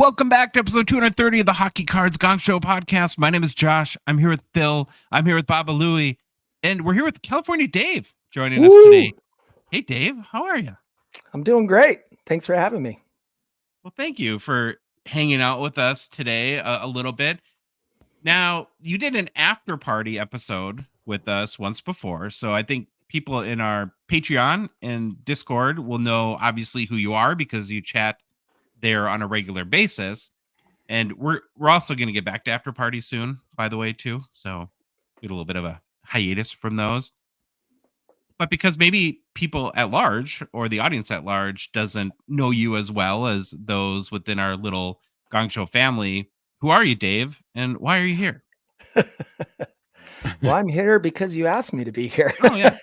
Welcome back to episode 230 of the Hockey Cards Gongshow Podcast. My name is Josh. I'm here with Phil. I'm here with Baba Louie. And we're here with California Dave joining us today. Hey, Dave. How are you? I'm doing great. Thanks for having me. Well, thank you for hanging out with us today a little bit. Now, you did an after party episode with us once before, so I think people in our Patreon and Discord will know obviously who you are because you chat there on a regular basis. And we're also going to get back to after parties soon, by the way, too. So we had a little bit of a hiatus from those. But because maybe people at large or the audience at large doesn't know you as well as those within our little Gong Show family, who are you, Dave? And why are you here? Well, I'm here because you asked me to be here. Oh, yeah.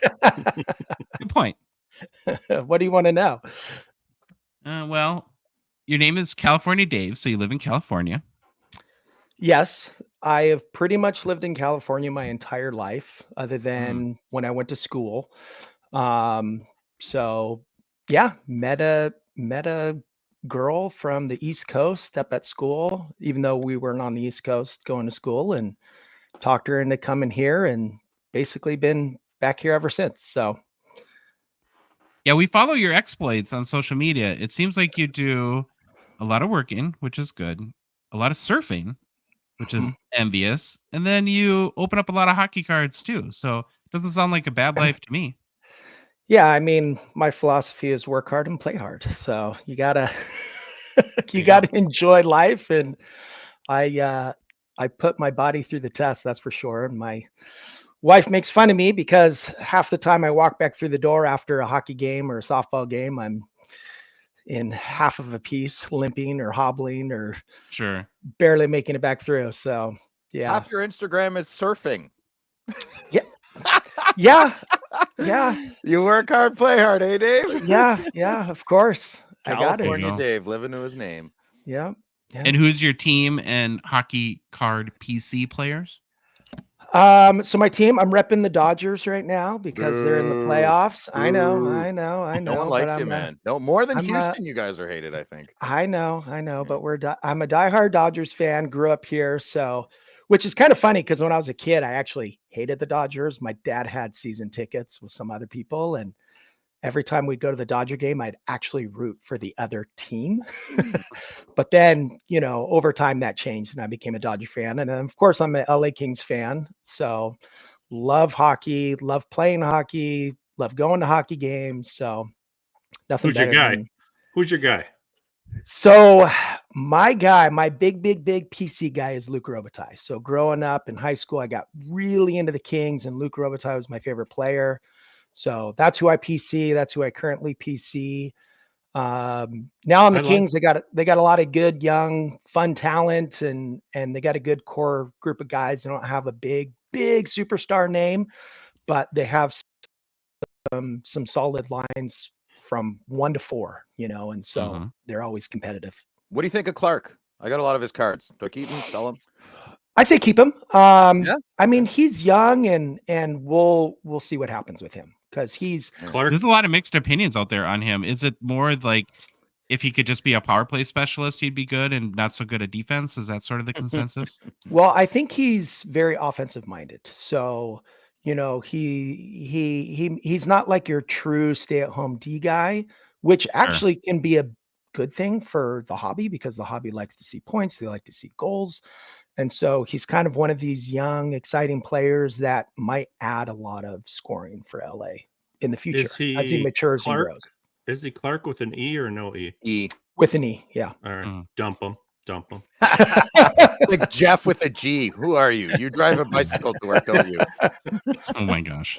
Good point. What do you want to know? Well, your name is California Dave, so you live in California. Yes, I have pretty much lived in California my entire life, other than when I went to school. So yeah, met a girl from the East Coast up at school, even though we weren't on the East Coast going to school, and talked her into coming here, and basically been back here ever since. So yeah, we follow your exploits on social media. It seems like you do a lot of working, which is good, a lot of surfing, which is envious, and then you open up a lot of hockey cards too. So it doesn't sound like a bad life to me. yeah, I mean, my philosophy is work hard and play hard. So you gotta enjoy life, and I put my body through the test, that's for sure. And my wife makes fun of me because half the time I walk back through the door after a hockey game or a softball game, I'm in half of a piece, limping or hobbling or barely making it back through. So yeah. Half your Instagram is surfing. Yeah. Yeah. You work hard, play hard, eh, Dave? Yeah, of course. California Dave, living to his name. Yeah. And who's your team and hockey card PC players? So my team, I'm repping the Dodgers right now because they're in the playoffs. I know. No one likes you, man. No, more than Houston, you guys are hated, I think. I know, but I'm a diehard Dodgers fan, grew up here. So, which is kind of funny because when I was a kid, I actually hated the Dodgers. My dad had season tickets with some other people, and every time we'd go to the Dodger game, I'd actually root for the other team. But then, over time that changed and I became a Dodger fan. And then, of course, I'm an LA Kings fan. So love hockey, love playing hockey, love going to hockey games. So nothing better. Who's your guy? Who's your guy? So my guy, my big PC guy is Luc Robitaille. So growing up in high school, I got really into the Kings, and Luc Robitaille was my favorite player. So that's who I PC. That's who I currently PC. Now on the Kings, they got a lot of good, young, fun talent, and they got a good core group of guys. They don't have a big superstar name, but they have some solid lines from 1 to 4, and so they're always competitive. What do you think of Clark? I got a lot of his cards. Do I keep him? Sell him? I say keep him. I mean, he's young, and we'll see what happens with him because he's Clark. There's a lot of mixed opinions out there on him. Is it more like if he could just be a power play specialist, he'd be good and not so good at defense? Is that sort of the consensus? Well, I think he's very offensive minded. So, he's not like your true stay-at-home D guy, which actually can be a good thing for the hobby because the hobby likes to see points. They like to see goals. And so he's kind of one of these young, exciting players that might add a lot of scoring for LA in the future as he matures and grows. Is he Clark with an E or no E? E. With an E, yeah. All right, dump him. Like Jeff with a G. Who are you? You drive a bicycle to work, don't you? Oh my gosh.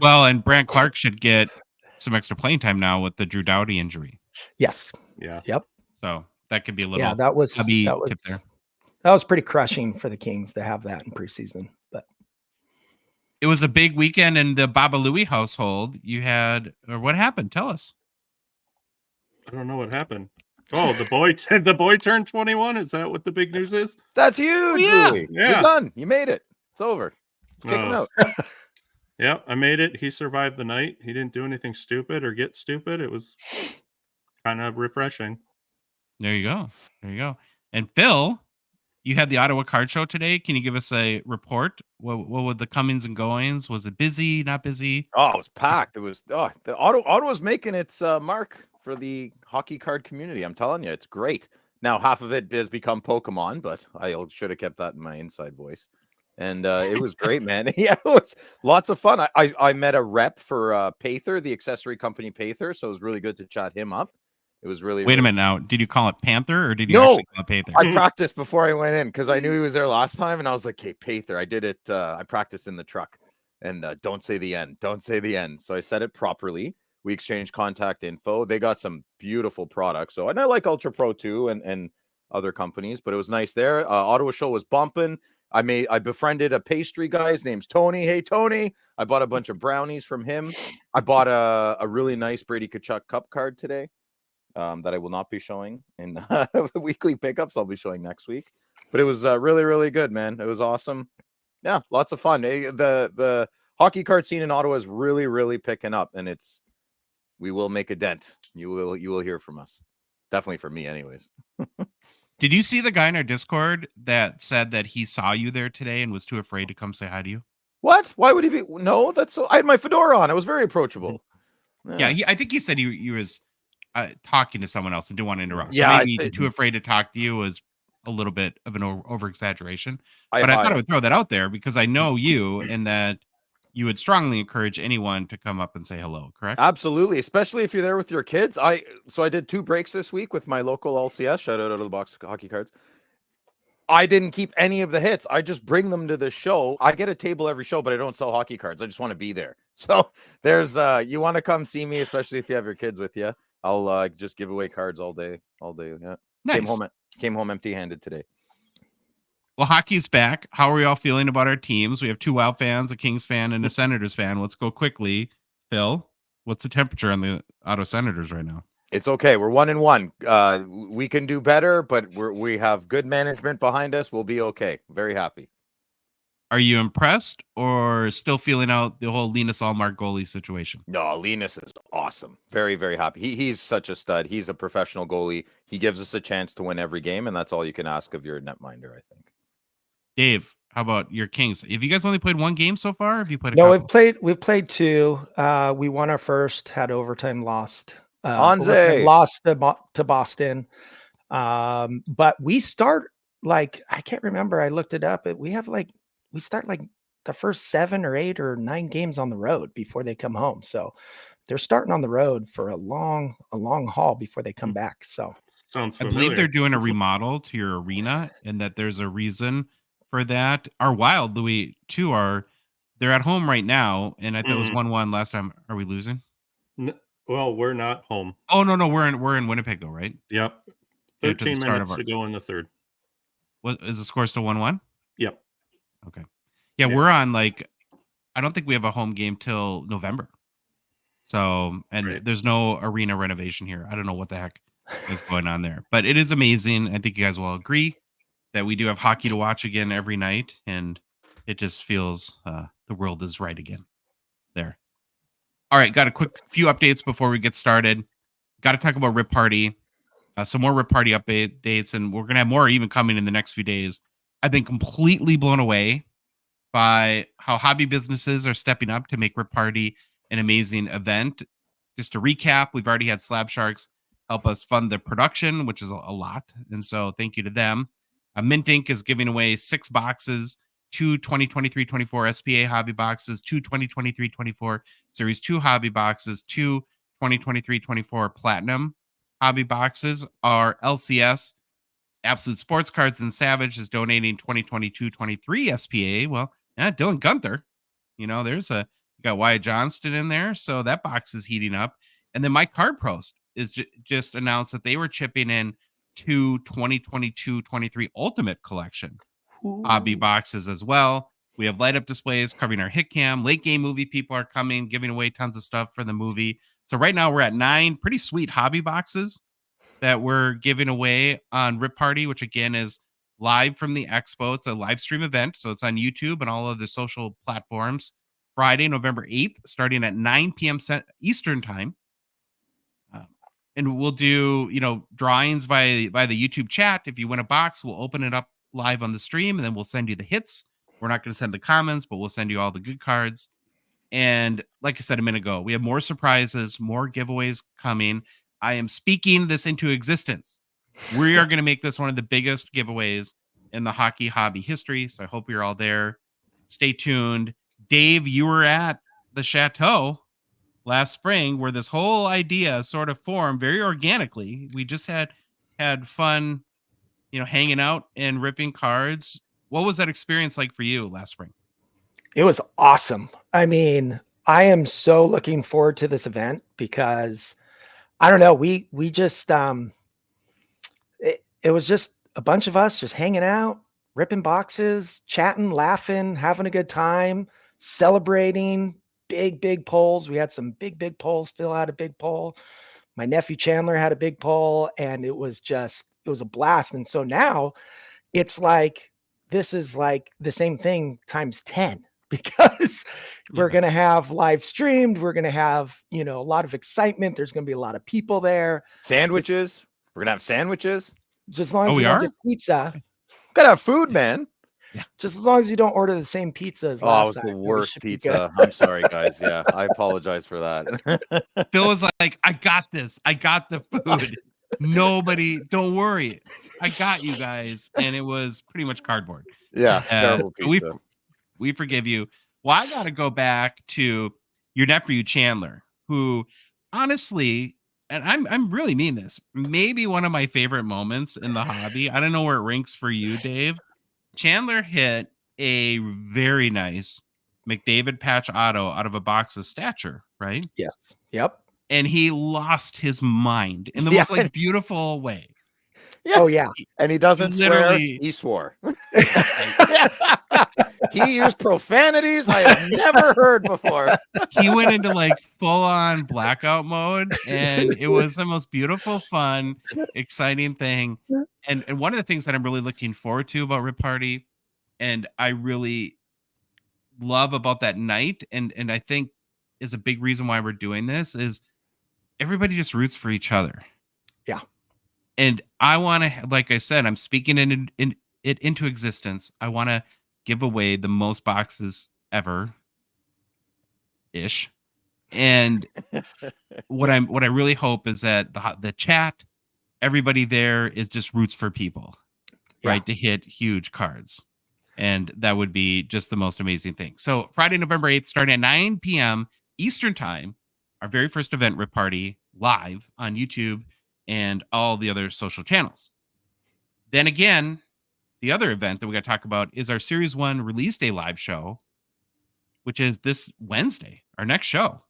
Well, and Brant Clark should get some extra playing time now with the Drew Doughty injury. Yes. Yeah. Yep. So that could be a little. Yeah, that was tip there. That was pretty crushing for the Kings to have that in preseason, but it was a big weekend in the Baba Louie household. You had, or what happened? Tell us. I don't know what happened. Oh, the boy turned 21. Is that what the big news is? That's huge. Yeah. Louie. You're done. You made it. It's over. Kick him out. Yeah, I made it. He survived the night. He didn't do anything stupid or get stupid. It was kind of refreshing. There you go. And Phil, you had the Ottawa Card Show today. Can you give us a report? What were the comings and goings? Was it busy, not busy? Oh, it was packed. It was the Ottawa's making its mark for the hockey card community. I'm telling you, it's great. Now, half of it has become Pokemon, but I should have kept that in my inside voice. And it was great, man. Yeah, it was lots of fun. I met a rep for Payther, the accessory company Payther, so it was really good to chat him up. It was really. Wait a minute now. Did you call it Panther or did you actually call it Payther? I practiced before I went in because I knew he was there last time, and I was like, "Hey, Payther." I did it. I practiced in the truck, and don't say the end. Don't say the end. So I said it properly. We exchanged contact info. They got some beautiful products. So, and I like Ultra Pro too, and other companies, but it was nice there. Ottawa show was bumping. I befriended a pastry guy. His name's Tony. Hey, Tony. I bought a bunch of brownies from him. I bought a really nice Brady Tkachuk cup card today. That I will not be showing in weekly pickups. I'll be showing next week, but it was really, really good, man. It was awesome. Yeah, lots of fun. The hockey card scene in Ottawa is really, really picking up, and we will make a dent. You will hear from us. Definitely for me, anyways. Did you see the guy in our Discord that said that he saw you there today and was too afraid to come say hi to you? What? Why would he be? No, that's so. I had my fedora on. I was very approachable. Yeah, I think he said he was talking to someone else and didn't want to interrupt. Yeah, so maybe too afraid to talk to you was a little bit of an over exaggeration. But I thought I would throw that out there because I know you and that you would strongly encourage anyone to come up and say hello, correct? Absolutely, especially if you're there with your kids. I did 2 breaks this week with my local LCS. Shout out of the box hockey cards. I didn't keep any of the hits. I just bring them to the show. I get a table every show, but I don't sell hockey cards. I just want to be there. So there's you want to come see me, especially if you have your kids with you. I'll just give away cards all day. Yeah. Nice. Came home empty-handed today. Well, hockey's back. How are we all feeling about our teams? We have 2 Wild fans, a Kings fan, and a Senators fan. Let's go quickly. Phil, what's the temperature on the Ottawa Senators right now? It's okay. We're 1-1. We can do better, but we have good management behind us. We'll be okay. Very happy. Are you impressed or still feeling out the whole Linus Ullmark goalie situation? No, Linus is awesome. Very, very happy. He's such a stud. He's a professional goalie. He gives us a chance to win every game, and that's all you can ask of your netminder, I think. Dave, how about your Kings? Have you guys only played 1 game so far? Or have you played? We've played 2. We won our first, had overtime, lost. Lost to Boston. But we start I can't remember. I looked it up. We start the first 7 or 8 or 9 games on the road before they come home. So they're starting on the road for a long haul before they come back. So sounds familiar. I believe they're doing a remodel to your arena and that there's a reason for that. Our Wild, Louis, too, they're at home right now. And I thought it was 1-1 last time. Are we losing? Well, we're not home. Oh, no. We're in Winnipeg though, right? Yep. 13 minutes to go in the third. What is the score still 1-1? Yep. Okay. Yeah, we're on I don't think we have a home game till November. So, and there's no arena renovation here. I don't know what the heck is going on there, but it is amazing. I think you guys will agree that we do have hockey to watch again every night, and it just feels the world is right again there. All right, got a quick few updates before we get started. Got to talk about Rip Party. Some more Rip Party updates, and we're going to have more even coming in the next few days. I've been completely blown away by how hobby businesses are stepping up to make Rip Party an amazing event. Just to recap, we've already had Slab Sharks help us fund the production, which is a lot. And so thank you to them. Mint Inc. is giving away 6 boxes, 2 2023-24 SPA hobby boxes, 2 2023-24 Series 2 hobby boxes, 2 2023-24 Platinum hobby boxes. Our LCS, Absolute Sports Cards and Savage, is donating 2022-23 SPA. Well, yeah, Dylan Gunther. You got Wyatt Johnston in there, so that box is heating up. And then Mike Card Prost is just announced that they were chipping in 2 2022-23 Ultimate Collection hobby boxes as well. We have light up displays covering our hit cam. Late game movie people are coming, giving away tons of stuff for the movie. So right now we're at 9 pretty sweet hobby boxes that we're giving away on Rip Party, which again is live from the expo. It's a live stream event, so it's on YouTube and all of the social platforms. Friday, November 8th, starting at 9 p.m. Eastern time. and we'll do, drawings by the YouTube chat. If you win a box, we'll open it up live on the stream, and then we'll send you the hits. We're not going to send the comments, but we'll send you all the good cards. And like I said a minute ago, we have more surprises, more giveaways coming. I am speaking this into existence. We are going to make this one of the biggest giveaways in the hockey hobby history. So I hope you're all there. Stay tuned. Dave, you were at the Chateau last spring where this whole idea sort of formed very organically. We just had fun, hanging out and ripping cards. What was that experience like for you last spring? It was awesome. I mean, I am so looking forward to this event because I don't know, we just it was just a bunch of us just hanging out, ripping boxes, chatting, laughing, having a good time, celebrating. Big polls. We had some big polls. Phil had a big poll. My nephew Chandler had a big poll, and it was a blast. And so now it's like this is like the same thing times 10 because we're going to have live streamed. We're going to have, a lot of excitement. There's going to be a lot of people there. Sandwiches. We're going to have sandwiches. Just as long as we don't get pizza. Gotta have food, man. Yeah. Just as long as you don't order the same pizza as last it was time. the worst pizza. I'm sorry, guys. Yeah, I apologize for that. Phil was like, I got this. I got the food. Nobody, don't worry. I got you guys. And it was pretty much cardboard. Yeah, terrible pizza. We forgive you. Well, I got to go back to your nephew, Chandler, who honestly, and I'm really mean this, maybe one of my favorite moments in the hobby. I don't know where it ranks for you, Dave. Chandler hit a very nice McDavid patch auto out of a box of Stature, right? Yes. Yep. And he lost his mind in the most beautiful way. Yeah. Oh yeah. And he doesn't swear. He swore. He used profanities I have never heard before. He went into full on blackout mode, and it was the most beautiful, fun, exciting thing. And one of the things that I'm really looking forward to about Rip Party, and I really love about that night, and I think is a big reason why we're doing this, is everybody just roots for each other. Yeah. And I want to, like I said, I'm speaking it into existence. I want to give away the most boxes ever ish. And what I really hope is that the chat, everybody there is just roots for people, right? To hit huge cards. And that would be just the most amazing thing. So Friday, November 8th, starting at 9 p.m. Eastern time, our very first event, Rip Party, live on YouTube and all the other social channels. Then again, the other event that we got to talk about is our Series 1 Release Day live show, which is this Wednesday, our next show.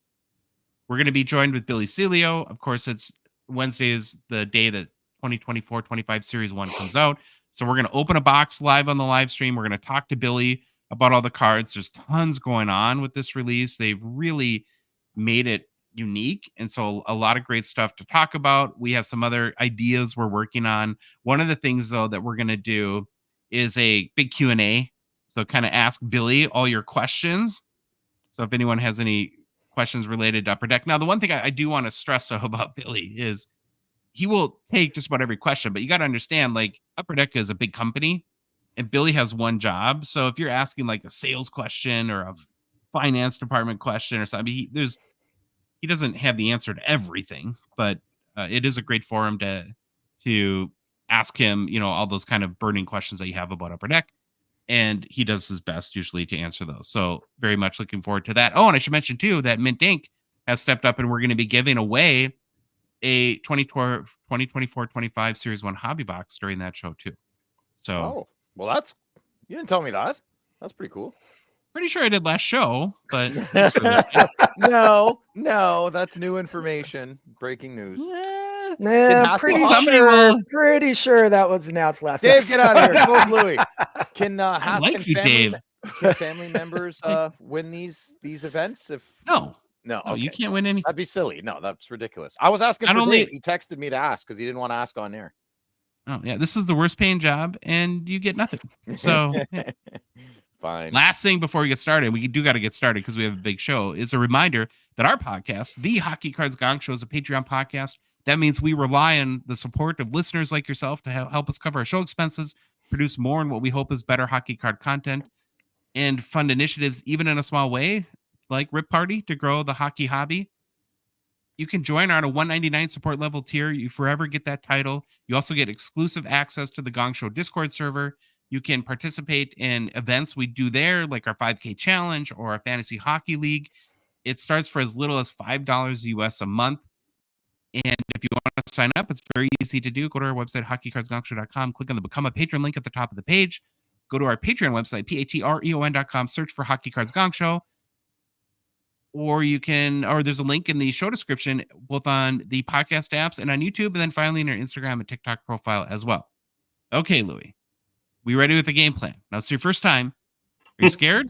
We're going to be joined with Billy Celio. Of course, Wednesday is the day that 2024-25 Series 1 comes out. So we're going to open a box live on the live stream. We're going to talk to Billy about all the cards. There's tons going on with this release. They've really made it unique. And so a lot of great stuff to talk about. We have some other ideas we're working on. One of the things, though, that we're going to do is a big Q&A. So kind of ask Billy all your questions. So if anyone has any questions related to Upper Deck. Now, the one thing I do want to stress about Billy is he will take just about every question, but you got to understand, Upper Deck is a big company and Billy has one job. So if you're asking a sales question or a finance department question or something, he doesn't have the answer to everything, but it is a great forum to ask him, all those kind of burning questions that you have about Upper Deck. And he does his best usually to answer those. So very much looking forward to that. Oh, and I should mention too that Mint Inc. has stepped up and we're going to be giving away a 2024-25 Series 1 hobby box during that show too. So, well, you didn't tell me that. That's pretty cool. Pretty sure I did last show, but no, that's new information. Breaking news. Pretty sure that was announced last. Dave, get out of here. Smoke Louie. Can family members win these events? No, okay. You can't win anything. That'd be silly. No, that's ridiculous. I was asking for Dave. He texted me to ask because he didn't want to ask on air. Oh yeah, this is the worst paying job, and you get nothing. So. Yeah. Fine. Last thing before we get started, we do got to get started because we have a big show, is a reminder that our podcast, the Hockey Cards Gongshow, is a Patreon podcast That means we rely on the support of listeners like yourself to help us cover our show expenses, produce more in what we hope is better hockey card content, and fund initiatives, even in a small way, like Rip Party, to grow the hockey hobby. You can join our $1.99 support level tier. You forever get that title. You also get exclusive access to the Gong Show Discord server. You can participate in events we do there, like our 5K challenge or our fantasy hockey league. It starts for as little as $5 US a month. And if you want to sign up, it's very easy to do. Go to our website, hockeycardsgongshow.com, click on the Become a Patron link at the top of the page. Go to our Patreon website, patreon.com, search for Hockey Cards Gongshow. Or there's a link in the show description, both on the podcast apps and on YouTube, and then finally in our Instagram and TikTok profile as well. Okay, Louis, we ready with the game plan? Now it's your first time. Are you scared?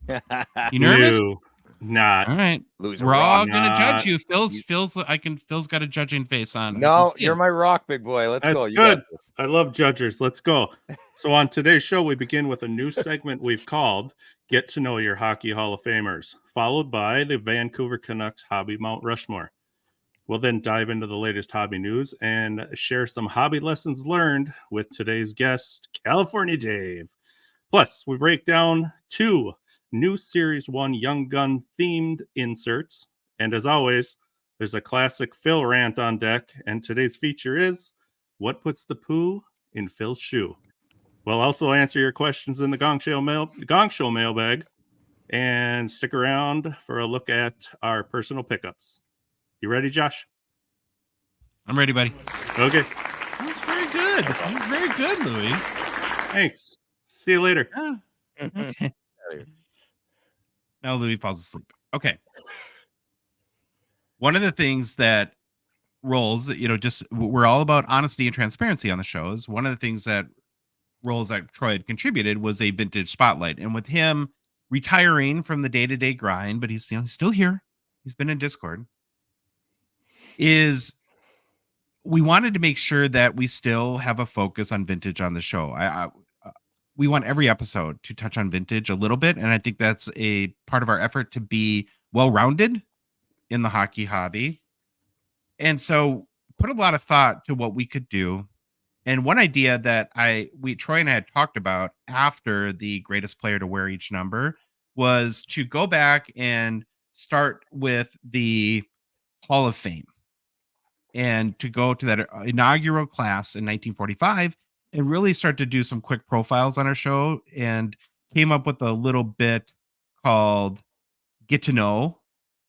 You nervous? No, not. All right. Louis, We're all gonna Not. judge you. Phil's got a judging face on. No, you're my rock, big boy. Let's That's go. You good. got this. I love judgers. Let's go. So on today's show, we begin with a new segment we've called Get to Know Your Hockey Hall of Famers, followed by the Vancouver Canucks Hobby Mount Rushmore. We'll then dive into the latest hobby news and share some hobby lessons learned with today's guest, California Dave. Plus, we break down 2 new Series 1 Young Gun themed inserts. And as always, there's a classic Phil rant on deck. And today's feature is, what puts the poo in Phil's shoe? We'll also answer your questions in the Gongshow Mailbag. And stick around for a look at our personal pickups. You ready, Josh? I'm ready, buddy. Okay. That was very good. That was very good, Louis. Thanks. See you later. Okay. Now Louis falls asleep. Okay. One of the things that rolls, just we're all about honesty and transparency on the shows. One of the things that roles that Troy had contributed was a vintage spotlight. And with him retiring from the day-to-day grind, but he's still here. He's been in Discord. We wanted to make sure that we still have a focus on vintage on the show. We want every episode to touch on vintage a little bit, and I think that's a part of our effort to be well-rounded in the hockey hobby. And so put a lot of thought to what we could do. And one idea that Troy and I had talked about after the greatest player to wear each number was to go back and start with the Hall of Fame and to go to that inaugural class in 1945 and really start to do some quick profiles on our show, and came up with a little bit called Get to Know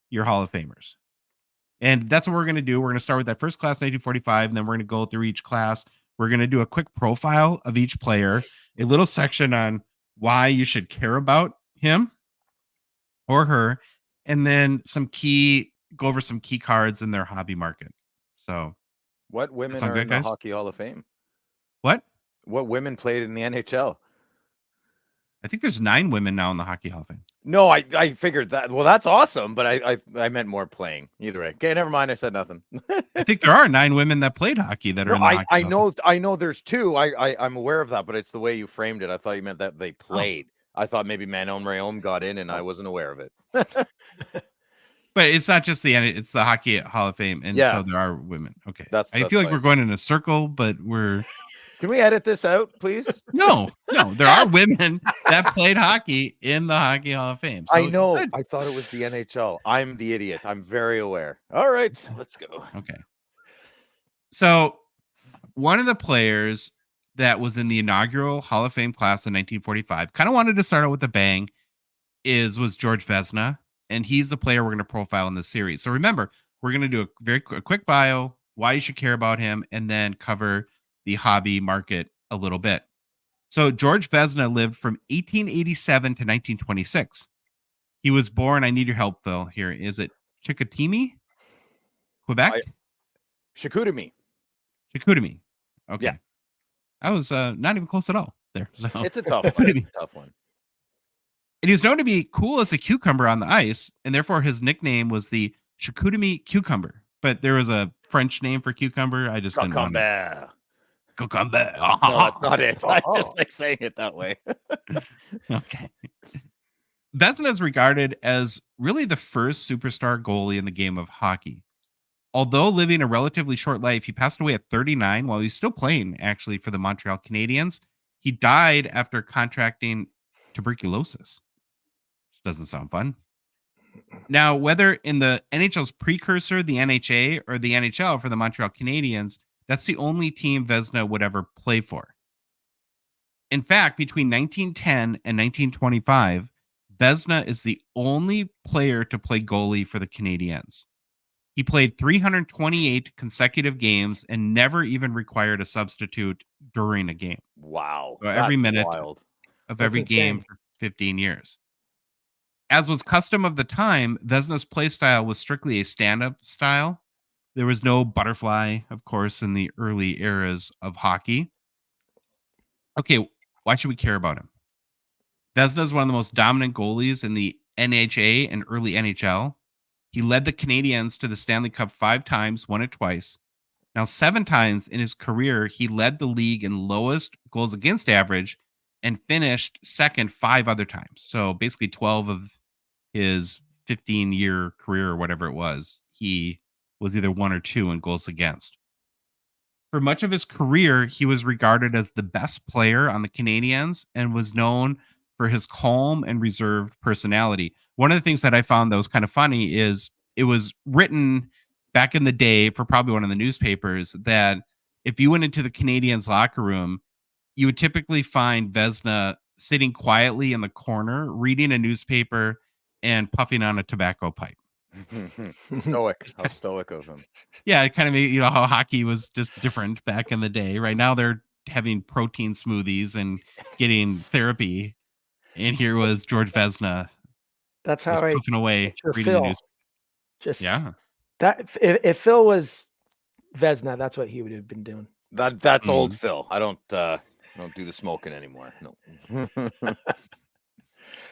Your Hall of Famers. And that's what we're going to do. We're going to start with that first class, 1945, and then we're going to go through each class. We're going to do a quick profile of each player, a little section on why you should care about him or her, and then go over some key cards in their hobby market. So what women are in the Hockey Hall of Fame? What women played in the NHL? I think there's 9 women now in the Hockey Hall of Fame. No, I figured that. Well, that's awesome, but I meant more playing. Either way. Okay, never mind. I said nothing. I think there are 9 women that played hockey that are in the Hockey Hall of Fame. I know there's 2. I'm aware of that, but it's the way you framed it. I thought you meant that they played. I thought maybe Manon Rhéaume got in and I wasn't aware of it. But it's not just it's the Hockey Hall of Fame, and so there are women. Okay, I feel like we're going in a circle, but we're. Can we edit this out, please? No, there are women that played hockey in the Hockey Hall of Fame. So I know. I thought it was the NHL. I'm the idiot. I'm very aware. All right, let's go. Okay. So one of the players that was in the inaugural Hall of Fame class in 1945, kind of wanted to start out with a bang, was Georges Vezina, and he's the player we're going to profile in this series. So remember, we're going to do a quick bio, why you should care about him, and then cover the hobby market a little bit. So Georges Vezina lived from 1887 to 1926. He was born, I need your help, Phil, here. Is it Chicoutimi, Quebec? Chicoutimi. Okay. Yeah. I was not even close at all there. So. It's a tough one. It's a tough one. And he was known to be cool as a cucumber on the ice, and therefore his nickname was the Chicoutimi Cucumber. But there was a French name for cucumber. I just didn't want it. Cucumber. No, that's not it. I just like saying it that way. Okay. Vezina is regarded as really the first superstar goalie in the game of hockey. Although living a relatively short life, he passed away at 39 while he was still playing, actually, for the Montreal Canadiens. He died after contracting tuberculosis. Which doesn't sound fun. Now, whether in the NHL's precursor, the NHA, or the NHL for the Montreal Canadiens, that's the only team Vezina would ever play for. In fact, between 1910 and 1925, Vezina is the only player to play goalie for the Canadiens. He played 328 consecutive games and never even required a substitute during a game. Wow. So every That's minute wild. of That's every game insane. for 15 years. As was custom of the time, Vezina's play style was strictly a stand-up style. There was no butterfly, of course, in the early eras of hockey. Okay, why should we care about him? Vezina is one of the most dominant goalies in the NHA and early NHL. He led the Canadiens to the Stanley Cup 5 times, won it twice. Now, 7 times in his career, he led the league in lowest goals against average and finished second 5 other times. So basically 12 of his 15-year career or whatever it was, he was either 1 or 2 in goals against. For much of his career, he was regarded as the best player on the Canadiens and was known for his calm and reserved personality. One of the things that I found that was kind of funny is it was written back in the day for probably one of the newspapers that if you went into the Canadiens locker room, you would typically find Vezina sitting quietly in the corner, reading a newspaper and puffing on a tobacco pipe. Stoic. How stoic of him. Yeah, it kind of made, how hockey was just different back in the day. Right now they're having protein smoothies and getting therapy. And here was George Vezina That's just how I puffing away, picture reading the Phil. news. Just Yeah. that if Phil was Vezina, that's what he would have been doing. That's old Phil. I don't do the smoking anymore. No.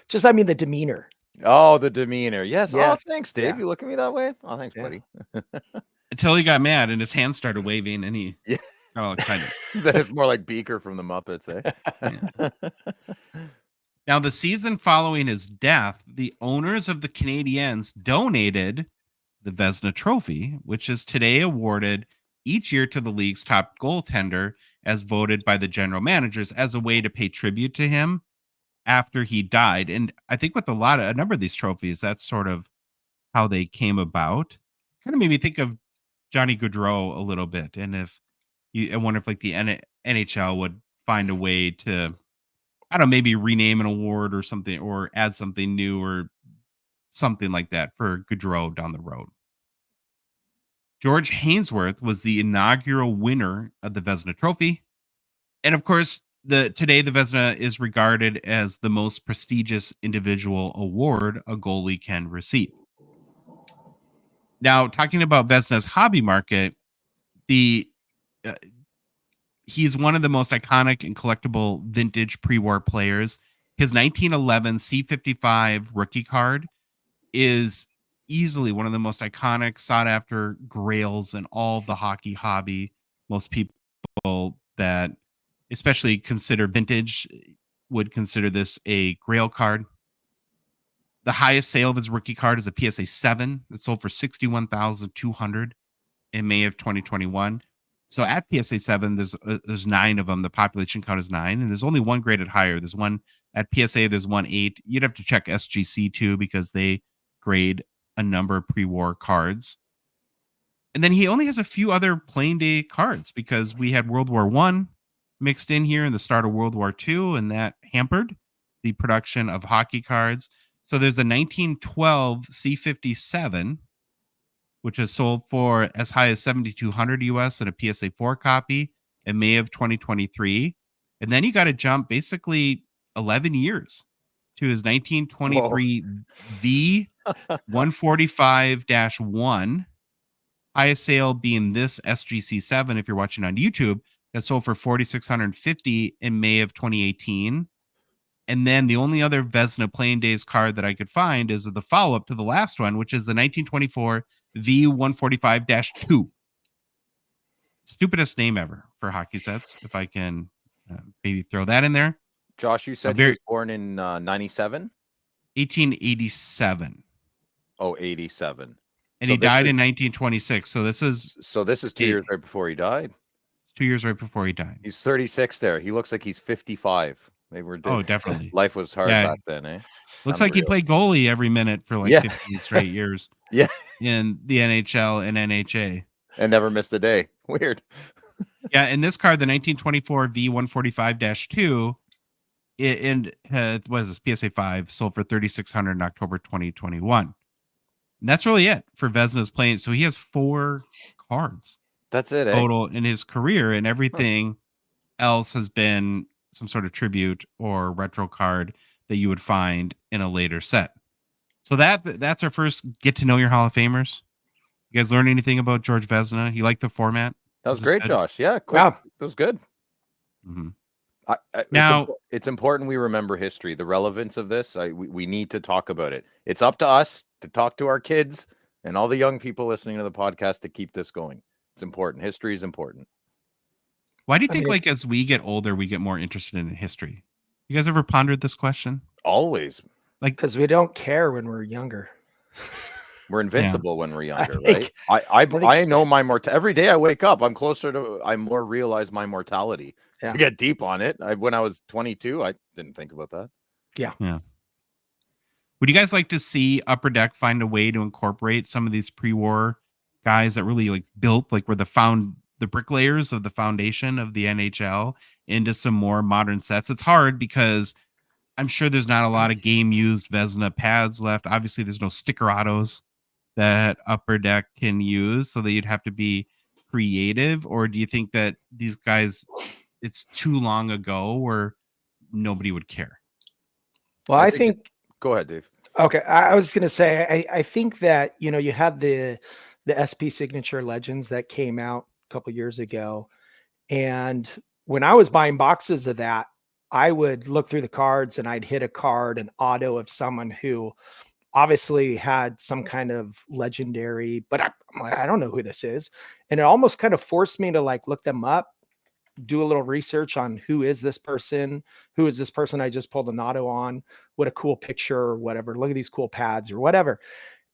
Just, I mean, the demeanor. Oh, the demeanor. Yes. Yes. Oh, thanks, Dave. Yeah. You look at me that way. Oh, thanks, Yeah. buddy. Until he got mad and his hands started waving and he Yeah. got all excited. That is more like Beaker from the Muppets, eh? Now, the season following his death, the owners of the Canadiens donated the Vezina Trophy, which is today awarded each year to the league's top goaltender as voted by the general managers as a way to pay tribute to him after he died. And I think with a number of these trophies, that's sort of how they came about. Kind of made me think of Johnny Gaudreau a little bit. And I wonder if like the NHL would find a way to, I don't know, maybe rename an award or something, or add something new or something like that for Gaudreau down the road. George Hainsworth was the inaugural winner of the Vezina Trophy. And of course, today the Vezina is regarded as the most prestigious individual award a goalie can receive. Now, talking about Vezina's hobby market, he's one of the most iconic and collectible vintage pre-war players. His 1911 C55 rookie card is easily one of the most iconic, sought-after grails in all of the hockey hobby. Most people that especially consider vintage would consider this a grail card. The highest sale of his rookie card is a PSA 7. It sold for $61,200 in May of 2021. So at PSA 7, there's 9 of them. The population count is 9, and there's only one graded higher. There's one at PSA. There's one 8. You'd have to check SGC too because they grade a number of pre-war cards. And then he only has a few other playing day cards because we had World War I mixed in here in the start of World War II, and that hampered the production of hockey cards. So there's a 1912 C57, which has sold for as high as $7,200 US and a PSA 4 copy in May of 2023. And then you got to jump basically 11 years to his 1923 V 145-1. Highest sale being this SGC 7, if you're watching on YouTube, that sold for $4,650 in May of 2018. And then the only other Vezina Playing Days card that I could find is the follow-up to the last one, which is the 1924 V145-2. Stupidest name ever for hockey sets, if I can maybe throw that in there. Josh, you said he was born in 97? 1887. Oh, 87. And So he this died is- in 1926. So this is this is 2 years right before he died. 2 years right before he died. He's 36 there. He looks like he's 55. They were Oh, definitely. Life was hard Yeah. back then, eh? Looks like he Unreal. played goalie every minute for like Yeah. 15 straight years. Yeah. In the NHL and NHA. And never missed a day. Weird. Yeah, in this card, the 1924 V145-2, what is this? PSA 5 sold for $3,600 in October 2021. And that's really it for Vezina's playing. So he has 4 cards That's it, eh? total in his career, and everything else has been some sort of tribute or retro card that you would find in a later set. So that's our first get to know your Hall of Famers. You guys learn anything about Georges Vezina? You like the format? That was This is great, good? Josh. Yeah, quick. Wow. That was good. Mm-hmm. Now it's important we remember history, the relevance of this. We need to talk about it. It's up to us to talk to our kids and all the young people listening to the podcast to keep this going. It's important. History is important. Why do you think, like, as we get older, we get more interested in history? You guys ever pondered this question? Always. Like, because we don't care when we're younger. We're invincible when we're younger, think- right? I know my every day I wake up, I more realize my mortality. Yeah. To get deep on it, when I was 22, I didn't think about that. Yeah. Would you guys like to see Upper Deck find a way to incorporate some of these pre-war guys that really like built, like were the bricklayers of the foundation of the NHL into some more modern sets? It's hard because I'm sure there's not a lot of game used Vezina pads left. Obviously, there's no sticker autos that Upper Deck can use, so that you'd have to be creative. Or do you think that these guys, it's too long ago where nobody would care? Well, I think go ahead, Dave. Okay, I was going to say, I think that, you had the SP Signature Legends that came out a couple years ago. And when I was buying boxes of that, I would look through the cards and I'd hit a card, an auto of someone who obviously had some kind of legendary, but I don't know who this is. And it almost kind of forced me to like look them up, do a little research on who is this person I just pulled an auto on, what a cool picture or whatever, look at these cool pads or whatever.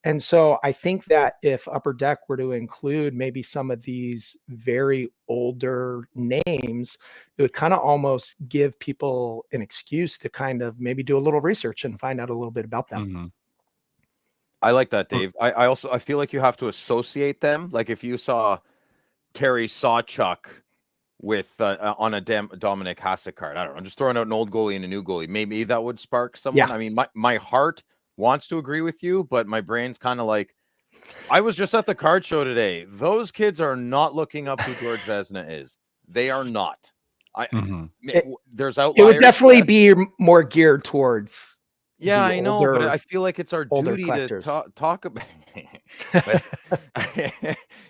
And so I think that if Upper Deck were to include maybe some of these very older names, it would kind of almost give people an excuse to kind of maybe do a little research and find out a little bit about them. Mm-hmm. I like that, Dave. I feel like you have to associate them. Like if you saw Terry Sawchuk with on a Dominic Hasek card, I don't know, I'm just throwing out an old goalie and a new goalie, maybe that would spark someone. Yeah. I mean, my heart wants to agree with you, but my brain's kind of like, I was just at the card show today. Those kids are not looking up who Georges Vezina is. They are not. There's outliers. It would definitely be more geared towards. Yeah, I know, but I feel like it's our duty collectors. to talk about.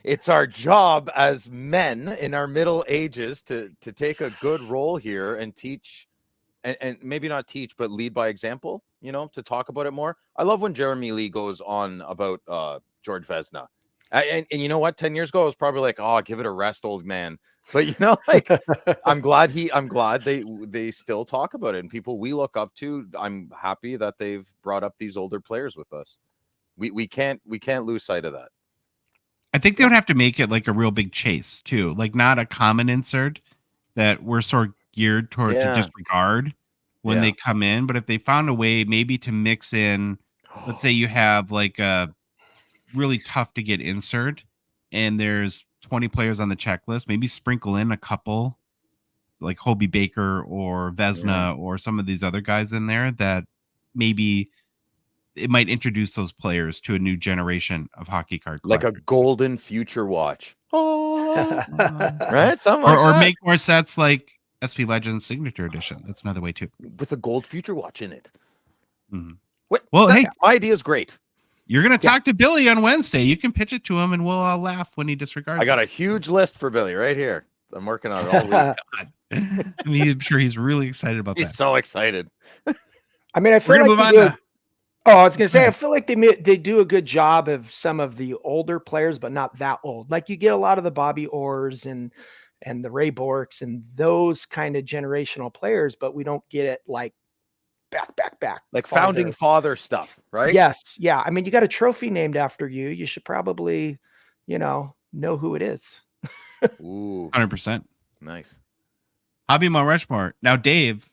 It's our job as men in our middle ages to take a good role here and teach, and maybe not teach, but lead by example. To talk about it more. I love when Jeremy Lee goes on about Georges Vezina, and you know what? 10 years ago, I was probably like, "Oh, give it a rest, old man." But like, I'm glad they still talk about it, and people we look up to. I'm happy that they've brought up these older players with us. We can't lose sight of that. I think they would have to make it like a real big chase too, like not a common insert that we're sort of geared toward to disregard when they come in. But if they found a way maybe to mix in, let's say you have like a really tough to get insert and there's 20 players on the checklist, maybe sprinkle in a couple like Hobie Baker or Vezina or some of these other guys in there that maybe it might introduce those players to a new generation of hockey card collectors. Like a golden future watch. Right? Or make more sets like SP Legends Signature Edition. That's another way too. With a gold future watch in it. Mm-hmm. Well, hey, my idea is great. You're going to talk to Billy on Wednesday. You can pitch it to him and we'll all laugh when he disregards I got a huge list for Billy right here. I'm working on it all week. I'm sure he's really excited about that. He's so excited. I mean, I feel like I was going to say, I feel like they do a good job of some of the older players, but not that old. Like you get a lot of the Bobby Orrs and the Ray Borks and those kind of generational players, but we don't get it like back. Like founding father stuff, right? Yes. Yeah. I mean, you got a trophy named after you. You should probably, know who it is. Ooh, 100%. nice. Hobby Mount Rushmore. Now, Dave,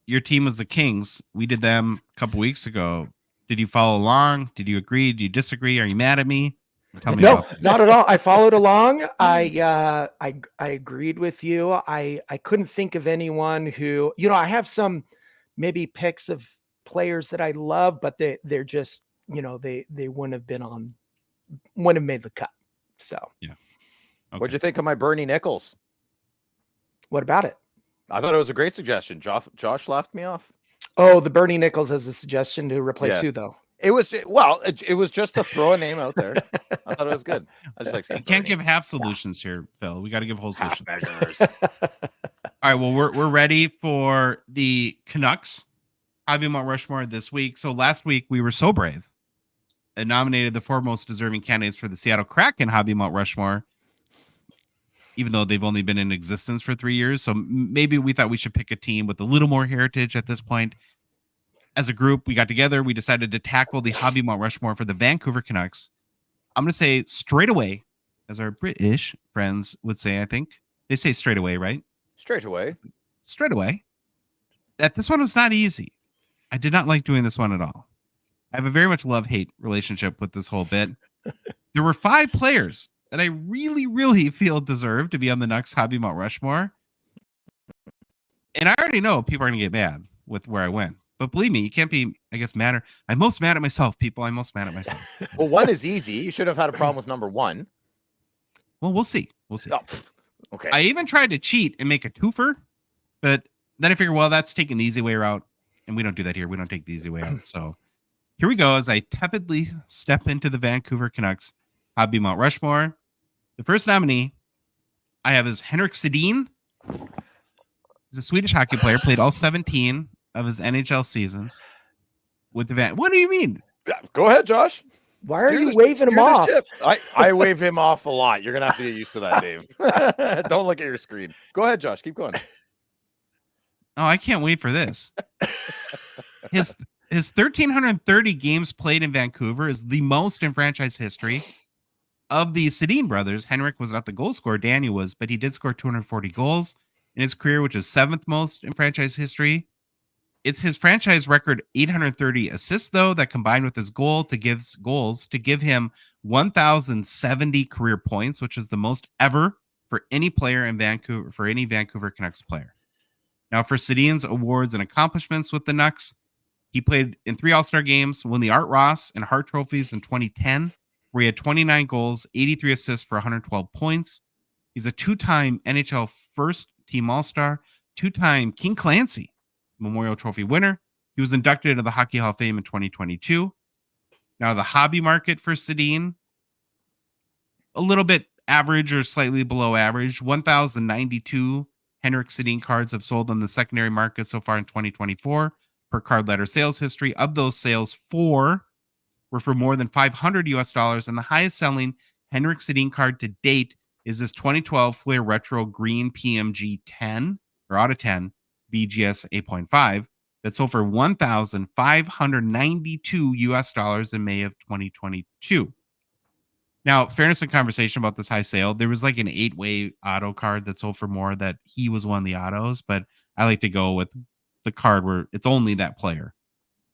your team was the Kings. We did them a couple weeks ago. Did you follow along? Did you agree? Did you disagree? Are you mad at me? Tell me No, about that. not at all. I followed along. I agreed with you. I couldn't think of anyone who, I have some maybe picks of players that I love, but they're just, they wouldn't have made the cut. So Yeah. Okay. What'd you think of my Bernie Nichols? What about it? I thought it was a great suggestion. Josh laughed me off. Oh, the Bernie Nichols as a suggestion to replace who though? It was just to throw a name out there. I thought it was good. I just like saying You can't Bernie. give half solutions here, Phil. We got to give whole Half solutions. measures. All right. Well, we're ready for the Canucks Hobby Mount Rushmore this week. So last week we were so brave and nominated the four most deserving candidates for the Seattle Kraken Hobby Mount Rushmore, even though they've only been in existence for 3 years. So maybe we thought we should pick a team with a little more heritage at this point. As a group, we got together. We decided to tackle the Hobby Mount Rushmore for the Vancouver Canucks. I'm going to say straight away, as our British friends would say, I think. They say straight away, right? Straight away. Straight away. That this one was not easy. I did not like doing this one at all. I have a very much love-hate relationship with this whole bit. There were 5 players that I really, really feel deserve to be on the Canucks Hobby Mount Rushmore. And I already know people are going to get mad with where I went. But believe me, you can't be, I guess, madder. I'm most mad at myself, people. I'm most mad at myself. Well, 1 is easy. You should have had a problem with number 1. Well, we'll see. We'll see. Oh, okay. I even tried to cheat and make a twofer, but then I figured, well, that's taking the easy way out. And we don't do that here. We don't take the easy way out. So here we go as I tepidly step into the Vancouver Canucks Hobby Mount Rushmore. The first nominee I have is Henrik Sedin. He's a Swedish hockey player, played all 17 of his NHL seasons with the What do you mean? Go ahead, Josh. Why are you waving him off? I wave him off a lot. You're gonna have to get used to that, Dave. Don't look at your screen. Go ahead, Josh. Keep going. Oh, I can't wait for this. His 1,330 games played in Vancouver is the most in franchise history. Of the Sedin brothers, Henrik was not the goal scorer, Daniel was, but he did score 240 goals in his career, which is 7th most in franchise history. It's his franchise record 830 assists, though, that combined with his goals to give him 1,070 career points, which is the most ever for any player in Vancouver, for any Vancouver Canucks player. Now, for Sedin's awards and accomplishments with the Canucks, he played in 3 All-Star games, won the Art Ross and Hart trophies in 2010, where he had 29 goals, 83 assists for 112 points. He's a 2-time NHL first-team All-Star, 2-time King Clancy Memorial Trophy winner. He was inducted into the Hockey Hall of Fame in 2022. Now, the hobby market for Sedin, a little bit average or slightly below average. 1,092 Henrik Sedin cards have sold on the secondary market so far in 2024 per card letter sales history. Of those sales, 4 were for more than $500, and the highest selling Henrik Sedin card to date is this 2012 Flair Retro Green PMG 10 or out of 10 BGS 8.5 that sold for $1,592 in May of 2022. Now, fairness and conversation about this high sale, there was like an 8-way auto card that sold for more that he was one of the autos, but I like to go with the card where it's only that player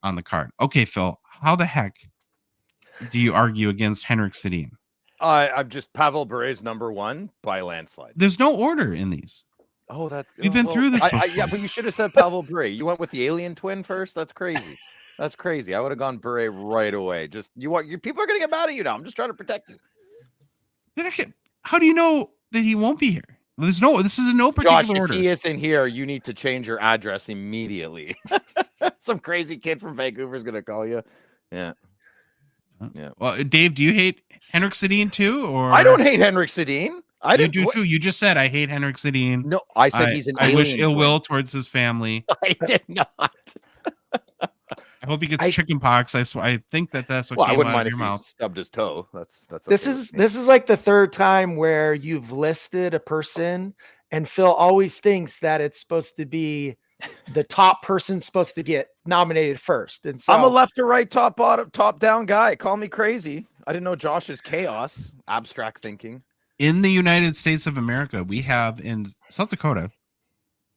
on the card. Okay, Phil, how the heck do you argue against Henrik Sedin? I'm just Pavel Bure's number 1 by landslide. There's no order in these. Oh, we've been through this. Yeah, but you should have said Pavel Bure. You went with the alien twin first. That's crazy. That's crazy. I would have gone Bure right away. Just your people are gonna get mad at you now. I'm just trying to protect you. How do you know that he won't be here? This is in no particular Josh, order. if he isn't here, you need to change your address immediately. Some crazy kid from Vancouver is gonna call you. Yeah. Yeah. Well, Dave, do you hate Henrik Sedin too? Or I don't hate Henrik Sedin. I do too. You just said I hate Henrik Sedin. No, I said he's an alien. I wish ill will towards his family. I did not. I hope he gets chicken pox. I think that's what I came wouldn't out mind of if your he mouth. stubbed his toe. That's This is like the 3rd time where you've listed a person, and Phil always thinks that it's supposed to be the top person's supposed to get nominated first. And so I'm a left to right, top bottom, top down guy. Call me crazy. I didn't know Josh is chaos. Abstract thinking. In the United States of America, we have in South Dakota,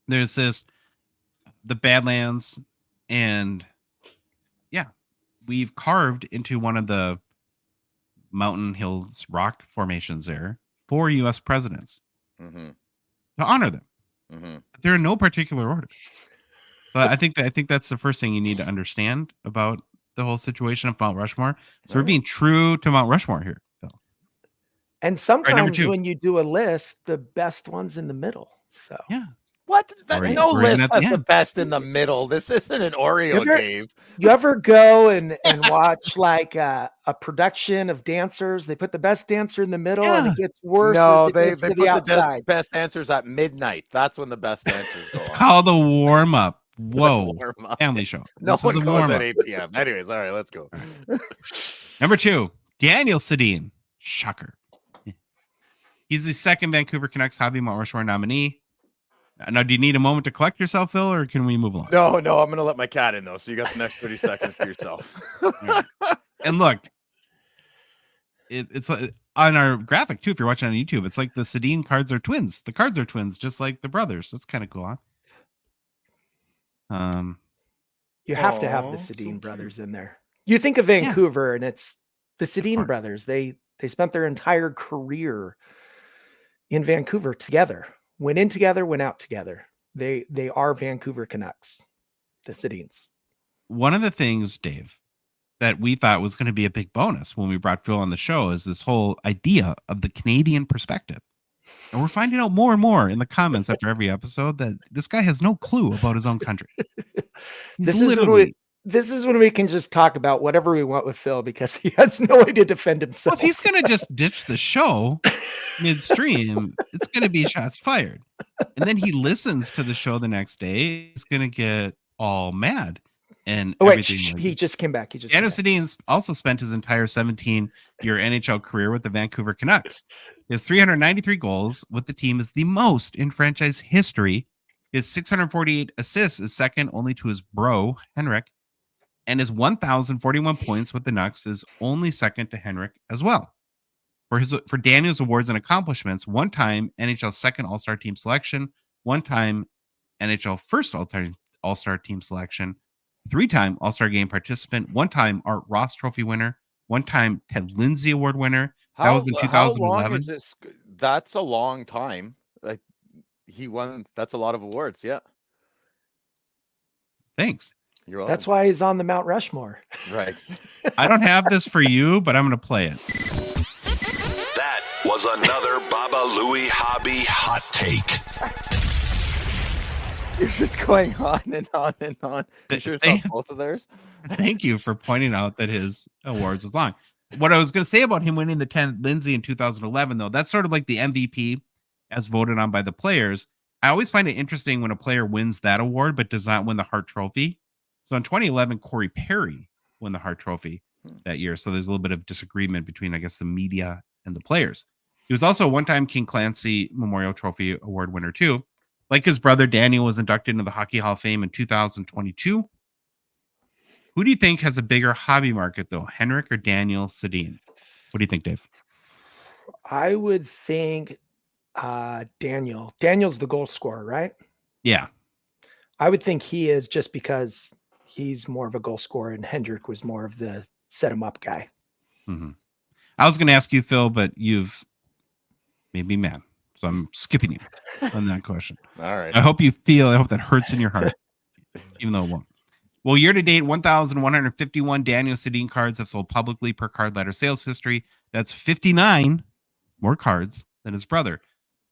there's the Badlands, and yeah, we've carved into one of the mountain hills rock formations there for U.S. presidents Mm-hmm. to honor them. Mm-hmm. They're in no particular order. So I think that's the first thing you need to understand about the whole situation of Mount Rushmore. So we're being true to Mount Rushmore here, Phil. And number sometimes two. when you do a list, the best one's in the middle. So Yeah. What? Or- No or even list at the has the end. best in the middle. This isn't an Oreo, Ever- Dave. you ever go and watch like a production of dancers? They put the best dancer in the middle and Yeah. it gets worse No, as it they gets to put the outside. best answers at midnight. That's when the best answers go It's on. called a warm up. Whoa. Warm up. Family show. No This is one a goes warm at up. 8 p.m. Anyways, all right, let's go. Number 2, Daniel Sedin. Shocker. He's the second Vancouver Canucks Hobby Mount Rushmore nominee. Now, do you need a moment to collect yourself, Phil, or can we move along? No, I'm going to let my cat in, though, so you got the next 30 seconds to yourself. And look, it's on our graphic, too, if you're watching on YouTube, it's like the Sedin cards are twins. The cards are twins, just like the brothers. That's kind of cool, huh? You have to have the Aw, so Sedin cute. brothers in there. You think of Vancouver and it's the Sedin course. brothers. They spent their entire career in Vancouver together. Went in together, went out together. They are Vancouver Canucks, the Sedins. One of the things, Dave, that we thought was going to be a big bonus when we brought Phil on the show is this whole idea of the Canadian perspective. And we're finding out more and more in the comments after every episode that this guy has no clue about his own country. He's This is when we can just talk about whatever we want with Phil because he has no way to defend well, himself. if he's going to just ditch the show midstream, it's going to be shots fired. And then he listens to the show the next day. He's going to get all mad. And Oh, wait, everything. he just came back. Daniel Sedin's also spent his entire 17-year NHL career with the Vancouver Canucks. His 393 goals with the team is the most in franchise history. His 648 assists is second only to his bro, Henrik. And his 1,041 points with the Nucks is only second to Henrik as well. For Daniel's awards and accomplishments, one-time NHL second All-Star team selection, one-time NHL first All-Star team selection, 3-time All-Star game participant, one-time Art Ross Trophy winner, one-time Ted Lindsay Award winner. That was in 2011. How long is this? That's a long time. Like he won. That's a lot of awards. Yeah. Thanks. You're welcome. That's why he's on the Mount Rushmore. Right. I don't have this for you, but I'm going to play it. That was another Baba Louie Hobby hot take. You're just going on and on and on. You sure saw both of theirs? Thank you for pointing out that his awards was long. What I was going to say about him winning the Ted Lindsay in 2011, though, that's sort of like the MVP as voted on by the players. I always find it interesting when a player wins that award but does not win the Hart Trophy. So in 2011, Corey Perry won the Hart Trophy that year. So there's a little bit of disagreement between, I guess, the media and the players. He was also a one-time King Clancy Memorial Trophy Award winner, too. Like his brother, Daniel was inducted into the Hockey Hall of Fame in 2022. Who do you think has a bigger hobby market, though, Henrik or Daniel Sedin? What do you think, Dave? I would think Daniel. Daniel's the goal scorer, right? Yeah. I would think he is just because he's more of a goal scorer and Hendrick was more of the set him up guy. Mm-hmm. I was going to ask you, Phil, but you've made me mad. So I'm skipping you on that question. All right. I hope that hurts in your heart, even though it won't. Well, year to date, 1,151 Daniel Sedin cards have sold publicly per card letter sales history. That's 59 more cards than his brother.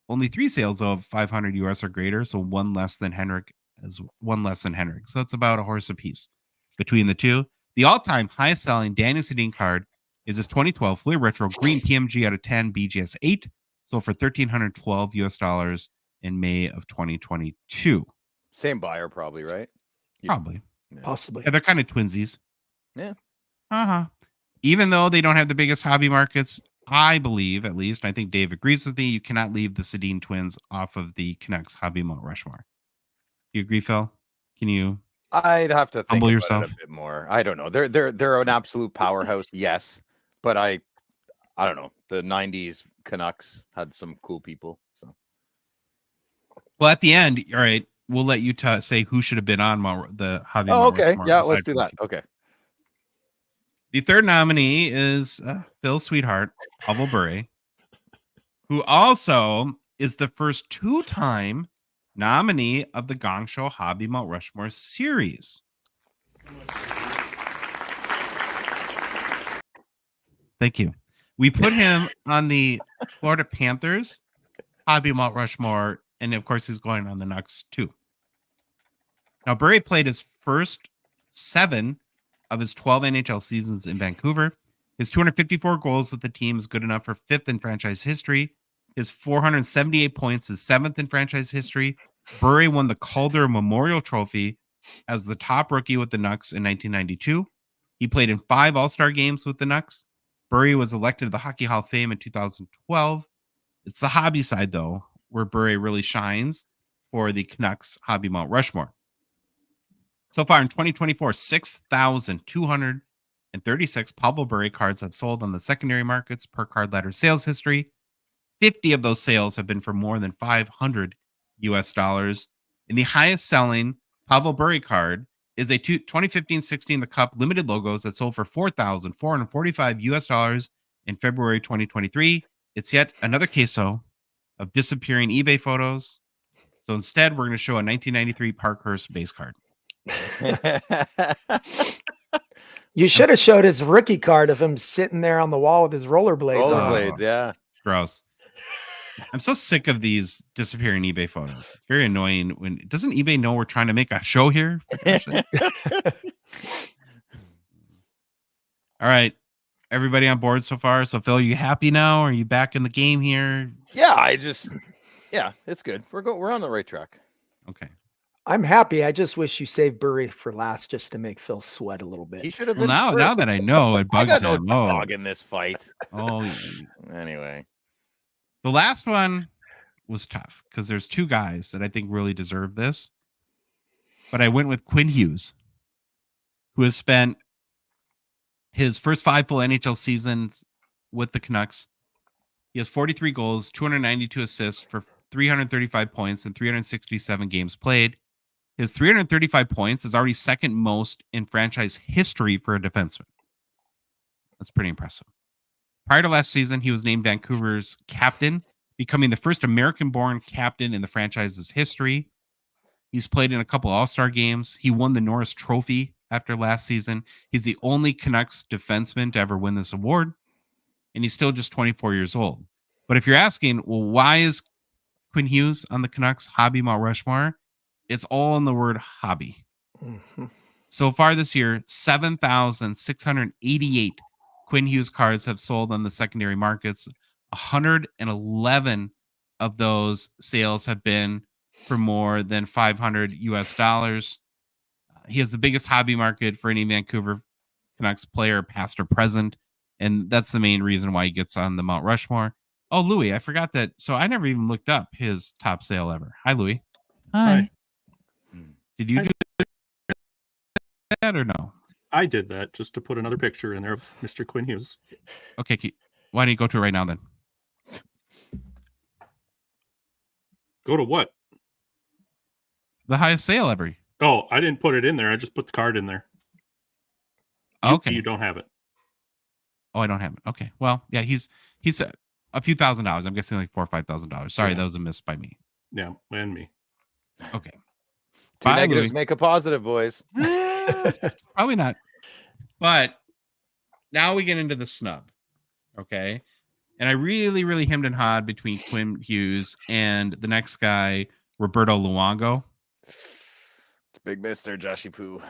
Only 3 sales of 500 US or greater, so one less than Henrik. So it's about a horse apiece between the two. The all-time highest selling Daniel Sedin card is his 2012 Fleer Retro Green PMG out of 10 BGS 8, sold for $1,312 US in May of 2022. Same buyer, probably, right? Probably. Yeah. Possibly. Yeah, they're kind of twinsies. Yeah. Even though they don't have the biggest hobby markets, I believe, at least, I think Dave agrees with me, you cannot leave the Sedin twins off of the Canucks Hobby Mount Rushmore. You agree, Phil? Can you? I'd have to think Humble about yourself. it a bit more. I don't know. They're an absolute powerhouse, yes, but I don't know. The '90s Canucks had some cool people. So Well, at the end, all right, we'll let you say who should have been on the Hobby. Mount okay, Rushmore yeah, aside let's do from that. you. Okay. The third nominee is Phil Sweetheart, Pavel Bure, who also is the first 2-time nominee of the Gongshow Hobby Mount Rushmore Series. Thank you. We put him on the Florida Panthers, Hobby Mount Rushmore, and of course he's going on the Canucks too. Now, Bure played his first 7 of his 12 NHL seasons in Vancouver. His 254 goals with the team is good enough for 5th in franchise history. His 478 points is 7th in franchise history. Bure won the Calder Memorial Trophy as the top rookie with the Canucks in 1992. He played in 5 All-Star games with the Canucks. Bure was elected to the Hockey Hall of Fame in 2012. It's the hobby side, though, where Bure really shines for the Canucks Hobby Mount Rushmore. So far in 2024, 6,236 Pavel Bure cards have sold on the secondary markets per card ladder sales history. 50 of those sales have been for more than $500 US. And the highest selling Pavel Bure card is a 2015-16 The Cup limited logos that sold for $4,445 US in February 2023. It's yet another queso of disappearing eBay photos. So instead, we're going to show a 1993 Parkhurst base card. You should have showed his rookie card of him sitting there on the wall with his rollerblades on. Rollerblades, yeah. Gross. I'm so sick of these disappearing eBay photos. It's very annoying. When doesn't eBay know we're trying to make a show here? All right, everybody on board so far. So Phil, you happy now? Are you back in the game here? Yeah, it's good. We're on the right track. Okay. I'm happy. I just wish you saved Bure for last just to make Phil sweat a little bit. He should have Well, been now first. that I know, it I bugs got no him. dog in this fight. Anyway, The last one was tough because there's 2 guys that I think really deserve this. But I went with Quinn Hughes, who has spent his first 5 full NHL seasons with the Canucks. He has 43 goals, 292 assists for 335 points and 367 games played. His 335 points is already second most in franchise history for a defenseman. That's pretty impressive. Prior to last season, he was named Vancouver's captain, becoming the first American-born captain in the franchise's history. He's played in a couple All-Star games. He won the Norris Trophy after last season. He's the only Canucks defenseman to ever win this award, and he's still just 24 years old. But if you're asking, well, why is Quinn Hughes on the Canucks Hobby Mount Rushmore? It's all in the word hobby. Mm-hmm. So far this year, 7,688 Quinn Hughes cards have sold on the secondary markets. 111 of those sales have been for more than $500 US. He has the biggest hobby market for any Vancouver Canucks player, past or present, and that's the main reason why he gets on the Mount Rushmore. Oh, Louis, I forgot that. So I never even looked up his top sale ever. Hi, Louis. Hi. Did you do that or no? I did that just to put another picture in there of Mr. Quinn Hughes. Okay, why don't you go to it right now then? Go to what? The highest sale ever. Oh, I didn't put it in there. I just put the card in there. Okay. You don't have it. Oh, I don't have it. Okay. Well, yeah, he's a few $1,000s. I'm guessing like $4,000 or $5,000. Sorry, Yeah. that was a miss by me. Yeah, and me. Okay. 2 Bye, negatives Louis. make a positive, boys. Probably not. But now we get into the snub. Okay. And I really, really hemmed and hawed between Quinn Hughes and the next guy, Roberto Luongo. It's a big miss there, Joshy Poo.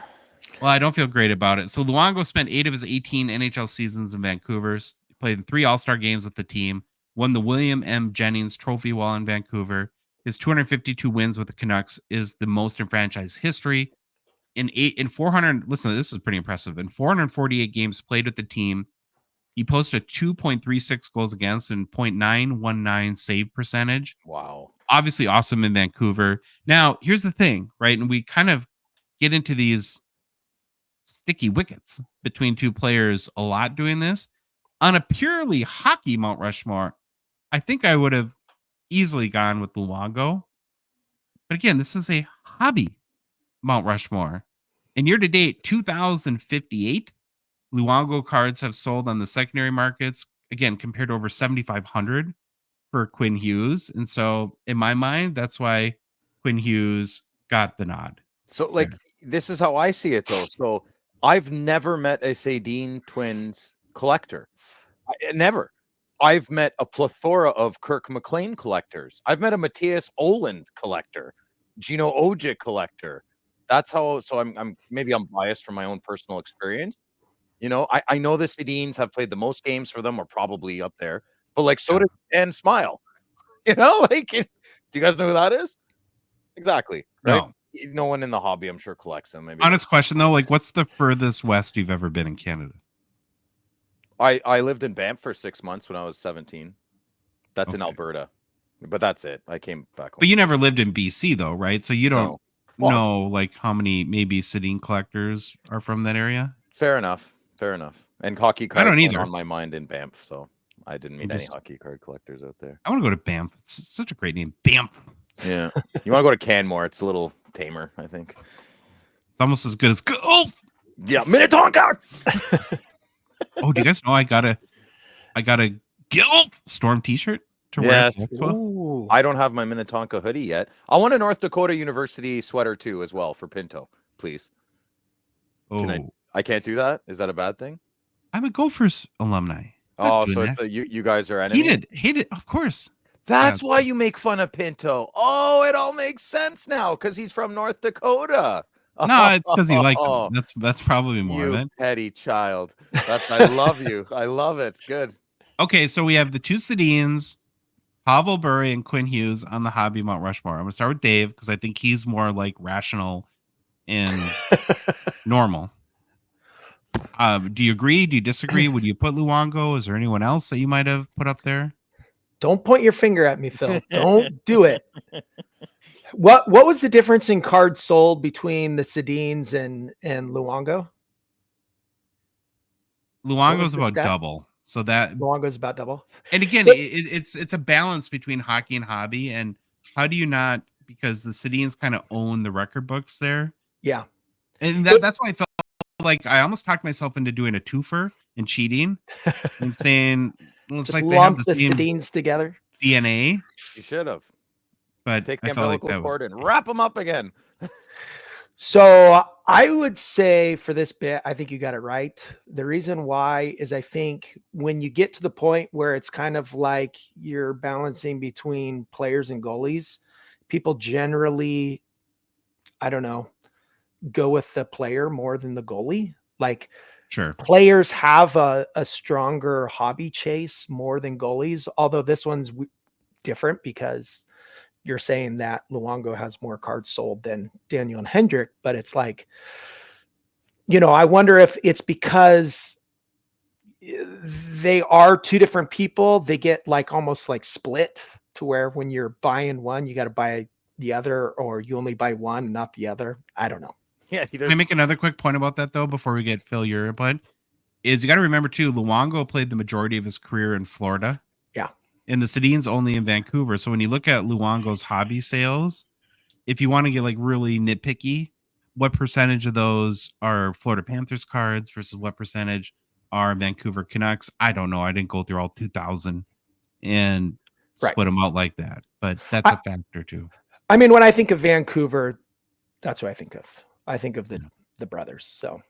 Well, I don't feel great about it. So Luongo spent 8 of his 18 NHL seasons in Vancouver. He played in 3 All-Star games with the team, won the William M. Jennings Trophy while in Vancouver. His 252 wins with the Canucks is the most in franchise history. In 400, listen, this is pretty impressive. In 448 games played with the team, he posted a 2.36 goals against and 0.919 save percentage. Wow. Obviously awesome in Vancouver. Now, here's the thing, right? And we kind of get into these sticky wickets between two players a lot doing this. On a purely hockey Mount Rushmore, I think I would have easily gone with Luongo. But again, this is a hobby Mount Rushmore. And year to date, 2,058 Luongo cards have sold on the secondary markets. Again, compared to over 7,500 for Quinn Hughes. And so in my mind, that's why Quinn Hughes got the nod. So like this is how I see it though. So I've never met a Sedin Twins collector. Never. I've met a plethora of Kirk McLean collectors. I've met a Matthias Oland collector, Gino Ojic collector. That's how. So I'm maybe I'm biased from my own personal experience. You know, I know the Sedins have played the most games for them, or probably up there. But like, so did Dan Smile. You know, like, do you guys know who that is? Exactly. Right? No. No one in the hobby, I'm sure, collects them. Maybe. Honest question though, like, what's the furthest west you've ever been in Canada? I lived in Banff for 6 months when I was 17. That's in Alberta, but that's it. I came back home. But you never lived in BC though, right? So you don't No. know like how many maybe Sedin collectors are from that area. Fair enough. Fair enough. And hockey cards I don't weren't either on my mind in Banff, so I didn't meet any hockey card collectors out there. I want to go to Banff. It's such a great name, Banff. Yeah. You want to go to Canmore? It's a little tamer, I think. It's almost as good as golf. Yeah, Minnetonka. Oh, do you guys know I got a Gilf Storm T-shirt to wear? Yes. At the Expo? Ooh. I don't have my Minnetonka hoodie yet. I want a North Dakota University sweater too, as well for Pinto, please. Oh, I can't do that. Is that a bad thing? I'm a Gophers alumni. Oh, Not so doing it's that. you guys are enemies. Hated, of course. That's Yeah. why you make fun of Pinto. Oh, it all makes sense now because he's from North Dakota. No, it's because he liked Oh, him. That's probably more of you it. petty child. I love you. I love it. Good. Okay, so we have the two Sedins, Pavel Bure and Quinn Hughes on the hobby Mount Rushmore. I'm gonna start with Dave because I think he's more like rational and normal. Do you agree? Do you disagree? Would you put Luongo? Is there anyone else that you might have put up there? Don't point your finger at me, Phil. Don't do it. What was the difference in cards sold between the Sedins and Luongo? Luongo's the about stat? double. So that, Luongo's about double. and again, it's a balance between hockey and hobby. And how do you not? Because the Sedins kind of own the record books there. Yeah. And that's why I felt like I almost talked myself into doing a twofer and cheating and saying, well, it's Just like they have lump the the same Sedins together. DNA. You should have. But Take I the felt like umbilical that was cord and wrap them up again. So I would say for this bit, I think you got it right. The reason why is I think when you get to the point where it's kind of like you're balancing between players and goalies, people generally, I don't know, go with the player more than the goalie. Like sure. players have a stronger hobby chase more than goalies, although this one's different because you're saying that Luongo has more cards sold than Daniel and Hendrick, but it's like, I wonder if it's because they are two different people. They get like almost like split to where when you're buying one, you got to buy the other, or you only buy one, not the other. I don't know. Yeah. Can I make another quick point about that though before we get Phil your input? Is you got to remember too, Luongo played the majority of his career in Florida. Yeah. And the Sedin's only in Vancouver. So when you look at Luongo's hobby sales, if you want to get like really nitpicky, what percentage of those are Florida Panthers cards versus what percentage are Vancouver Canucks? I don't know. I didn't go through all 2,000 and split them out like that. But that's a factor too. I mean, when I think of Vancouver, that's what I think of. I think of the brothers. So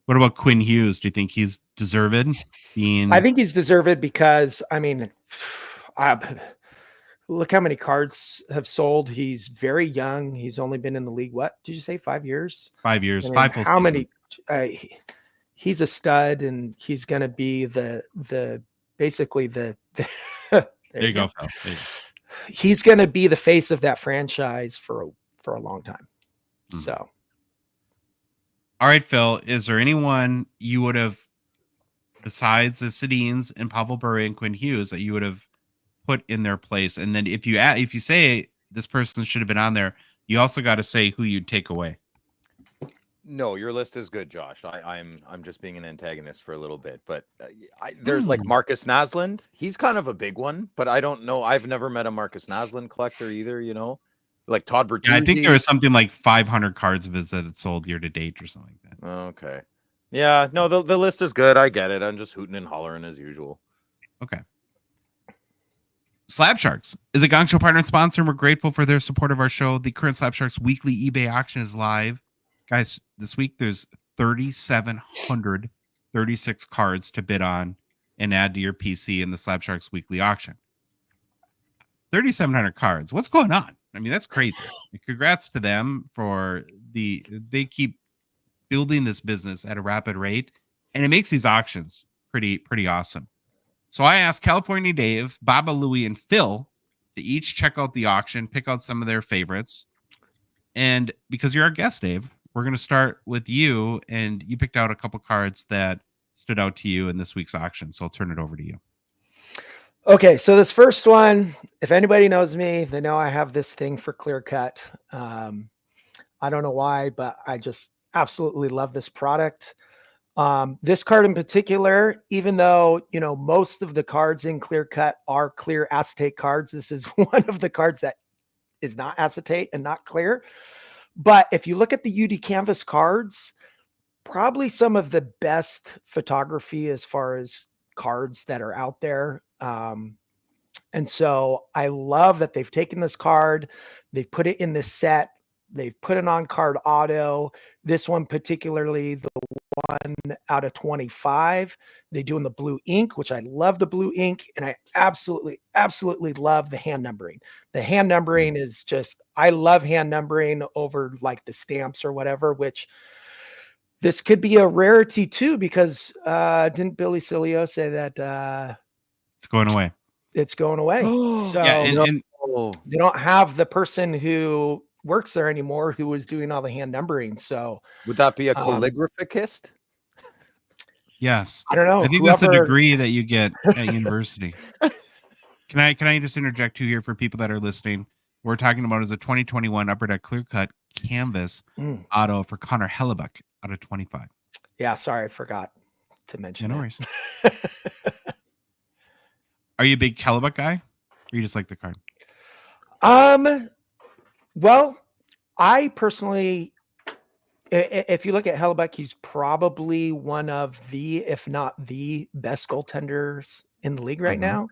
what about Quinn Hughes? Do you think he's deserved being? I think he's deserved because, I mean, look how many cards have sold. He's very young. He's only been in the league. What did you say? 5 years? 5 years. I mean, 5 full how seasons. many? He's a stud, and he's going to be basically the. There you go, Phil. There you go. He's going to be the face of that franchise for a long time. Mm-hmm. So. All right, Phil, is there anyone you would have, besides the Sedins and Pavel Bure and Quinn Hughes, that you would have put in their place? And then if you say this person should have been on there, you also got to say who you'd take away. No, your list is good, Josh. I'm just being an antagonist for a little bit, but there's like Marcus Naslund. He's kind of a big one, but I don't know. I've never met a Marcus Naslund collector either. Like Todd Bertuzzi. Yeah, I think there was something like 500 cards of his that had sold year to date or something like that. Okay. Yeah, no, the list is good. I get it. I'm just hooting and hollering as usual. Okay. Slab Sharks is a Gongshow partner and sponsor, and we're grateful for their support of our show. The current Slab Sharks weekly eBay auction is live. Guys, this week there's 3,736 cards to bid on and add to your PC in the Slab Sharks weekly auction. 3,700 cards. What's going on? I mean, that's crazy. Congrats to them for they keep building this business at a rapid rate, and it makes these auctions pretty awesome. So I asked California Dave, Baba Louie, and Phil to each check out the auction, pick out some of their favorites. And because you're our guest, Dave, we're going to start with you, and you picked out a couple cards that stood out to you in this week's auction. So I'll turn it over to you. Okay, so this first one, if anybody knows me, they know I have this thing for clear cut. I don't know why, but I just absolutely love this product. This card in particular, even though, most of the cards in clear cut are clear acetate cards, this is one of the cards that is not acetate and not clear. But if you look at the UD Canvas cards, probably some of the best photography as far as cards that are out there. And so I love that they've taken this card, they've put it in this set, they've put it on card auto. This one particularly, the 1 out of 25, they do in the blue ink, which I love the blue ink, and I absolutely love the hand numbering. The hand numbering is just, I love hand numbering over like the stamps or whatever, which this could be a rarity too, because didn't Billy Cilio say that It's going away. It's going away. So yeah, and they don't have the person who works there anymore who was doing all the hand numbering. So would that be a calligraphist? Yes. I don't know. I think that's a degree that you get at university. Can I just interject too here for people that are listening? We're talking about is a 2021 Upper Deck Clear Cut Canvas auto for Connor Hellebuck out of 25. Yeah, sorry, I forgot to mention. No worries. Are you a big Hellebuck guy, or you just like the card? Well, I personally, if you look at Hellebuck, he's probably one of the, if not the best goaltenders in the league right now.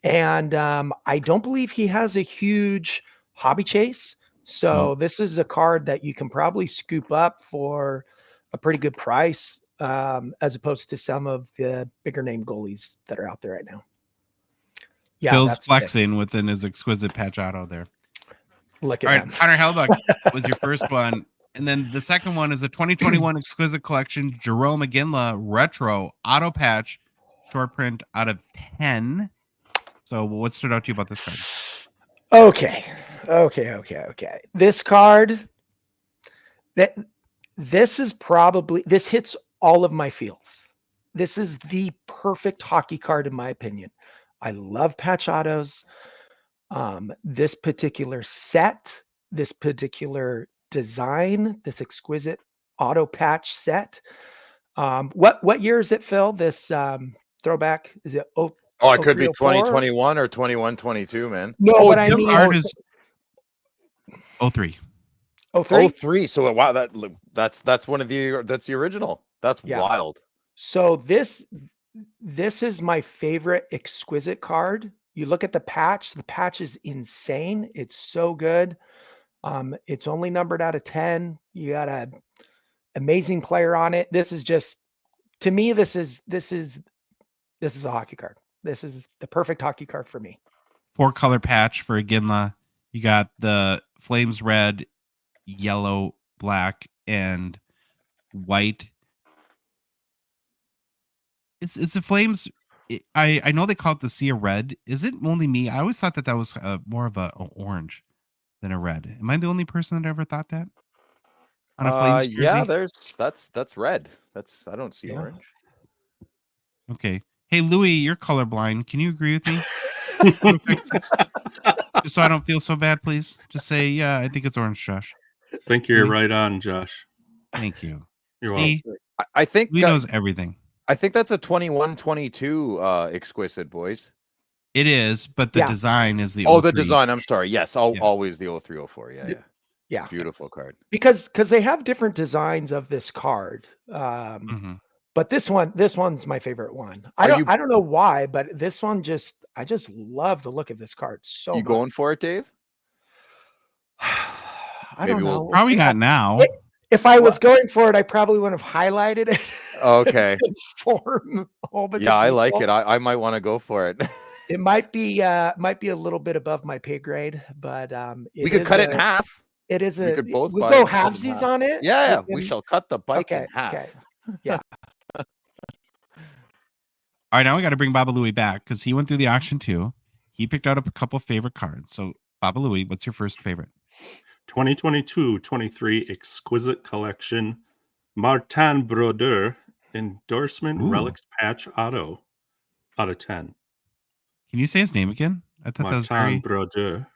And I don't believe he has a huge hobby chase. So this is a card that you can probably scoop up for a pretty good price, as opposed to some of the bigger name goalies that are out there right now. Yeah, Phil's flexing within his exquisite patch auto there. Look at him. Connor Hellebuck was your first one. And then the second one is a 2021 Exquisite Collection Jerome McGinley Retro Auto Patch short print out of 10. So what stood out to you about this card? Okay. This card, this hits all of my feels. This is the perfect hockey card in my opinion. I love patch autos. This particular set, this particular design, this exquisite auto patch set. What year is it, Phil? This throwback, is it? It could be 2021 or 21-22, man. No, but I mean, card is 03. 03. So wow, that's one of that's the original. That's wild. So this is my favorite exquisite card. You look at the patch is insane. It's so good. It's only numbered out of 10. You got an amazing player on it. This is just, to me, this is a hockey card. This is the perfect hockey card for me. 4-color patch for Ginla. You got the Flames red, yellow, black, and white. Is the Flames? I know they call it the sea of red. Is it only me? I always thought that was more of an orange than a red. Am I the only person that ever thought that? On a Flames jersey? Yeah, that's red. I don't see orange. Okay. Hey, Louie, you're colorblind. Can you agree with me? Just so I don't feel so bad, please. Just say, yeah, I think it's orange, Josh. I think you're right on, Josh. Thank you. You're See, I think he knows everything. I think that's a 21-22 exquisite, boys. It is, but the Yeah. design is the Oh, the 03. design. I'm sorry. Yes, Yeah. always the 0304. Yeah, yeah. Yeah. Beautiful card. Because they have different designs of this card. Mhm. But this one's my favorite one. I Are don't know why, but this one I just love the look of this card so you much. going for it, Dave? I Maybe don't know. we'll- Probably not now. If I was going for it, I probably wouldn't have highlighted it. Okay. to inform a whole bunch Yeah, of I like people. it. I might want to go for it. It might be a little bit above my pay grade, but We could cut it in half. It is We could both we'll buy go it and cut it in halvesies half. on it. Yeah, we shall cut the bike in half. Okay. Yeah. All right, now we got to bring Baba Louie back because he went through the auction too. He picked out a couple favorite cards. So, Baba Louie, what's your first favorite? 2022-23 exquisite collection Martin Brodeur endorsement Ooh. relics patch auto out of 10. Can you say his name again? I thought that was Martin very Brodeur.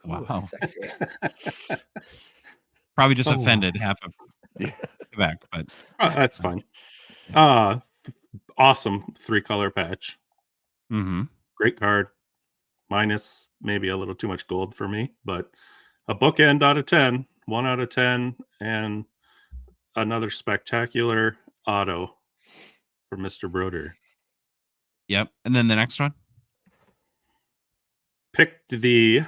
wow. Ooh, sexy. Probably just Oh. offended half of Quebec, but That's fine. Awesome 3-color patch. mm-hmm. Great card. Minus maybe a little too much gold for me, but a bookend out of 10, 1 out of 10, and another spectacular auto for Mr. Broder. Yep. And then the next one. Picked the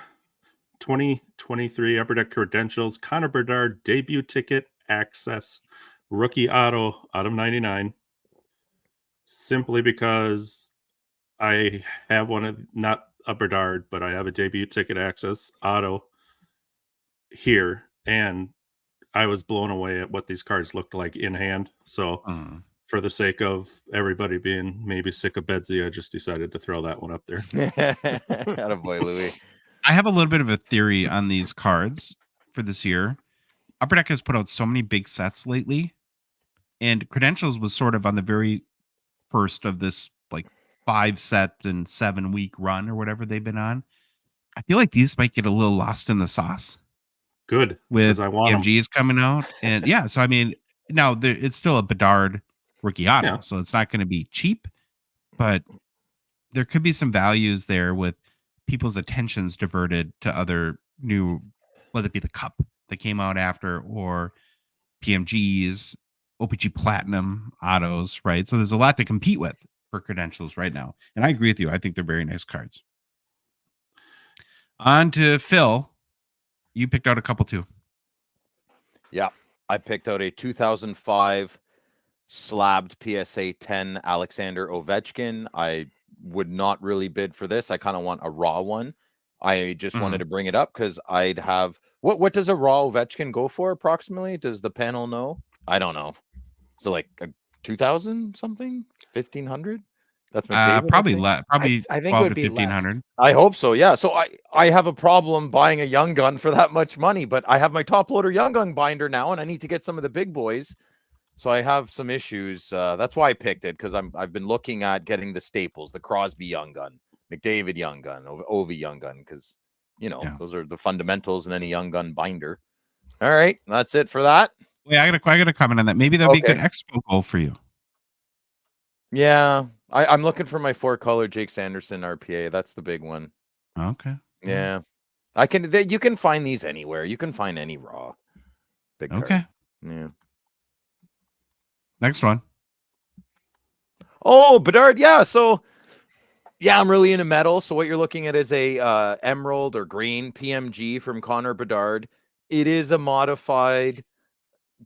2023 Upper Deck Credentials Connor Bedard debut ticket access rookie auto out of 99. Simply because I have one of, not a Bedard, but I have a debut ticket access auto here, and I was blown away at what these cards looked like in hand. So for the sake of everybody being maybe sick of Bedsy, I just decided to throw that one up there. Attaboy, Louis. I have a little bit of a theory on these cards for this year. Upper Deck has put out so many big sets lately, and Credentials was sort of on the very first of this like 5-set and 7-week run or whatever they've been on. I feel like these might get a little lost in the sauce. Good, with I want PMGs coming out, and yeah, so I mean, now it's still a Bedard rookie auto, so it's not going to be cheap, but there could be some values there with people's attentions diverted to other new, whether it be the Cup that came out after or PMGs, OPG Platinum autos, right? So there's a lot to compete with for Credentials right now, and I agree with you. I think they're very nice cards. On to Phil. You picked out a couple too. Yeah, I picked out a 2005 slabbed PSA 10 Alexander Ovechkin. I would not really bid for this. I kind of want a raw one. I just wanted to bring it up because I'd have what does a raw Ovechkin go for approximately? Does the panel know? I don't know. So like a 2,000 something, 1,500. That's my favorite. Probably probably I think 12 it would to be 1,500. I hope so. Yeah. So I have a problem buying a young gun for that much money, but I have my top loader young gun binder now, and I need to get some of the big boys. So I have some issues. That's why I picked it, because I've been looking at getting the staples, the Crosby young gun, McDavid young gun, Ovi young gun, because those are the fundamentals in any young gun binder. All right, that's it for that. Yeah, I gotta comment on that. Maybe that'd be a good expo goal for you. Yeah, I'm looking for my 4-color Jake Sanderson RPA. That's the big one. Okay. Yeah, you can find these anywhere. You can find any raw big card. Okay. Yeah. Next one. Oh, Bedard. Yeah. So, yeah, I'm really into metal. So what you're looking at is a emerald or green PMG from Connor Bedard. It is a modified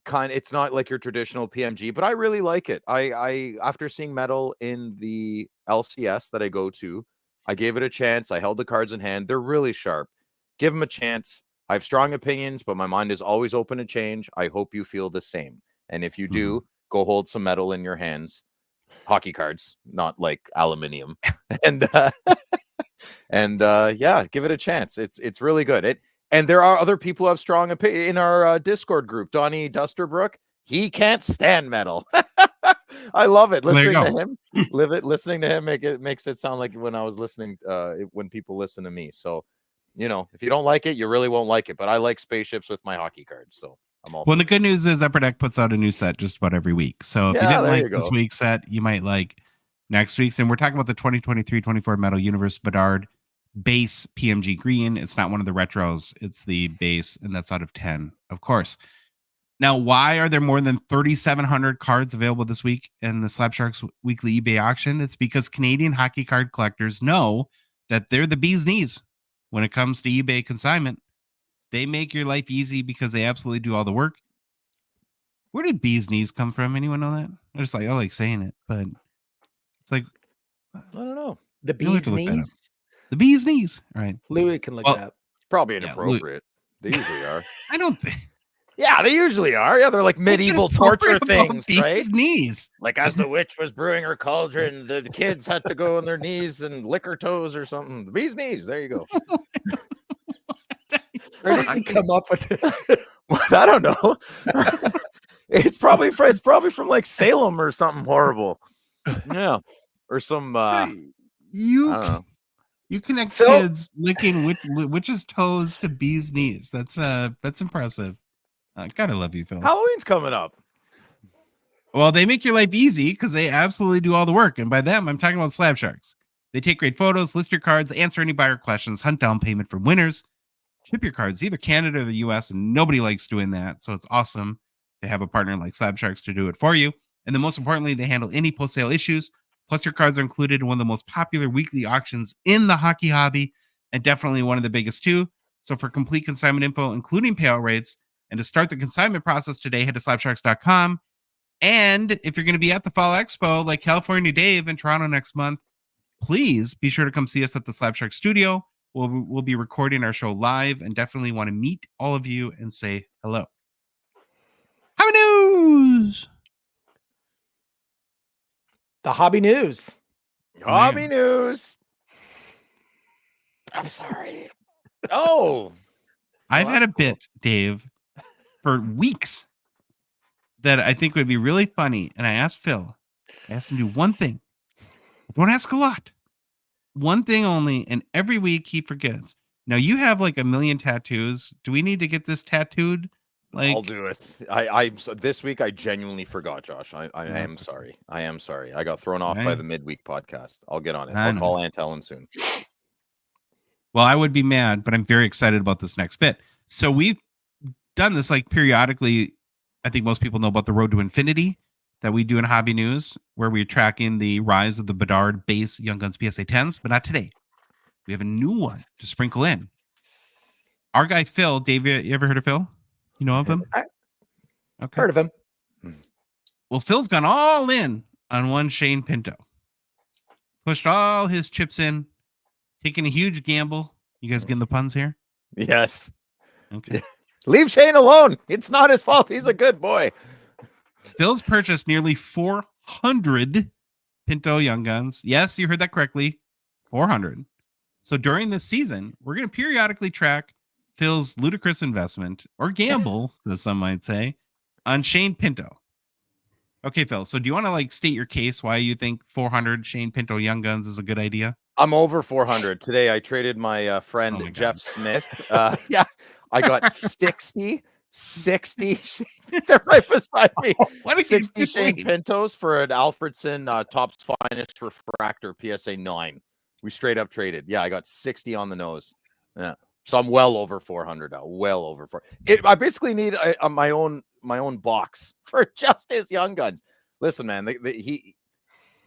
kind. It's not like your traditional PMG, but I really like it. I after seeing metal in the LCS that I go to, I gave it a chance. I held the cards in hand. They're really sharp. Give them a chance. I have strong opinions, but my mind is always open to change. I hope you feel the same. And if you do, go hold some metal in your hands. Hockey cards, not like aluminium. and yeah, give it a chance. It's really good. And there are other people who have strong opinion in our Discord group. Donnie Dusterbrook, he can't stand metal. I love it. Listening to him, listening to him makes it sound like when I was listening, when people listen to me. So, if you don't like it, you really won't like it. But I like spaceships with my hockey cards, so I'm all. Well, the good news is Upper Deck puts out a new set just about every week. So if you didn't like this week's set, you might like next week's. And we're talking about the 2023-24 Metal Universe Bedard base PMG green. It's not one of the retros. It's the base, and that's out of 10, of course. Now, why are there more than 3,700 cards available this week in the Slab Sharks weekly eBay auction? It's because Canadian hockey card collectors know that they're the bee's knees when it comes to eBay consignment. They make your life easy because they absolutely do all the work. Where did bee's knees come from? Anyone know that? I like saying it, but it's like, I don't know. The bee's knees? The bee's knees. All right. Louis can look it up. It's probably inappropriate. They usually are. I don't think. Yeah, they usually are. Yeah, they're like medieval torture things, right? Bee's knees. Like as the witch was brewing her cauldron, the kids had to go on their knees and lick her toes or something. The bee's knees. There you go. Where did you come up with it? I don't know. It's probably from like Salem or something horrible. Yeah, or some. You connect kids licking witches' toes to bees' knees. That's impressive. Gotta love you, Phil. Halloween's coming up. Well, they make your life easy because they absolutely do all the work. And by them, I'm talking about Slab Sharks. They take great photos, list your cards, answer any buyer questions, hunt down payment from winners, ship your cards to either Canada or the US, and nobody likes doing that. So it's awesome to have a partner like Slab Sharks to do it for you. And then most importantly, they handle any post-sale issues. Plus, your cards are included in one of the most popular weekly auctions in the hockey hobby, and definitely one of the biggest too. So for complete consignment info, including payout rates, and to start the consignment process today, head to slabsharks.com. And if you're going to be at the Fall Expo, like California Dave in Toronto next month, please be sure to come see us at the Slab Sharks studio. We'll be recording our show live and definitely want to meet all of you and say hello. Hobby news. The hobby news. Hobby news. I'm sorry. Oh, I've had a bit, Dave, for weeks that I think would be really funny. And I asked Phil, I asked him to do one thing. I don't ask a lot. One thing only. And every week he forgets. Now you have like 1 million tattoos. Do we need to get this tattooed? I'll do it. I this week I genuinely forgot, Josh. I am sorry. I am sorry. I got thrown off by the midweek podcast. I'll get on it. I'll call Aunt Helen soon. Well, I would be mad, but I'm very excited about this next bit. So we've done this like periodically. I think most people know about the Road to Infinity that we do in Hobby News, where we're tracking the rise of the Bedard base Young Guns PSA 10s, but not today. We have a new one to sprinkle in. Our guy Phil, Dave, you ever heard of Phil? You know of him? Okay. Heard of him. Well, Phil's gone all in on one Shane Pinto. Pushed all his chips in, taking a huge gamble. You guys getting the puns here? Yes. Okay. Leave Shane alone. It's not his fault. He's a good boy. Phil's purchased nearly 400 Pinto Young Guns. Yes, you heard that correctly. 400. So during this season, we're going to periodically track Phil's ludicrous investment, or gamble, as some might say, on Shane Pinto. Okay, Phil, so do you want to like state your case why you think 400 Shane Pinto Young Guns is a good idea? I'm over 400. Today I traded my friend Jeff Smith. Yeah, I got 60. They're right beside me. What are 60 Shane Pintos for an Alfredson Topps Finest Refractor PSA 9. We straight up traded. Yeah, I got 60 on the nose. Yeah. So I'm well over 400 now. Well over 400. I basically need my own box for just his Young Guns. Listen, man,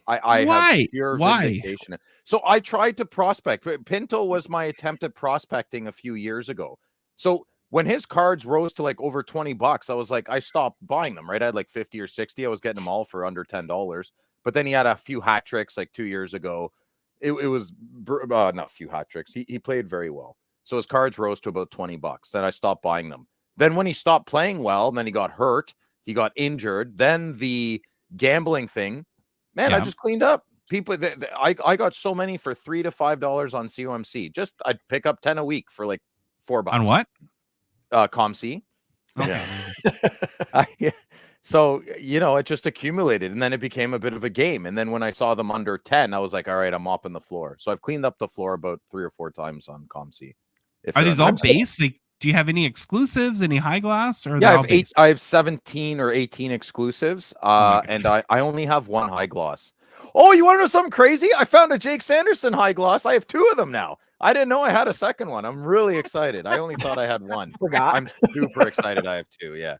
I have pure vindication. So I tried to prospect. Pinto was my attempt at prospecting a few years ago. So when his cards rose to like over $20, I was like, I stopped buying them, right? I had like 50 or 60. I was getting them all for under $10. But then he had a few hat tricks like 2 years ago. It was not a few hat tricks. He played very well. So his cards rose to about $20. Then I stopped buying them. Then when he stopped playing well, then he got hurt. He got injured. Then the gambling thing, man, I just cleaned up. People, I got so many for $3 to $5 on COMC. Just I'd pick up 10 a week for like $4. On what? COMC. Okay. Yeah. So, it just accumulated, and then it became a bit of a game. And then when I saw them under 10, I was like, all right, I'm mopping the floor. So I've cleaned up the floor about 3 or 4 times on COMC. Are these all base? do you have any exclusives, any high gloss, or Yeah, they're all base? I have 17 or 18 exclusives, my and I only have one high gloss. Oh, you want to know something crazy? I found a Jake Sanderson high gloss. I have 2 of them now. I didn't know I had a second one. I'm really excited. I only thought I had one. Forgot. I'm super excited. I have 2. Yeah,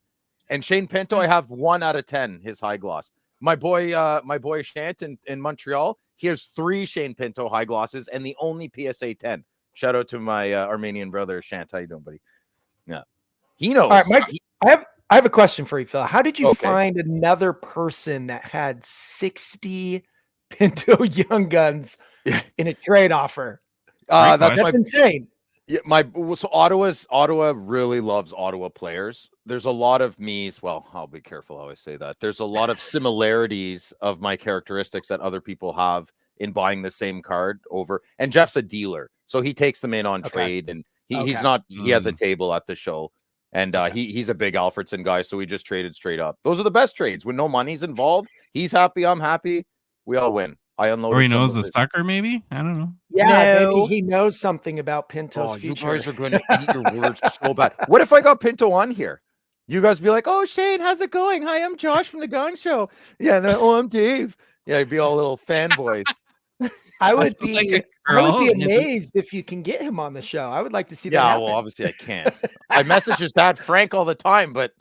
and Shane Pinto, I have 1 out of 10. His high gloss. My boy Shant in Montreal, he has 3 Shane Pinto high glosses and the only PSA 10. Shout out to my Armenian brother Shant. How you doing, buddy? Yeah, he knows. All right, Mike. I have a question for you, Phil. How did you Okay. find another person that had 60 Pinto Young Guns in a trade offer? That's insane. Yeah, so Ottawa really loves Ottawa players. There's a lot of me's. Well, I'll be careful how I say that. There's a lot of similarities of my characteristics that other people have in buying the same card over. And Jeff's a dealer, so he takes them in on trade, and he's not. He has a table at the show, and he's a big Alfredson guy, so we just traded straight up. Those are the best trades when no money's involved. He's happy, I'm happy. We all win. I unloaded. Or he knows the sucker, maybe? I don't know. Yeah, maybe he knows something about Pinto's future. You guys are going to eat your words so bad. What if I got Pinto on here? You guys be like, "Oh, Shane, how's it going? Hi, I'm Josh from the Gong Show." Yeah, and then, "Oh, I'm Dave." Yeah, you'd be all little fanboys. I would be girl. amazed if you can get him on the show. I would like to see that. Yeah, happen. well, obviously I can't. I message his dad Frank all the time, but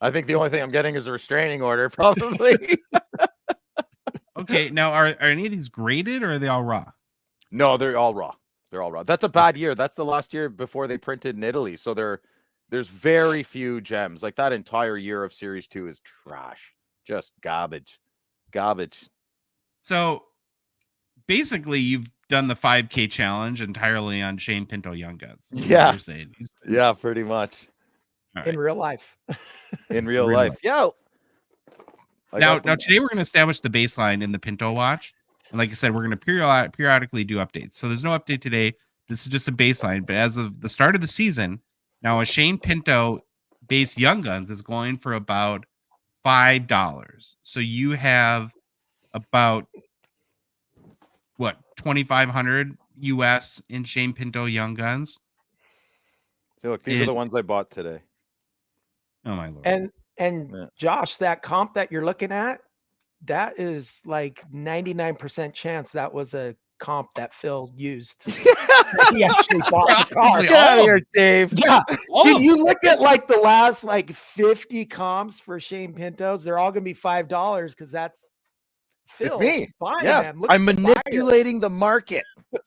I think the only thing I'm getting is a restraining order, probably. Okay, now are any of these graded or are they all raw? No, they're all raw. They're all raw. That's a bad year. That's the last year before they printed in Italy. So there's very few gems. Like that entire year of Series 2 is trash. Just garbage. Garbage. So basically you've done the 5K challenge entirely on Shane Pinto Young Guns. Yeah. You're saying. Yeah, pretty much. In real life. In real life. Yeah. Now today we're going to establish the baseline in the Pinto Watch. And like I said, we're going to periodically do updates. So there's no update today. This is just a baseline. But as of the start of the season, now a Shane Pinto base Young Guns is going for about $5. So you have about, what, 2,500 US in Shane Pinto Young Guns? So look, these are the ones I bought today. Oh, my Lord. And Josh, that comp that you're looking at, that is like 99% chance that was a comp that Phil used. He actually bought the car. Get out of here, Dave. Yeah. Dude, you look at like the last like 50 comps for Shane Pintos, they're all gonna be $5 because that's Phil. It's me. Buying Yeah, them. Look I'm at the manipulating the market. Oh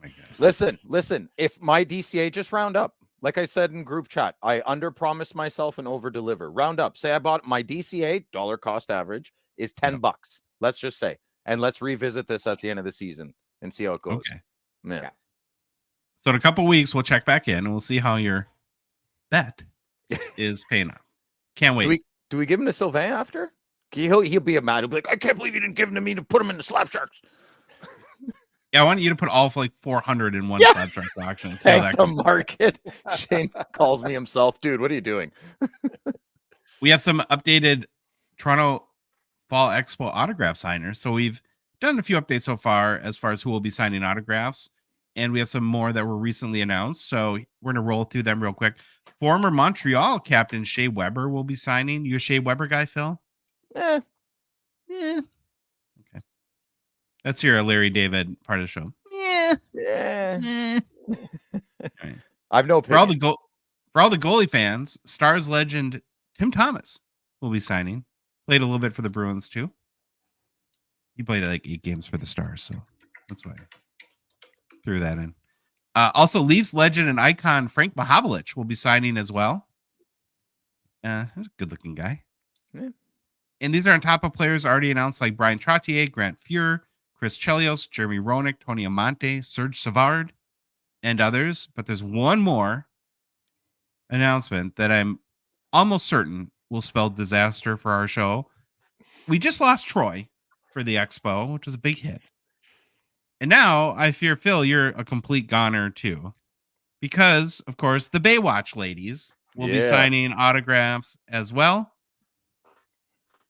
my gosh. Listen. If my DCA, just round up. Like I said in group chat, I under-promise myself and over-deliver. Round up. Say I bought my DCA, dollar cost average, is $10. Let's just say. And let's revisit this at the end of the season and see how it goes. Okay. Yeah. So in a couple weeks, we'll check back in and we'll see how your bet is paying off. Can't wait. Do we give him to Sylvain after? He'll be mad. He'll be like, I can't believe you didn't give him to me to put him in the Slap Sharks. Yeah, I want you to put all like 400 in one Slap Sharks auction. See how that the goes. market. Shane calls me himself. Dude, what are you doing? We have some updated Toronto Fall Expo autograph signers. So we've done a few updates so far as who will be signing autographs. And we have some more that were recently announced. So we're going to roll through them real quick. Former Montreal captain Shea Weber will be signing. You a Shea Weber guy, Phil? Yeah. Okay. That's your Larry David part of the show. Yeah. Right. I've no opinion. For all the goalie fans, Stars legend Tim Thomas will be signing. Played a little bit for the Bruins too. He played like 8 games for the Stars, so that's why I threw that in. Also, Leafs legend and icon Frank Mahovlich will be signing as well. He's a good-looking guy. Yeah. And these are on top of players already announced like Brian Trottier, Grant Fuhr, Chris Chelios, Jeremy Roenick, Tony Amante, Serge Savard, and others. But there's one more announcement that I'm almost certain will spell disaster for our show. We just lost Troy for the Expo, which was a big hit. And now I fear, Phil, you're a complete goner too. Because, of course, the Baywatch ladies will be signing autographs as well.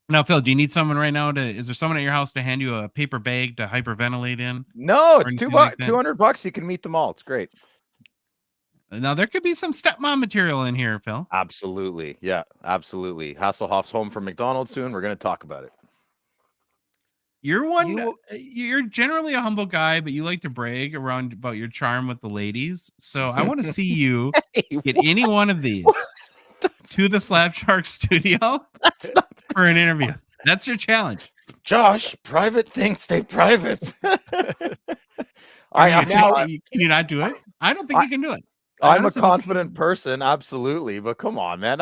Now, Phil, do you need someone right now is there someone at your house to hand you a paper bag to hyperventilate in? No, it's $200. $200. You can meet them all. It's great. Now there could be some stepmom material in here, Phil. Absolutely. Yeah, absolutely. Hasselhoff's home from McDonald's soon. We're going to talk about it. You're generally a humble guy, but you like to brag around about your charm with the ladies. So I want to see you get any one of these to the Slap Shark studio for an interview. That's your challenge. Josh, private things stay private. Can you not do it? I don't think you can do it. I'm a confident person, absolutely. But come on, man.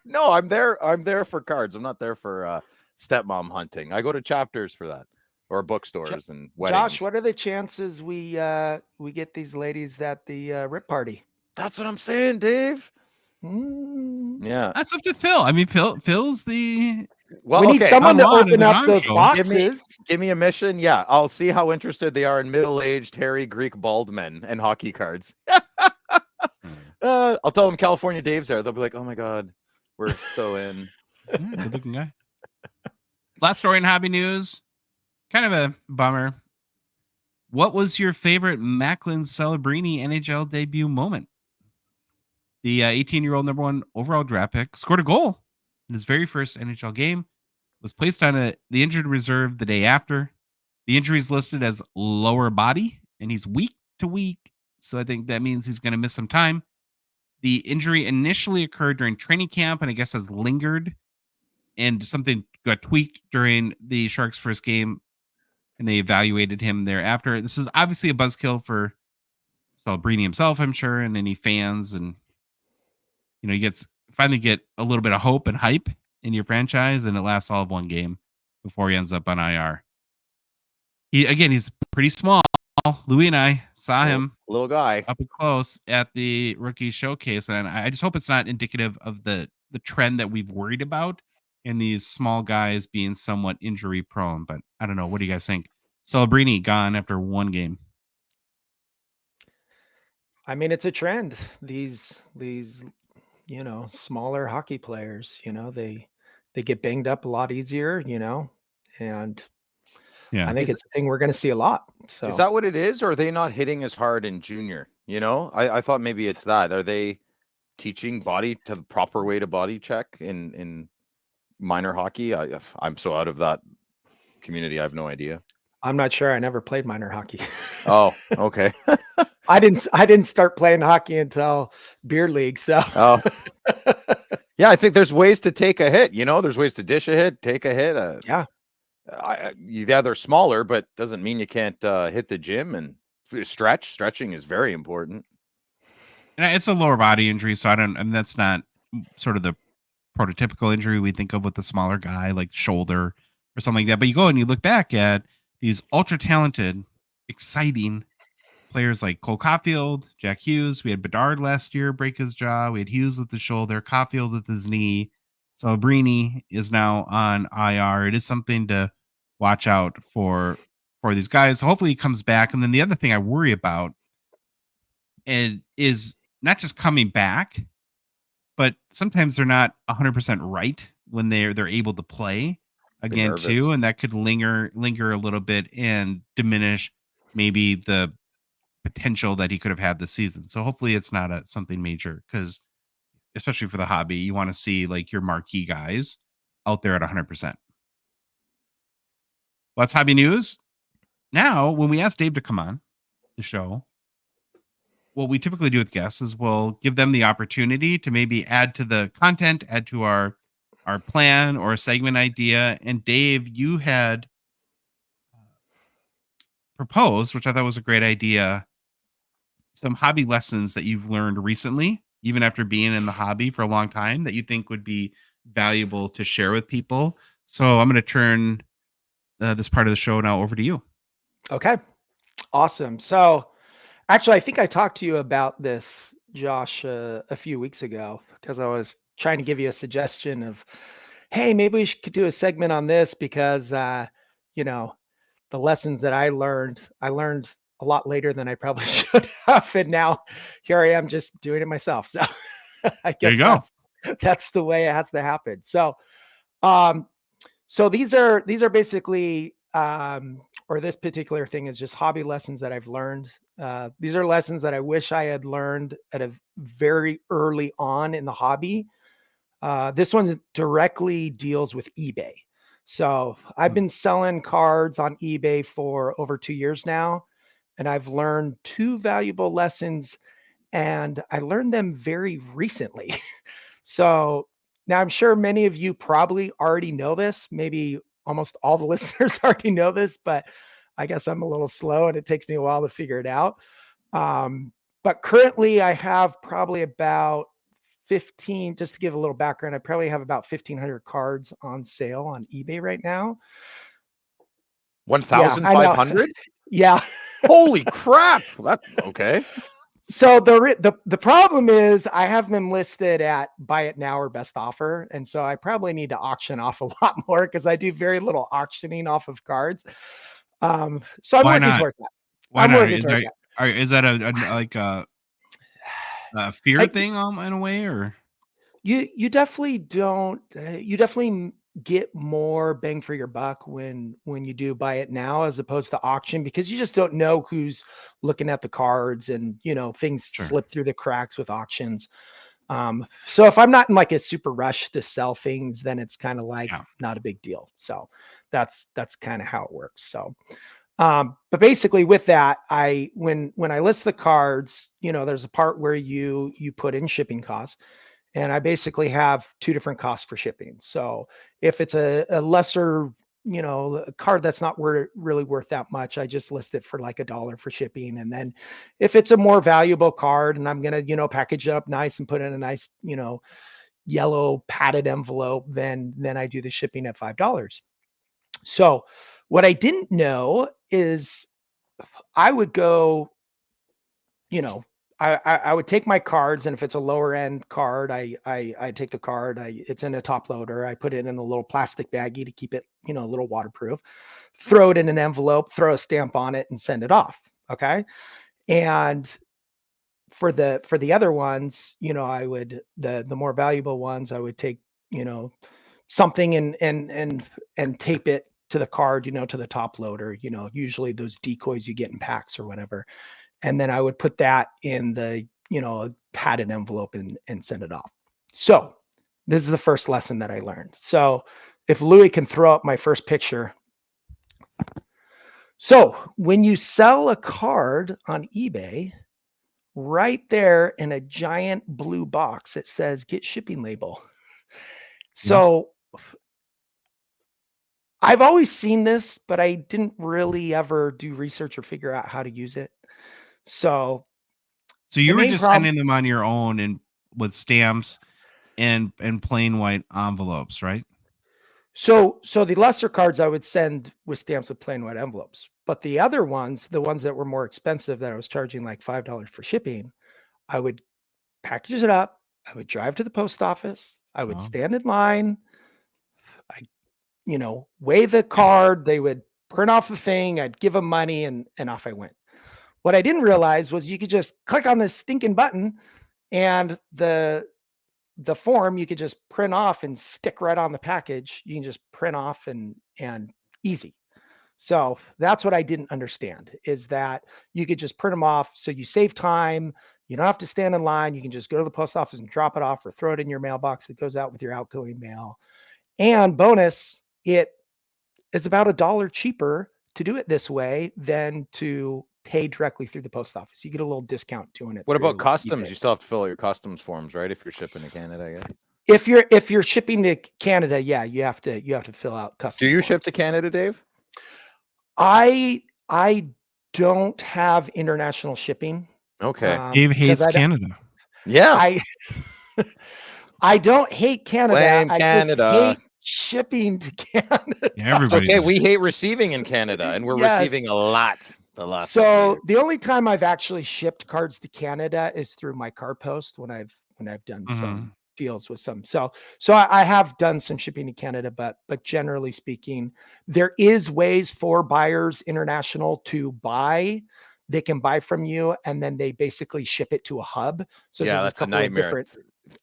No, I'm there. I'm there for cards. I'm not there for stepmom hunting. I go to chapters for that, or bookstores and weddings. Josh, what are the chances we get these ladies at the rip party? That's what I'm saying, Dave. Yeah, that's up to Phil. I mean, Phil's the. Well, we need someone to open up those boxes. Give me a mission. Yeah, I'll see how interested they are in middle-aged, hairy Greek bald men and hockey cards. I'll tell them California Dave's there. They'll be like, "Oh my God, we're so in." Good looking guy. Last story in hobby news, kind of a bummer. What was your favorite Macklin Celebrini NHL debut moment? The 18-year-old #1 overall draft pick scored a goal in his very first NHL game, was placed on the injured reserve the day after. The injury is listed as lower body, and he's week to week, so I think that means he's going to miss some time. The injury initially occurred during training camp, and I guess has lingered, and something got tweaked during the Sharks' first game, and they evaluated him thereafter. This is obviously a buzzkill for Celebrini himself, I'm sure, and any fans, and you finally get a little bit of hope and hype in your franchise, and it lasts all of one game before he ends up on IR. He's pretty small. Louis and I saw him, little guy, up close at the rookie showcase, and I just hope it's not indicative of the trend that we've worried about in these small guys being somewhat injury prone. But I don't know. What do you guys think? Celebrini gone after one game. I mean, it's a trend. These smaller hockey players, they get banged up a lot easier, and I think it's a thing we're going to see a lot. So is that what it is? Or are they not hitting as hard in junior? I thought maybe it's that. Are they teaching the proper way to body check in minor hockey? I'm so out of that community. I have no idea. I'm not sure. I never played minor hockey. Oh, okay. I didn't start playing hockey until beer league. So yeah, I think there's ways to take a hit. There's ways to dish a hit, take a hit. Yeah. They're smaller, but doesn't mean you can't hit the gym and stretch. Stretching is very important. And it's a lower body injury, so that's not sort of the prototypical injury we think of with the smaller guy, like shoulder or something like that. But you go and you look back at these ultra talented, exciting players like Cole Caulfield, Jack Hughes. We had Bedard last year break his jaw. We had Hughes with the shoulder, Caulfield with his knee. Celebrini is now on IR. It is something to watch out for these guys. So hopefully he comes back. And then the other thing I worry about is not just coming back, but sometimes they're not 100% right when they're able to play again too, and that could linger a little bit and diminish maybe the potential that he could have had this season. So hopefully it's not something major, because especially for the hobby, you want to see like your marquee guys out there at 100%. Well, that's hobby news. Now, when we ask Dave to come on the show, what we typically do with guests is we'll give them the opportunity to maybe add to the content, add to our plan or a segment idea. And Dave, you had proposed, which I thought was a great idea, some hobby lessons that you've learned recently, even after being in the hobby for a long time, that you think would be valuable to share with people. So I'm going to turn this part of the show now over to you. Okay. Awesome. So actually, I think I talked to you about this, Josh, a few weeks ago, because I was trying to give you a suggestion of, hey, maybe we could do a segment on this, because, the lessons that I learned a lot later than I probably should have. And now here I am just doing it myself. So I guess that's the way it has to happen. So, so these are basically or this particular thing is just hobby lessons that I've learned. These are lessons that I wish I had learned at a very early on in the hobby. This one directly deals with eBay. So I've been selling cards on eBay for over 2 years now, and I've learned 2 valuable lessons, and I learned them very recently. So now I'm sure many of you probably already know this. Maybe almost all the listeners already know this, but I guess I'm a little slow and it takes me a while to figure it out. But currently I have probably about 15, just to give a little background, I probably have about 1,500 cards on sale on eBay right now. 1,500? Yeah. Holy crap. That's okay. So the problem is I have them listed at buy it now or best offer. And so I probably need to auction off a lot more because I do very little auctioning off of cards. So I'm Why working not? towards that. Why I'm not? working towards that. Is that a fear thing in a way, or You definitely don't. You definitely get more bang for your buck when you do buy it now as opposed to auction, because you just don't know who's looking at the cards, and things Sure. slip through the cracks with auctions. So if I'm not in like a super rush to sell things, then it's kind of like not a big deal. So that's kind of how it works. So but basically with that, when I list the cards, there's a part where you put in shipping costs. And I basically have 2 different costs for shipping. So if it's a lesser, a card that's not really worth that much, I just list it for like $1 for shipping. And then if it's a more valuable card and I'm going to, package it up nice and put in a nice, yellow padded envelope, then I do the shipping at $5. So what I didn't know is I would go, I would take my cards, and if it's a lower end card, I take the card, it's in a top loader. I put it in a little plastic baggie to keep it, a little waterproof, throw it in an envelope, throw a stamp on it and send it off. Okay. And for the other ones, I would, the more valuable ones, I would take, something and tape it to the card, to the top loader, usually those decoys you get in packs or whatever. And then I would put that in the, padded envelope and send it off. So this is the first lesson that I learned. So if Louis can throw up my first picture. So when you sell a card on eBay, right there in a giant blue box, it says get shipping label. So I've always seen this, but I didn't really ever do research or figure out how to use it. So you were just sending them on your own and with stamps and plain white envelopes, right? So the lesser cards I would send with stamps with plain white envelopes, but the other ones, the ones that were more expensive that I was charging like $5 for shipping, I would package it up. I would drive to the post office. I would stand in line. I, weigh the card. They would print off the thing. I'd give them money and off I went. What I didn't realize was you could just click on this stinking button and the form you could just print off and stick right on the package. You can just print off and easy. So that's what I didn't understand, is that you could just print them off. So you save time. You don't have to stand in line. You can just go to the post office and drop it off or throw it in your mailbox. It goes out with your outgoing mail. And bonus, it's about $1 cheaper to do it this way than to pay directly through the post office. You get a little discount doing it. What about customs? eBay. You still have to fill out your customs forms, right? If you're shipping to Canada, I guess. If you're shipping to Canada, yeah, you have to fill out customs. Do you forms. ship to Canada, Dave? I don't have international shipping. Okay. Dave hates Canada. Yeah. I don't hate Canada. Blame Canada. I just hate shipping to Canada. Yeah, everybody. Okay, we hate receiving in Canada, and we're receiving a lot. So the only time I've actually shipped cards to Canada is through my card post when I've done some deals with some. So I have done some shipping to Canada, but generally speaking, there is ways for buyers international to buy. They can buy from you and then they basically ship it to a hub. So yeah, that's a nightmare.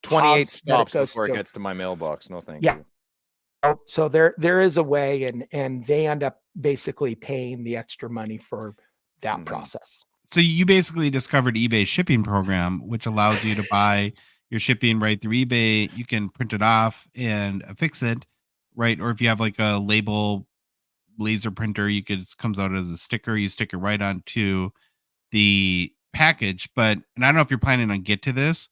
28 stops before it gets to my mailbox. No, thank you. So there is a way, and they end up basically paying the extra money for that Mhm. process. So you basically discovered eBay's shipping program, which allows you to buy your shipping right through eBay. You can print it off and affix it, right? Or if you have like a label laser printer, you could, it comes out as a sticker. You stick it right onto the package. But, and I don't know if you're planning on get to this,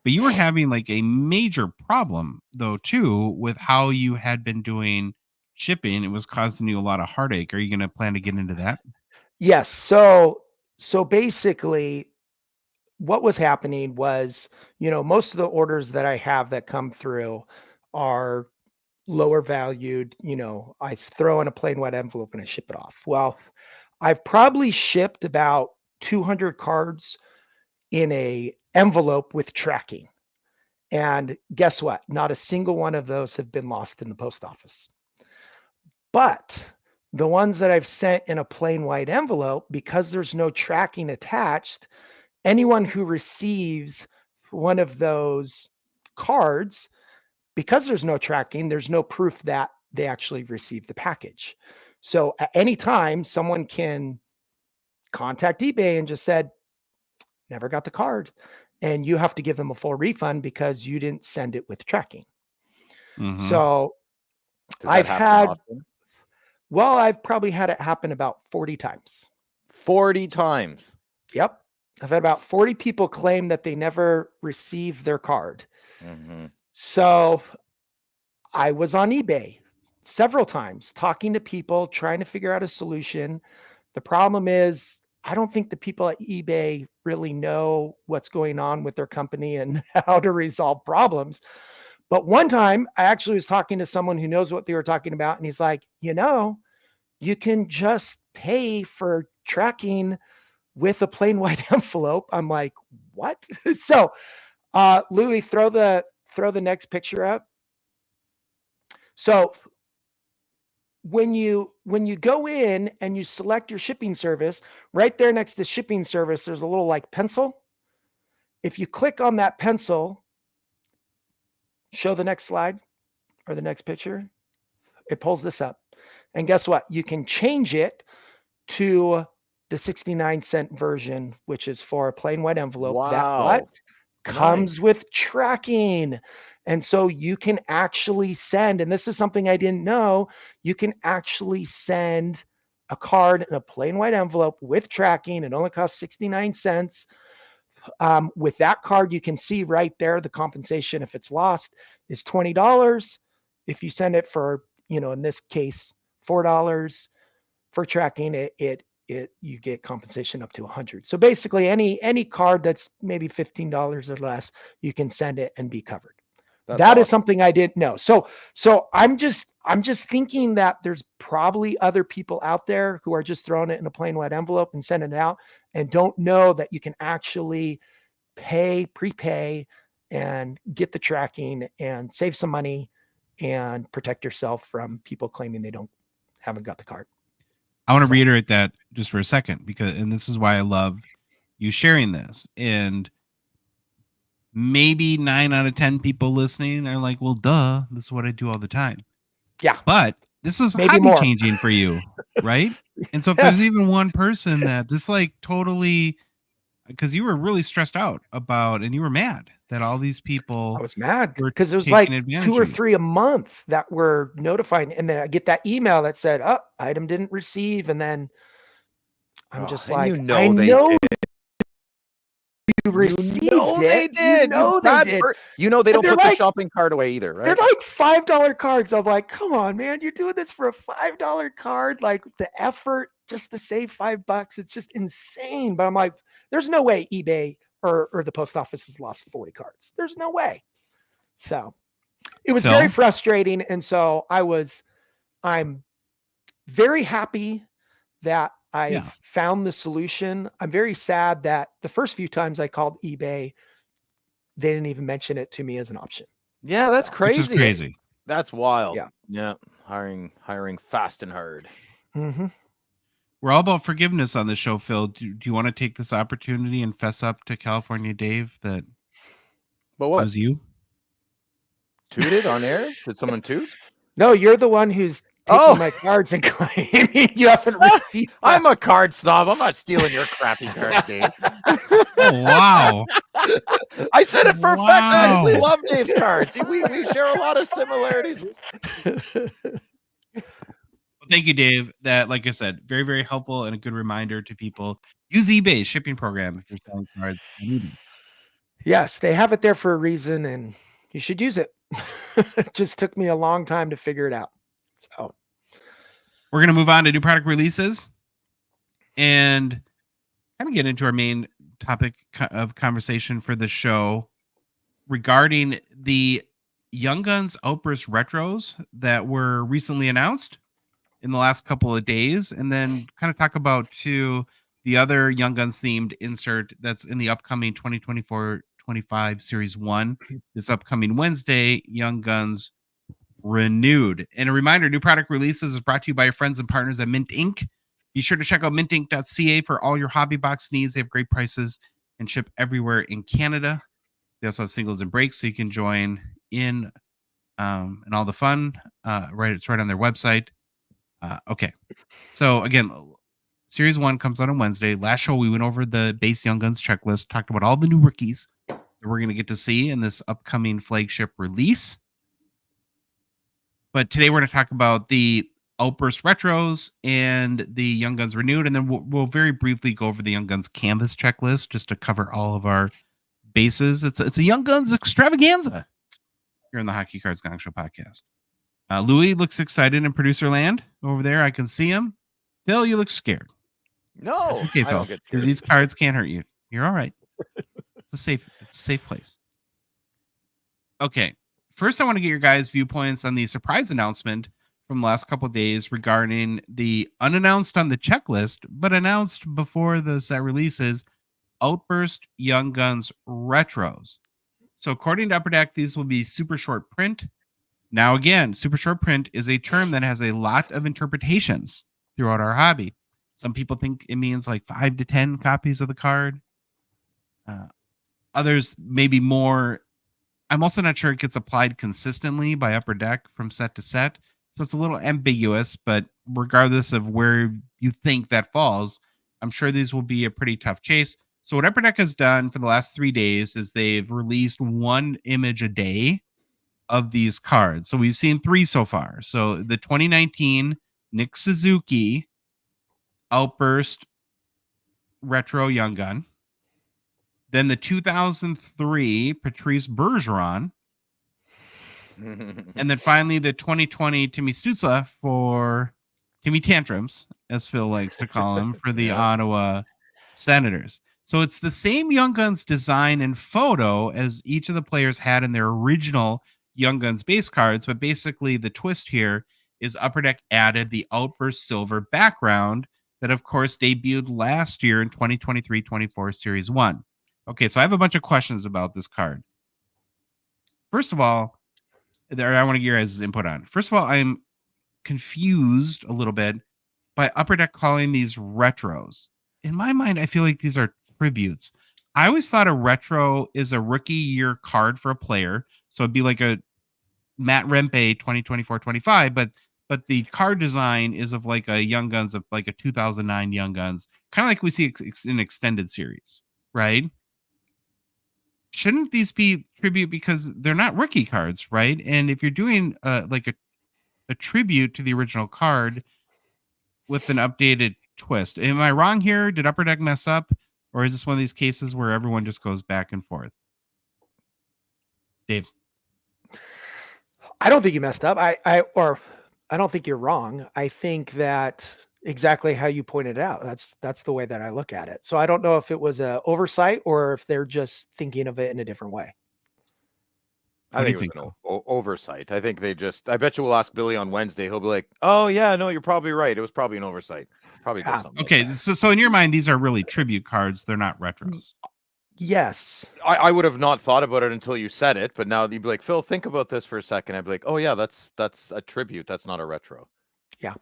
but you were having like a major problem though too with how you had been doing shipping. It was causing you a lot of heartache. Are you going to plan to get into that? Yes. So basically, what was happening was, most of the orders that I have that come through are lower valued. I throw in a plain white envelope and I ship it off. Well, I've probably shipped about 200 cards in a envelope with tracking. And guess what? Not a single one of those have been lost in the post office. But the ones that I've sent in a plain white envelope, because there's no tracking attached, anyone who receives one of those cards, because there's no tracking, there's no proof that they actually received the package. So at any time, someone can contact eBay and just said, never got the card. And you have to give them a full refund because you didn't send it with tracking. Mm-hmm. So Does that I've happen had, often? well, I've probably had it happen about 40 times. 40 times. Yep. I've had about 40 people claim that they never received their card. Mhm. So I was on eBay several times talking to people, trying to figure out a solution. The problem is, I don't think the people at eBay really know what's going on with their company and how to resolve problems. But one time I actually was talking to someone who knows what they were talking about. And he's like, you can just pay for tracking with a plain white envelope. I'm like, what? So, Louis, throw the next picture up. So when you go in and you select your shipping service, right there next to shipping service, there's a little like pencil. If you click on that pencil, show the next slide or the next picture, it pulls this up. And guess what? You can change it to the 69-cent version, which is for a plain white envelope. That what? Wow. Comes with tracking. And so you can actually send, and this is something I didn't know, you can actually send a card in a plain white envelope with tracking. It only costs 69 cents. With that card, you can see right there the compensation if it's lost is $20. If you send it for, in this case, $4 for tracking, it you get compensation up to 100. So basically, any card that's maybe $15 or less, you can send it and be covered. That's That is awesome. something I didn't know. So I'm just thinking that there's probably other people out there who are just throwing it in a plain white envelope and sending it out and don't know that you can actually prepay and get the tracking and save some money and protect yourself from people claiming they haven't got the card. I want to reiterate that just for a second, and this is why I love you sharing this. And maybe 9 out of 10 people listening are like, well, duh, this is what I do all the time. Yeah. But this was Maybe hobby more. changing for you, right? And so if there's even one person that this like totally, because you were really stressed out about, and you were mad that all these people I was mad were because it was taking like advantage 2 or of you. 3 a month that were notifying. And then I get that email that said, oh, item didn't receive. And then I'm just And like, you know I they know did. you received they it. did. They did. You know they And don't they're put the like- shopping cart away either, right? They're like $5 cards. I'm like, come on, man, you're doing this for a $5 card. Like the effort just to save $5, it's just insane. But I'm like, there's no way eBay or the post office has lost 40 cards. There's no way. So it was very frustrating. And so I'm very happy that I found the solution. I'm very sad that the first few times I called eBay, they didn't even mention it to me as an option. Yeah, that's crazy. Which is crazy. That's wild. Yeah. Hiring fast and hard. Mm-hmm. We're all about forgiveness on the show, Phil. Do you want to take this opportunity and fess up to California Dave that But what? was you? Tooted on air? Did someone toot? No, you're the one who's taking my cards and claiming you haven't received them. I'm a card snob. I'm not stealing your crappy cards, Dave. Oh, wow. I said it for a fact. I actually Wow. love Dave's cards. We share a lot of similarities. Well, thank you, Dave. That, like I said, very, very helpful and a good reminder to people. Use eBay's shipping program if you're selling cards on eBay. Yes, they have it there for a reason, and you should use it. It just took me a long time to figure it out. So We're going to move on to new product releases and kind of get into our main topic of conversation for the show regarding the Young Guns Outburst retros that were recently announced in the last couple of days, and then kind of talk about the other Young Guns themed insert that's in the upcoming 2024-25 Series 1 this upcoming Wednesday, Young Guns Renewed. And a reminder, new product releases is brought to you by your friends and partners at Mint Inc. Be sure to check out mintinc.ca for all your hobby box needs. They have great prices and ship everywhere in Canada. They also have singles and breaks, so you can join in and all the fun. It's right on their website. Okay. So again, Series 1 comes out on Wednesday. Last show, we went over the base Young Guns checklist, talked about all the new rookies that we're going to get to see in this upcoming flagship release. But today we're going to talk about the Outburst retros and the Young Guns Renewed, and then we'll very briefly go over the Young Guns canvas checklist just to cover all of our bases. It's a Young Guns extravaganza here in the Hockey Cards Gongshow Podcast. Louis looks excited in producer land over there. I can see him. Phil, you look scared. No, Okay, I Phil. don't get scared. These cards can't hurt you. You're all right. It's a safe place. Okay. First, I want to get your guys' viewpoints on the surprise announcement from the last couple of days regarding the unannounced on the checklist, but announced before the set releases, Outburst Young Guns retros. So according to Upper Deck, these will be super short print. Now, again, super short print is a term that has a lot of interpretations throughout our hobby. Some people think it means like 5 to 10 copies of the card. Others maybe more. I'm also not sure it gets applied consistently by Upper Deck from set to set. So it's a little ambiguous, but regardless of where you think that falls, I'm sure these will be a pretty tough chase. So what Upper Deck has done for the last 3 days is they've released one image a day of these cards. So we've seen 3 so far. So the 2019 Nick Suzuki Outburst Retro Young Gun. Then the 2003 Patrice Bergeron. And then finally the 2020 Timmy Stützle for Timmy Tantrums, as Phil likes to call him, for the Ottawa Senators. So it's the same Young Guns design and photo as each of the players had in their original Young Guns base cards, but basically the twist here is Upper Deck added the Outburst Silver background that, of course, debuted last year in 2023-24 Series 1. Okay, so I have a bunch of questions about this card. First of all, I want to get your guys' input on. First of all, I'm confused a little bit by Upper Deck calling these retros. In my mind, I feel like these are tributes. I always thought a retro is a rookie year card for a player. So it'd be like a Matt Rempe 2024-25, but the card design is of like a Young Guns of like a 2009 Young Guns, kind of like we see in extended series, right? Shouldn't these be tribute because they're not rookie cards, right? And if you're doing like a tribute to the original card with an updated twist, am I wrong here? Did Upper Deck mess up, or is this one of these cases where everyone just goes back and forth? Dave, I don't think you messed up. I don't think you're wrong. I think that exactly how you pointed out. That's the way that I look at it. So I don't know if it was an oversight or if they're just thinking of it in a different way. I think it was an oversight. I think I bet you we'll ask Billy on Wednesday. He'll be like, oh, yeah, no, you're probably right. It was probably an oversight. Probably did something. Okay, like so in your mind, these are really tribute cards. They're not retros. Yes. I would have not thought about it until you said it, but now you'd be like, Phil, think about this for a second. I'd be like, oh, yeah, that's a tribute. That's not a retro. Yeah.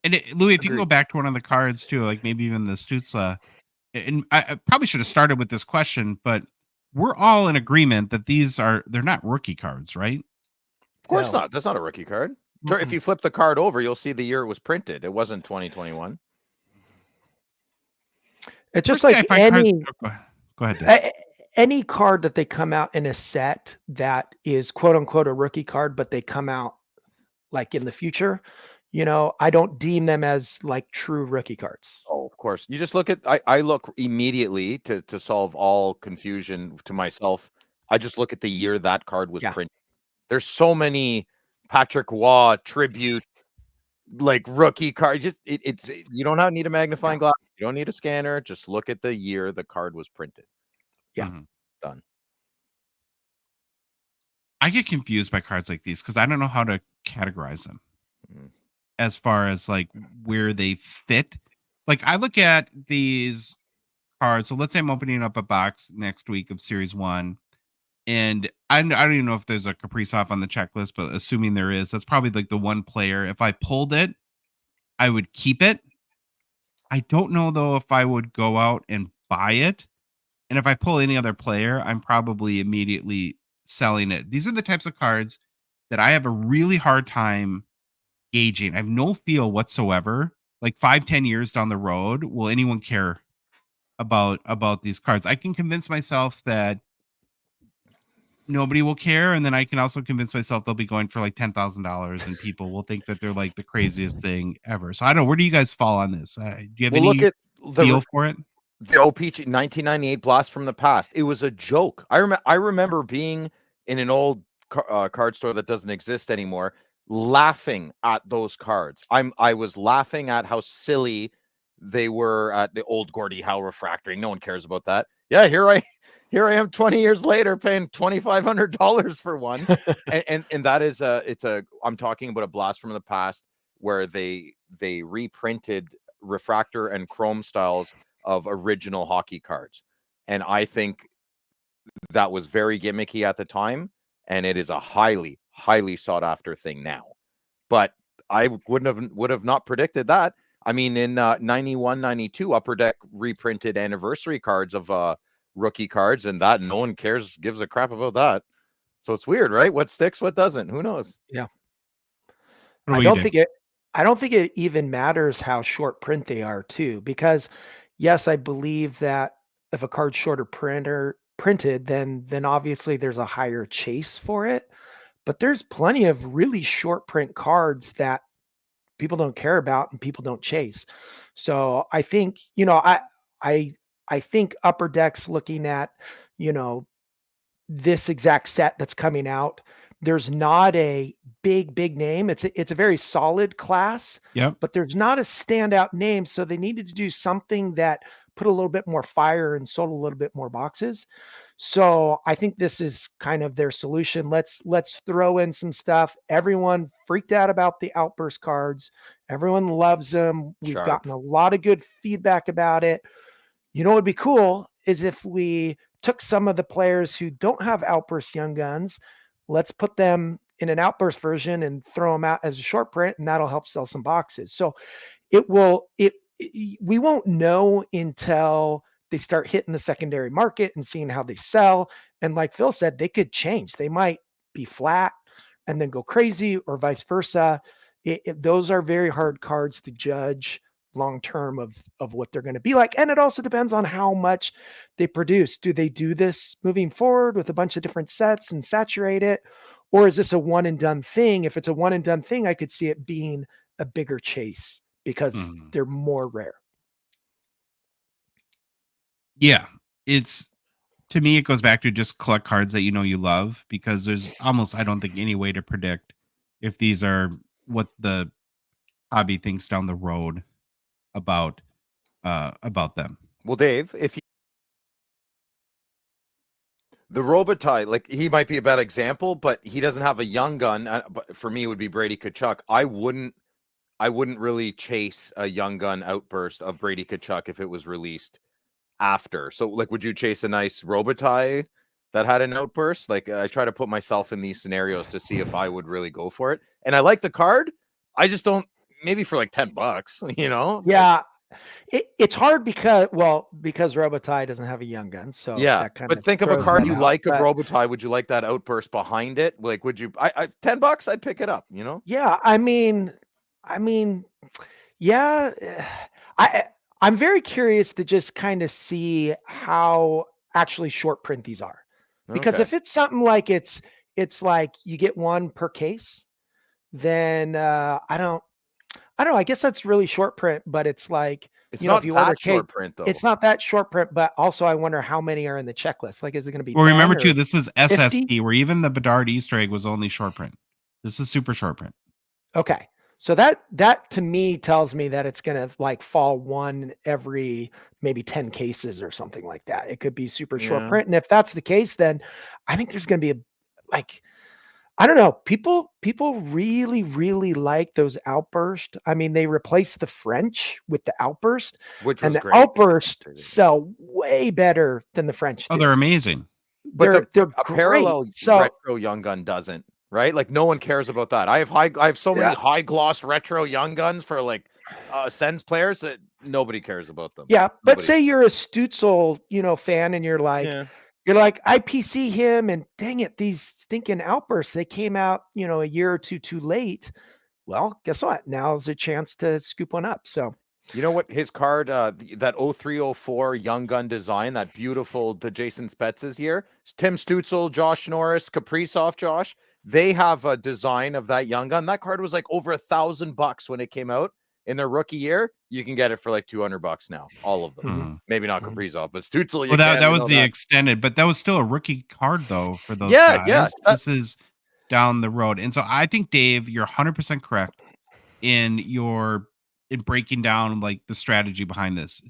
And Louis, if you can go back to one of the cards too, like maybe even the Stützle, and I probably should have started with this question, but we're all in agreement that they're not rookie cards, right? Of course not. That's not a rookie card. if you flip the card over, you'll see the year it was printed. It wasn't 2021. It's just First like guy I find any cards- Go ahead. Dave. any card that they come out in a set that is quote unquote a rookie card, but they come out like in the future, I don't deem them as like true rookie cards. Oh, of course. You just look at, I look immediately to solve all confusion to myself. I just look at the year that card was printed. There's so many Patrick Waugh tribute, like rookie cards. Just it's you don't need a magnifying glass. You don't need a scanner. Just look at the year the card was printed. Yeah. Done. I get confused by cards like these because I don't know how to categorize them as far as like where they fit. Like I look at these cards. So let's say I'm opening up a box next week of Series 1. And I don't even know if there's a Kaprizov on the checklist, but assuming there is, that's probably like the one player. If I pulled it, I would keep it. I don't know, though, if I would go out and buy it. And if I pull any other player, I'm probably immediately selling it. These are the types of cards that I have a really hard time gauging. I have no feel whatsoever. Like 5-10 years down the road, will anyone care about these cards? I can convince myself that nobody will care, and then I can also convince myself they'll be going for like $10,000 and people will think that they're like the craziest thing ever. So I don't know, where do you guys fall on this? Do you have any look at feel for it? The OPG 1998 Blast from the Past. It was a joke. I remember being in an old card store that doesn't exist anymore, laughing at those cards. I was laughing at how silly they were at the old Gordie Howe refractory. No one cares about that. Yeah, here I am 20 years later paying $2,500 for one. and that is I'm talking about a Blast from the Past where they reprinted refractor and chrome styles of original hockey cards. And I think that was very gimmicky at the time, and it is a highly, highly sought after thing now. But I would have not predicted that. I mean, in 91, 92, Upper Deck reprinted anniversary cards of rookie cards, and that no one gives a crap about that. So it's weird, right? What sticks, what doesn't? Who knows? Yeah. What I about don't think it even matters how short print they are too, because yes, I believe that if a card's shorter printed, then obviously there's a higher chase for it. But there's plenty of really short print cards that people don't care about and people don't chase. So I think, I think Upper Deck's looking at, this exact set that's coming out. There's not a big name. It's a very solid class. Yep. But there's not a standout name. So they needed to do something that put a little bit more fire and sold a little bit more boxes. So I think this is kind of their solution. Let's throw in some stuff. Everyone freaked out about the Outburst cards. Everyone loves them. We've gotten a lot of good feedback about it. You know what would be cool is if we took some of the players who don't have Outburst Young Guns, let's put them in an Outburst version and throw them out as a short print, and that'll help sell some boxes. So we won't know until they start hitting the secondary market and seeing how they sell. And like Phil said, they could change. They might be flat and then go crazy, or vice versa. Those are very hard cards to judge long term of what they're going to be like. And it also depends on how much they produce. Do they do this moving forward with a bunch of different sets and saturate it? Or is this a one and done thing? If it's a one and done thing, I could see it being a bigger chase because they're more rare. Yeah, to me, it goes back to just collect cards that you love, because there's almost, I don't think, any way to predict if these are what the hobby thinks down the road about them. Well, Dave, the Robitaille, like, he might be a bad example, but he doesn't have a young gun. But for me, it would be Brady Tkachuk. I wouldn't really chase a young gun Outburst of Brady Tkachuk if it was released after. So, like, would you chase a nice Robitaille that had an Outburst? Like, I try to put myself in these scenarios to see if I would really go for it. And I like the card. I just don't. Maybe for like $10, Yeah. It's hard because Robitaille doesn't have a young gun, so Yeah, that kind but of think of a throws card that you out, like of but- Robitaille. Would you like that Outburst behind it? Like, would you? I $10, I'd pick it up. You know? Yeah, I mean, yeah. I'm very curious to just kind of see how actually short print these are, because Okay. if it's something like it's like you get one per case, then I don't know. I guess that's really short print, but it's like, It's you know, not if you order that short print though. it's not that short print, but also I wonder how many are in the checklist. Like, is it going to be Well, 10 remember or too, this is 50? SSP, where even the Bedard Easter egg was only short print. This is super short print. Okay. So that to me tells me that it's going to like fall one every maybe 10 cases or something like that. It could be super short Yeah. print. And if that's the case, then I think there's going to be I don't know. People really, really like those Outburst. I mean, they replaced the French with the Outburst, Which and was the great. Outburst sell way better than the French Oh, do. they're amazing. But They're a great. parallel So retro Young Gun doesn't, right? Like no one cares about that. I have so many Yeah. high gloss retro Young Guns for like Sens players that nobody cares about them. yeah, but Nobody. say you're a Stutzel, fan, and you're like, I PC him, and dang it, these stinking Outbursts, they came out, a year or two too late. Well, guess what? Now's a chance to scoop one up. So You know what? His card, that 0304 Young Gun design, that beautiful, the Jason Spetz's year, Tim Stutzel, Josh Norris, Kaprizov, Josh, they have a design of that Young Gun. That card was like over $1,000 when it came out in their rookie year. You can get it for like $200 now, all of them. Mhm. Maybe not Mhm. Kaprizov, but Stutzel. Well, that was the extended, but that was still a rookie card though for those guys. Yeah. This is down the road, and so I think Dave, you're 100% correct in breaking down like the strategy behind this.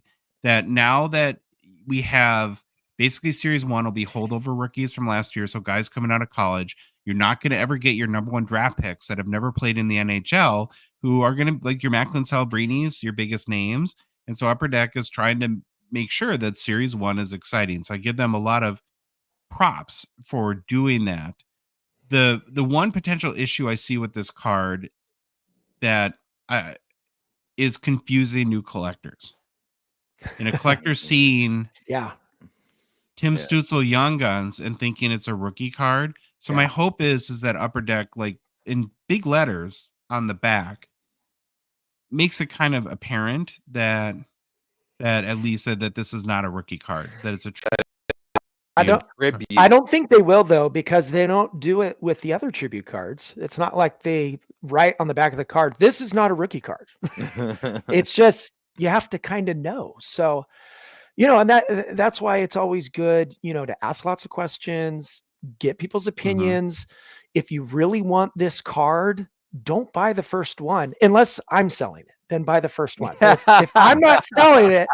That now that we have basically Series 1 will be holdover rookies from last year, so guys coming out of college, you're not going to ever get your number one draft picks that have never played in the NHL, who are going to like your Macklin Celebrinis, your biggest names. And so Upper Deck is trying to make sure that Series 1 is exciting. So I give them a lot of props for doing that. The one potential issue I see with this card that is confusing new collectors. In a collector seeing yeah, Tim Stutzel Young Guns and thinking it's a rookie card. So my hope is that Upper Deck, like in big letters on the back, makes it kind of apparent that at least that this is not a rookie card, that it's a I don't think they will though, because they don't do it with the other tribute cards. It's not like they write on the back of the card, this is not a rookie card. It's just you have to kind of know. So, and that's why it's always good, to ask lots of questions, get people's opinions. If you really want this card, don't buy the first one unless I'm selling it. Then buy the first one. If I'm not selling it,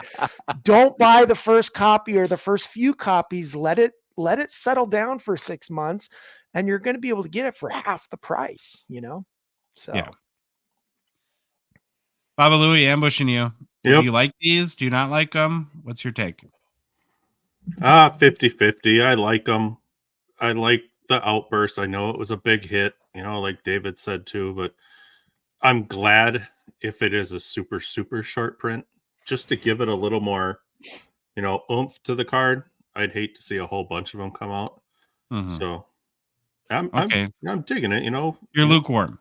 don't buy the first copy or the first few copies. Let it settle down for 6 months, and you're going to be able to get it for half the price. So yeah. Baba Louie, ambushing you. Yep. Do you like these? Do you not like them? What's your take? 50-50. I like them. I like the Outburst. I know it was a big hit, like David said too, but I'm glad if it is a super, super short print, just to give it a little more, oomph to the card. I'd hate to see a whole bunch of them come out. So I'm digging it, You're lukewarm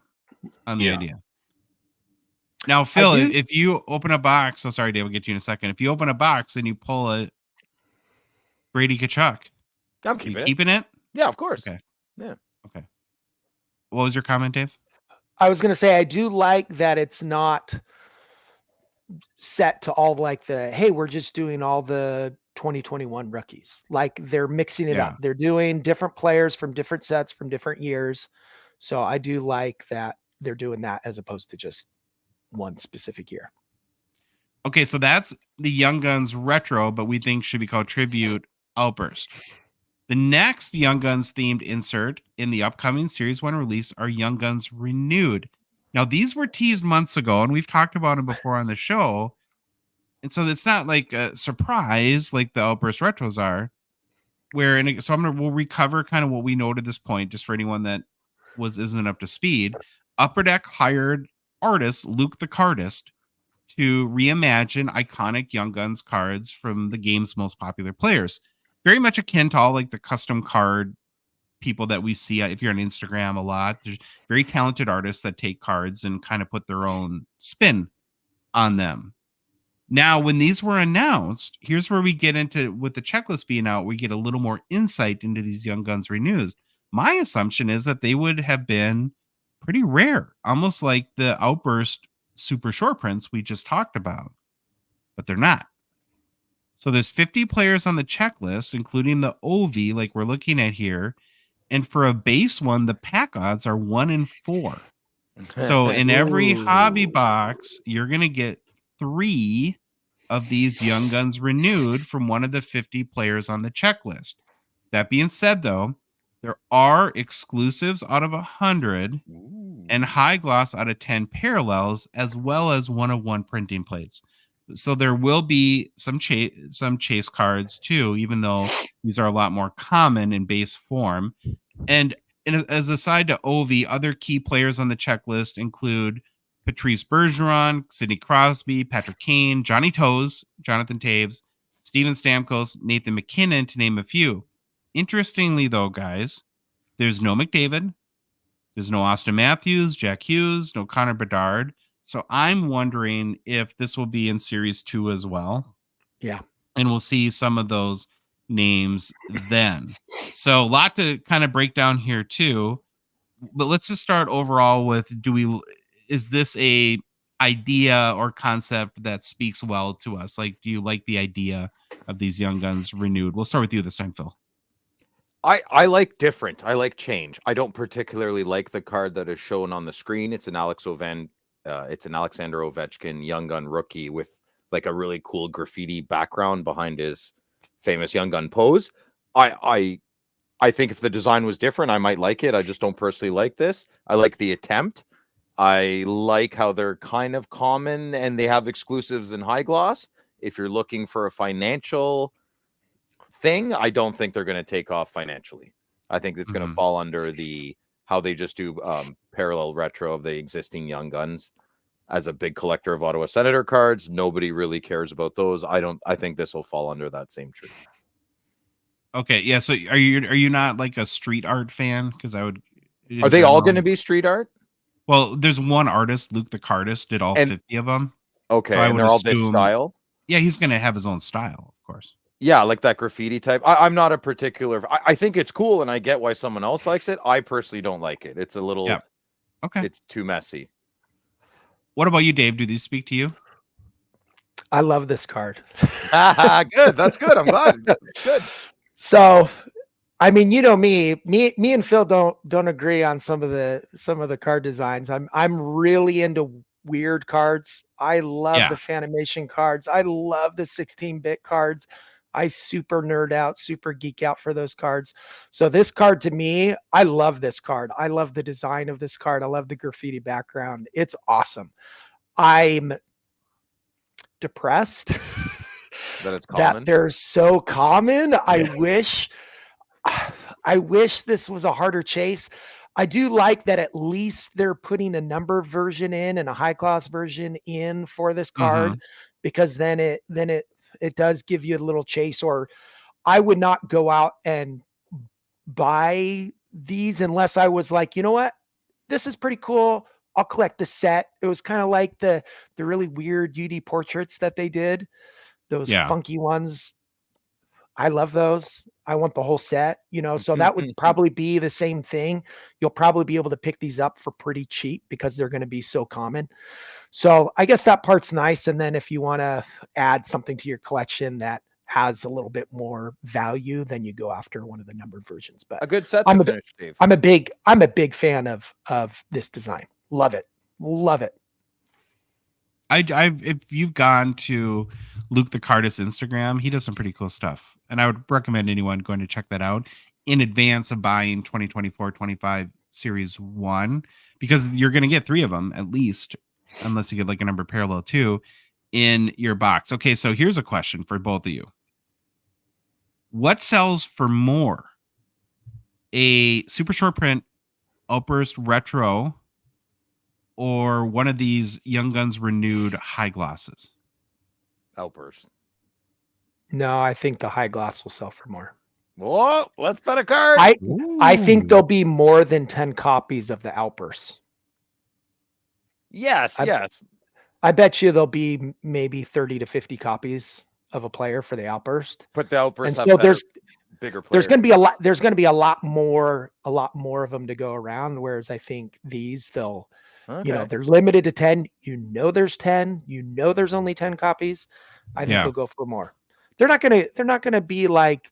on the idea. Now, Phil, if you open a box, sorry, Dave, we'll get to you in a second. If you open a box and you pull a Brady Tkachuk, I'm keeping it. Yeah, of course. Okay. Yeah. Okay. What was your comment, Dave? I was going to say, I do like that it's not set to all like hey, we're just doing all the 2021 rookies. Like they're mixing it up. They're doing different players from different sets from different years. So I do like that they're doing that as opposed to just one specific year. Okay, so that's the Young Guns retro, but we think should be called Tribute Outburst. The next Young Guns themed insert in the upcoming Series 1 release are Young Guns Renewed. Now, these were teased months ago, and we've talked about them before on the show. And so it's not like a surprise like the Outburst retros are. We'll recover kind of what we know to this point, just for anyone that isn't up to speed. Upper Deck hired artist Luke the Cardist to reimagine iconic Young Guns cards from the game's most popular players. Very much akin to all like the custom card people that we see if you're on Instagram a lot. There's very talented artists that take cards and kind of put their own spin on them. Now, when these were announced, here's where we get into, with the checklist being out, we get a little more insight into these Young Guns renews. My assumption is that they would have been pretty rare, almost like the Outburst super short prints we just talked about, but they're not. So there's 50 players on the checklist, including the OV, like we're looking at here. And for a base one, the pack odds are 1 in 4. So in every hobby box, you're going to get 3 of these Young Guns renewed from one of the 50 players on the checklist. That being said, though, there are exclusives out of 100 and high gloss out of 10 parallels, as well as 1-of-1 printing plates. So there will be some chase cards too, even though these are a lot more common in base form. And as a side to OV, other key players on the checklist include Patrice Bergeron, Sidney Crosby, Patrick Kane, Johnny Toews, Jonathan Taves, Steven Stamkos, Nathan McKinnon, to name a few. Interestingly, though, guys, there's no McDavid, there's no Austin Matthews, Jack Hughes, no Connor Bedard. So I'm wondering if this will be in Series 2 as well. Yeah. And we'll see some of those names then. So a lot to kind of break down here too. But let's just start overall with, is this a idea or concept that speaks well to us? Like, do you like the idea of these Young Guns renewed? We'll start with you this time, Phil. I like different. I like change. I don't particularly like the card that is shown on the screen. It's an Alexander Ovechkin Young Gun rookie with like a really cool graffiti background behind his famous Young Gun pose. I think if the design was different, I might like it. I just don't personally like this. I like the attempt. I like how they're kind of common and they have exclusives in high gloss. If you're looking for a financial thing, I don't think they're going to take off financially. I think it's going to fall under how they just do parallel retro of the existing Young Guns. As a big collector of Ottawa Senator cards, nobody really cares about those. I think this will fall under that same tree. Okay, yeah. So are you not like a street art fan? Because I would. Are they all going to be street art? Well, there's one artist, Luke the Cardist, did all 50 of them. Okay, so and they're all this style? Yeah, he's going to have his own style, of course. Yeah, like that graffiti type. I'm not a particular... I think it's cool, and I get why someone else likes it. I personally don't like it. It's a little... Yeah. Okay. It's too messy. What about you, Dave? Do these speak to you? I love this card. Good. That's good. I'm glad. Good. So, I mean, you know me and Phil don't agree on some of the card designs. I'm really into weird cards. I love the Fanimation cards. I love the 16-bit cards. I super nerd out, super geek out for those cards. So this card, to me, I love this card. I love the design of this card. I love the graffiti background. It's awesome. I'm depressed that it's common. That they're so common. I wish this was a harder chase. I do like that at least they're putting a number version in and a high class version in for this card, because then it does give you a little chase. Or I would not go out and buy these unless I was like, you know what, this is pretty cool. I'll collect the set. It was kind of like the really weird UD portraits that they did. Those funky ones. I love those. I want the whole set, so that would probably be the same thing. You'll probably be able to pick these up for pretty cheap because they're going to be so common. So I guess that part's nice. And then if you want to add something to your collection that has a little bit more value, then you go after one of the numbered versions. But a good set to finish, Dave. I'm a big fan of this design. Love it. Love it. If you've gone to Luke the Cardist Instagram, he does some pretty cool stuff. And I would recommend anyone going to check that out in advance of buying 2024-25 Series 1, because you're going to get 3 of them at least, unless you get like a number parallel 2 in your box. Okay, so here's a question for both of you. What sells for more? A super short print Outburst retro or one of these Young Guns renewed high glosses? Outburst. No, I think the high gloss will sell for more. Whoa, let's bet a card. I think there'll be more than 10 copies of the Outburst. Yes. I bet you there'll be maybe 30 to 50 copies of a player for the Outburst. But the Outburst And have so bigger players. there's going to be a lot. There's going to be a lot more of them to go around. Whereas I think these, they'll, they're limited to 10. There's 10. There's only 10 copies. I think they'll go for more. They're not gonna be like,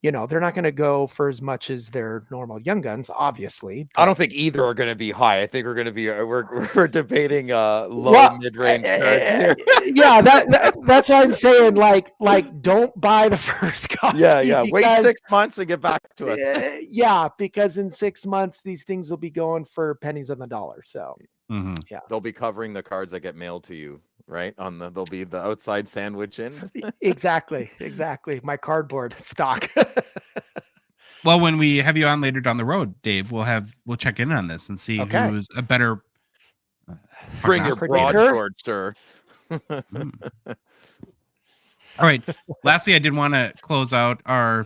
they're not gonna go for as much as their normal Young Guns, obviously. I don't think either are going to be high. I think we're going to be we're debating low mid-range cards here. Yeah, that's what I'm saying. Like don't buy the first copy. Yeah. Wait 6 months and get back to us. Yeah, because in 6 months these things will be going for pennies on the dollar. So yeah, they'll be covering the cards that get mailed to you, right? There'll be the outside sandwich in. Exactly. My cardboard stock. Well, when we have you on later down the road, Dave, we'll check in on this and see who's a better. Bring your broadsword, sir. All right. Lastly, I did want to close out our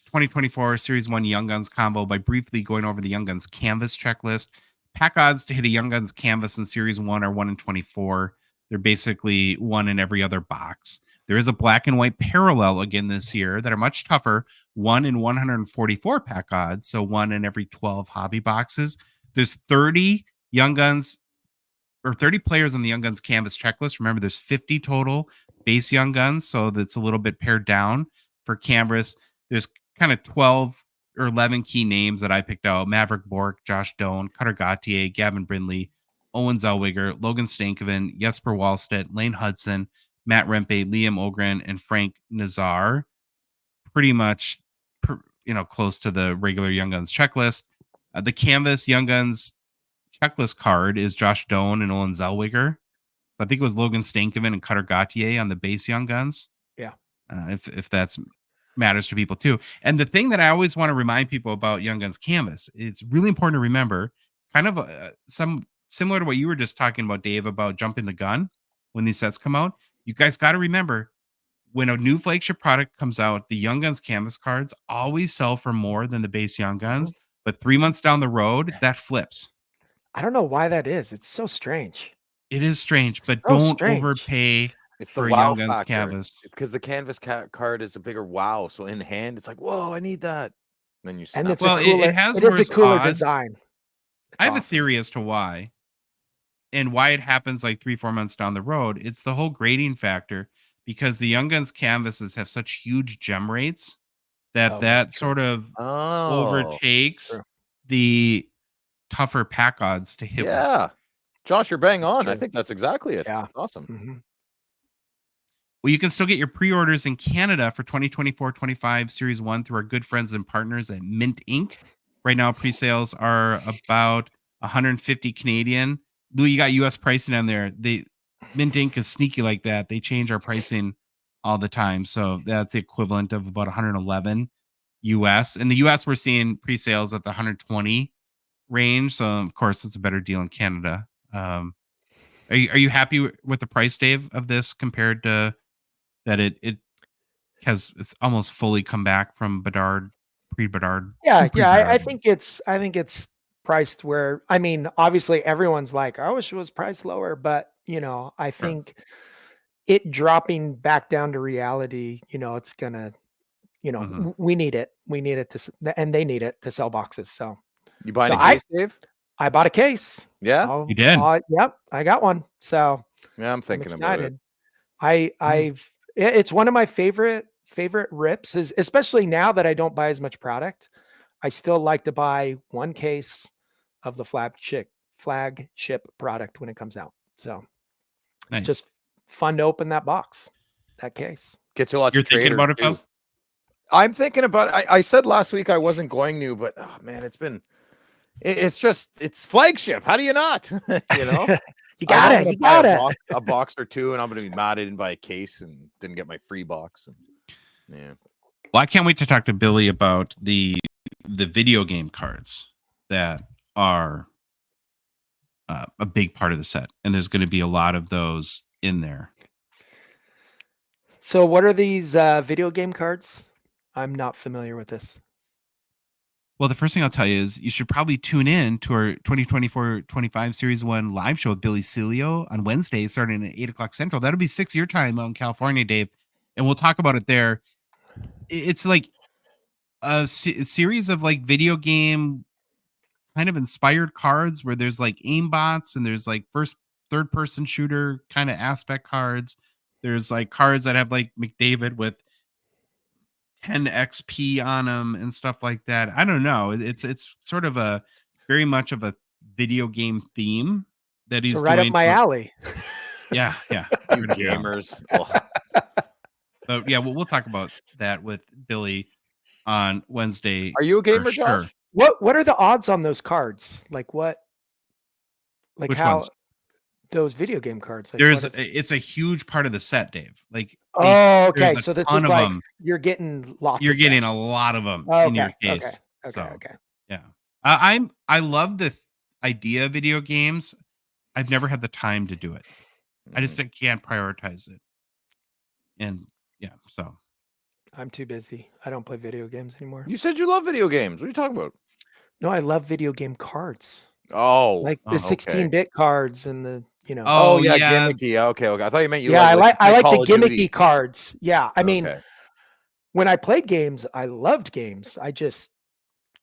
2024 Series 1 Young Guns combo by briefly going over the Young Guns canvas checklist. Pack odds to hit a Young Guns canvas in Series 1 are 1 in 24. They're basically one in every other box. There is a black and white parallel again this year that are much tougher. 1 in 144 pack odds, so 1 in every 12 hobby boxes. There's 30 Young Guns or 30 players on the Young Guns canvas checklist. Remember, there's 50 total base Young Guns, so that's a little bit pared down for canvas. There's kind of 12 or 11 key names that I picked out: Maverick Bork, Josh Doan, Cutter Gauthier, Gavin Brindley, Owen Zellweger, Logan Stankoven, Jesper Wallstedt, Lane Hudson, Matt Rempe, Liam Ogren, and Frank Nazar. Pretty much, close to the regular Young Guns checklist. The canvas Young Guns checklist card is Josh Doan and Owen Zellweger. I think it was Logan Stankoven and Cutter Gauthier on the base Young Guns. Yeah. If that's matters to people too. And the thing that I always want to remind people about Young Guns canvas, it's really important to remember, kind of some similar to what you were just talking about, Dave, about jumping the gun when these sets come out. You guys got to remember, when a new flagship product comes out, the Young Guns canvas cards always sell for more than the base Young Guns. But 3 months down the road, that flips. I don't know why that is. It's so strange. It is strange, but don't overpay. It's the for wow Young Guns factor. canvas, because the canvas card is a bigger wow. So in hand, it's like, whoa, I need that. And then you snap. And it's a cooler design. I have a theory as to why, and why it happens like 3-4 months down the road. It's the whole grading factor, because the Young Guns canvases have such huge gem rates that sort of overtakes the tougher pack odds to hit. Yeah. Josh, you're bang on. I think that's exactly it. Yeah. That's awesome. Mm-hmm. Well, you can still get your pre-orders in Canada for 2024-25 Series 1 through our good friends and partners at Mint Inc. Right now, pre-sales are about 150 Canadian. Lou, you got U.S. pricing on there. Mint Inc. is sneaky like that. They change our pricing all the time. So that's the equivalent of about 111 U.S. In the U.S., we're seeing pre-sales at the 120 range. So, of course, it's a better deal in Canada. Are you happy with the price, Dave, of this compared to that it's almost fully come back from Bedard, pre-Bedard? Yeah. I think it's priced where, I mean, obviously everyone's like, I wish it was priced lower, but I think it dropping back down to reality, it's gonna, we need it and they need it to sell boxes. So you buying a case, Dave? I bought a case. Yeah, you did. Yep, I got one. So yeah, I'm thinking about it. It's one of my favorite rips, is especially now that I don't buy as much product. I still like to buy one case of the flagship product when it comes out. So nice. It's just fun to open that box, that case. Gets a lot. You're thinking about it, Phil? I'm thinking about it. I said last week I wasn't going to, but oh man, it's flagship. How do you not? You got it. A box or two, and I'm going to be mad I didn't buy a case and didn't get my free box. And, yeah. Well, I can't wait to talk to Billy about the video game cards that are a big part of the set, and there's going to be a lot of those in there. So what are these video game cards? I'm not familiar with this. Well, the first thing I'll tell you is you should probably tune in to our 2024-25 Series 1 live show with Billy Cilio on Wednesday, starting at 8 o'clock Central. That'll be 6 your time out in California, Dave, and we'll talk about it there. It's like a series of like video game kind of inspired cards where there's like aimbots and there's like third person shooter kind of aspect cards. There's like cards that have like McDavid with 10 XP on them and stuff like that. I don't know. It's sort of a very much of a video game theme that he's so right up doing my alley. Yeah. You gamers. But yeah, we'll talk about that with Billy on Wednesday. Are you a gamer, for sure. Josh? What are the odds on those cards? Like what? Like Which how ones? those video game cards? Like It's a huge part of the set, Dave. Like okay. there's a So this ton is of like them. you're getting lots. You're of getting them. a lot of them Okay, in your case. Okay. Yeah. I love the idea of video games. I've never had the time to do it. I just can't prioritize it. And yeah, so I'm too busy. I don't play video games anymore. You said you love video games. What are you talking about? No, I love video game cards. Oh, Like the okay. 16-bit cards and the, you know. Oh, yeah, yeah. gimmicky. Okay. I thought you meant you. Yeah, I like Call the of Duty. gimmicky cards. Yeah, I mean, Okay. when I played games, I loved games. I just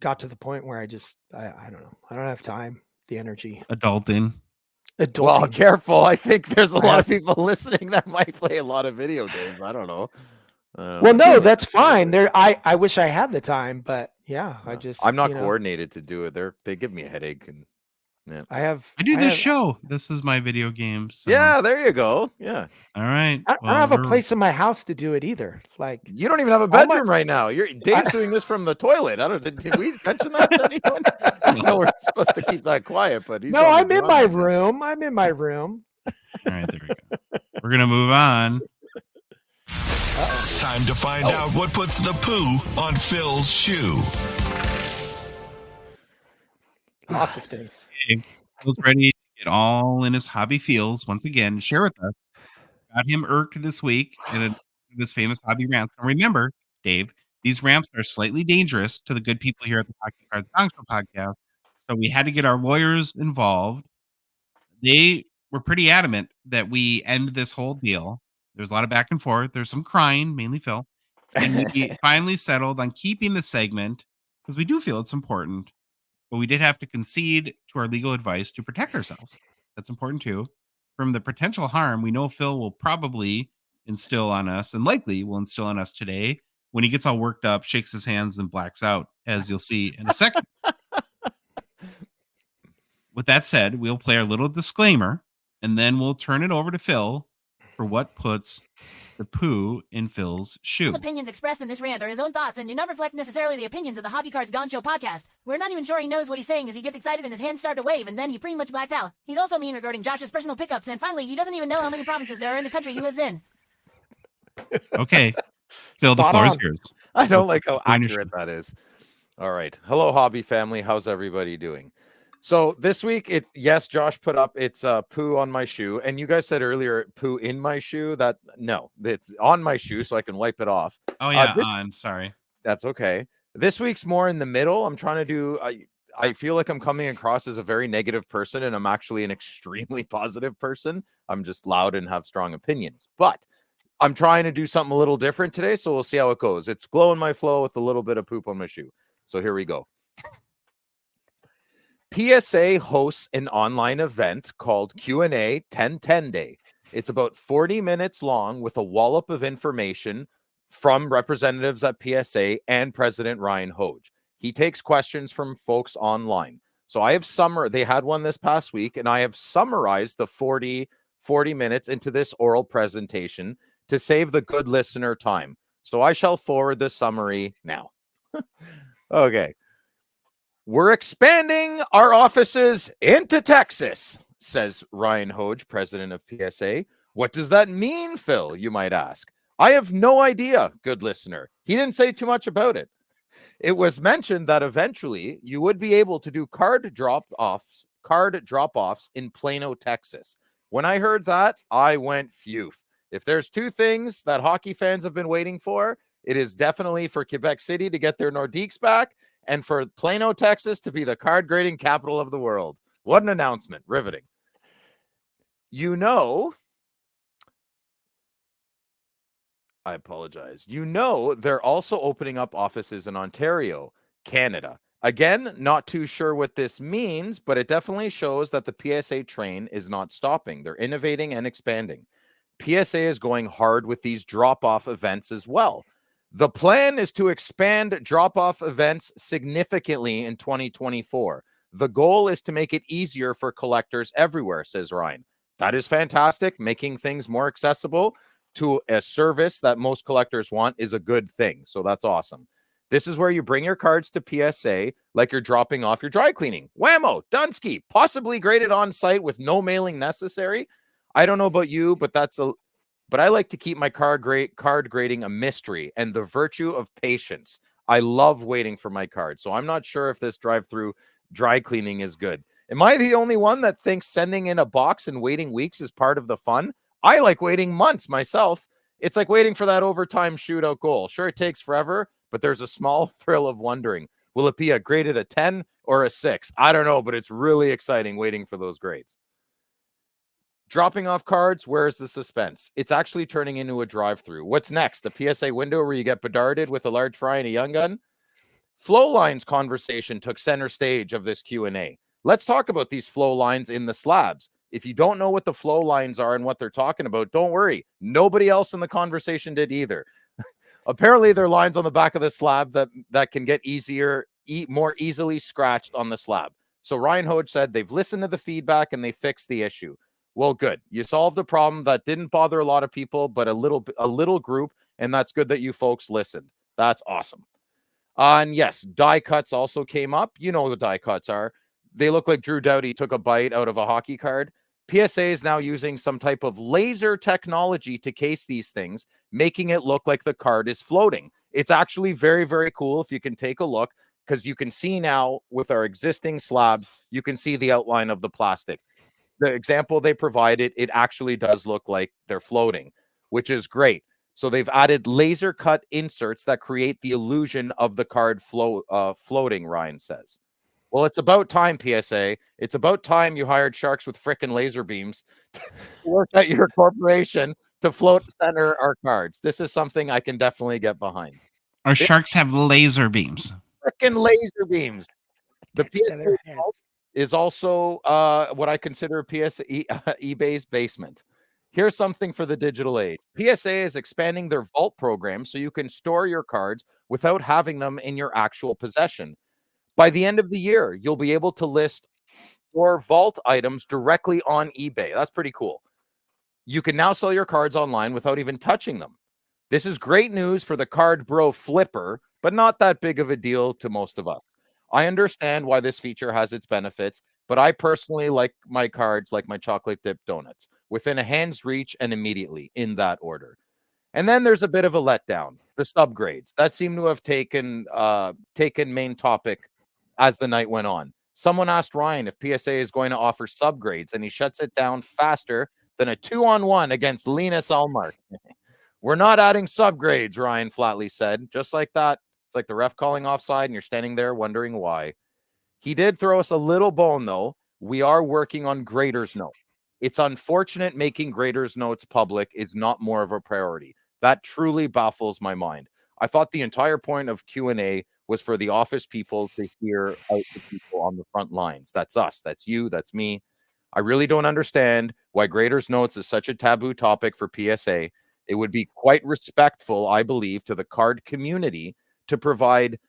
got to the point where I don't know. I don't have time, the energy. Adulting. Well, careful. I think there's a lot of people listening that might play a lot of video games. I don't know. Well, no, that's fine. I wish I had the time, but yeah, I'm not coordinated to do it. They give me a headache, and yeah. I do this show. This is my video game. So. Yeah, there you go. Yeah. All right. I don't have a place in my house to do it either. Like you don't even have a bedroom right now. Dave's doing this from the toilet. I don't. Did we mention that to anyone? I know we're supposed to keep that quiet, but he's I'm in my room. I'm in my room. All right, there we go. We're gonna move on. Time to find out what puts the poo on Phil's shoe. Lots of things. Phil's ready to get all in his hobby feels once again. Share with us. Got him irked this week in this famous hobby rants. And remember, Dave, these ramps are slightly dangerous to the good people here at the Hockey Cards Gongshow Podcast. So we had to get our lawyers involved. They were pretty adamant that we end this whole deal. There's a lot of back and forth. There's some crying, mainly Phil. And we finally settled on keeping the segment because we do feel it's important. But we did have to concede to our legal advice to protect ourselves. That's important too. From the potential harm we know Phil will probably instill on us and likely will instill on us today when he gets all worked up, shakes his hands, and blacks out, as you'll see in a second. With that said, we'll play our little disclaimer and then we'll turn it over to Phil for what puts the poo in Phil's shoe. His opinions expressed in this rant are his own thoughts and do not reflect necessarily the opinions of the Hockey Cards Gongshow Podcast. We're not even sure he knows what he's saying as he gets excited and his hands start to wave and then he pretty much blacks out. He's also mean regarding Josh's personal pickups and finally, he doesn't even know how many provinces there are in the country he lives in. Okay. Phil, the floor is yours. I don't like how accurate that is. All right. Hello, hobby family. How's everybody doing? So this week, Josh put up it's poo on my shoe, and you guys said earlier poo in my shoe. It's on my shoe, so I can wipe it off. Oh yeah, I'm sorry. That's okay. This week's more in the middle. I'm trying to do. I feel like I'm coming across as a very negative person, and I'm actually an extremely positive person. I'm just loud and have strong opinions, but I'm trying to do something a little different today, so we'll see how it goes. It's glowing my flow with a little bit of poop on my shoe. So here we go. PSA hosts an online event called Q&A 1010 Day. It's about 40 minutes long with a wallop of information from representatives at PSA and President Ryan Hoge. He takes questions from folks online. So I have they had one this past week, and I have summarized the 40 minutes into this oral presentation to save the good listener time. So I shall forward the summary now. Okay. We're expanding our offices into Texas, says Ryan Hoge, president of PSA. What does that mean, Phil? You might ask. I have no idea, good listener. He didn't say too much about it. It was mentioned that eventually you would be able to do card drop-offs card drop-offs in Plano, Texas. When I heard that, I went phew. If there's two things that hockey fans have been waiting for, it is definitely for Quebec City to get their Nordiques back and for Plano, Texas to be the card grading capital of the world. What an announcement. Riveting. You know, I apologize. You know, they're also opening up offices in Ontario, Canada. Again, not too sure what this means, but it definitely shows that the PSA train is not stopping. They're innovating and expanding. PSA is going hard with these drop-off events as well. The plan is to expand drop-off events significantly in 2024. The goal is to make it easier for collectors everywhere, says Ryan. That is fantastic. Making things more accessible to a service that most collectors want is a good thing. So that's awesome. This is where you bring your cards to PSA like you're dropping off your dry cleaning. Whammo, Dunsky, possibly graded on site with no mailing necessary. I don't know about you, but I like to keep my card grading a mystery and the virtue of patience. I love waiting for my card. So I'm not sure if this drive-through dry cleaning is good. Am I the only one that thinks sending in a box and waiting weeks is part of the fun? I like waiting months myself. It's like waiting for that overtime shootout goal. Sure, it takes forever, but there's a small thrill of wondering, will it be a graded a 10 or a 6? I don't know, but it's really exciting waiting for those grades. Dropping off cards, where's the suspense? It's actually turning into a drive-through. What's next? A PSA window where you get bedarded with a large fry and a young gun? Flow lines conversation took center stage of this Q&A. Let's talk about these flow lines in the slabs. If you don't know what the flow lines are and what they're talking about, don't worry. Nobody else in the conversation did either. Apparently, there are lines on the back of the slab that can get more easily scratched on the slab. So Ryan Hodge said they've listened to the feedback and they fixed the issue. Well, good. You solved a problem that didn't bother a lot of people, but a little group, and that's good that you folks listened. That's awesome. And yes, die cuts also came up. You know what die cuts are. They look like Drew Doughty took a bite out of a hockey card. PSA is now using some type of laser technology to case these things, making it look like the card is floating. It's actually very, very cool if you can take a look, because you can see now with our existing slab, you can see the outline of the plastic. The example they provided, it actually does look like they're floating, which is great. So they've added laser cut inserts that create the illusion of the card floating, Ryan says. Well, it's about time, PSA. It's about time you hired sharks with frickin' laser beams to work at your corporation to float center our cards. This is something I can definitely get behind. Our sharks have laser beams. Frickin' laser beams. The Yeah, PSA they're hands. is also what I consider eBay's basement. Here's something for the digital age. PSA is expanding their vault program so you can store your cards without having them in your actual possession. By the end of the year, you'll be able to list your vault items directly on eBay. That's pretty cool. You can now sell your cards online without even touching them. This is great news for the card bro flipper, but not that big of a deal to most of us. I understand why this feature has its benefits, but I personally like my cards like my chocolate dip donuts, within a hand's reach and immediately, in that order. And then there's a bit of a letdown. The subgrades that seem to have taken main topic as the night went on. Someone asked Ryan if PSA is going to offer subgrades, and he shuts it down faster than a 2-on-1 against Linus Ullmark. We're not adding subgrades, Ryan flatly said. Just like that. It's like the ref calling offside, and you're standing there wondering why. He did throw us a little bone, though. We are working on graders' note. It's unfortunate making graders' notes public is not more of a priority. That truly baffles my mind. I thought the entire point of Q&A was for the office people to hear out the people on the front lines. That's us. That's you. That's me. I really don't understand why graders' notes is such a taboo topic for PSA. It would be quite respectful, I believe, to the card community to provide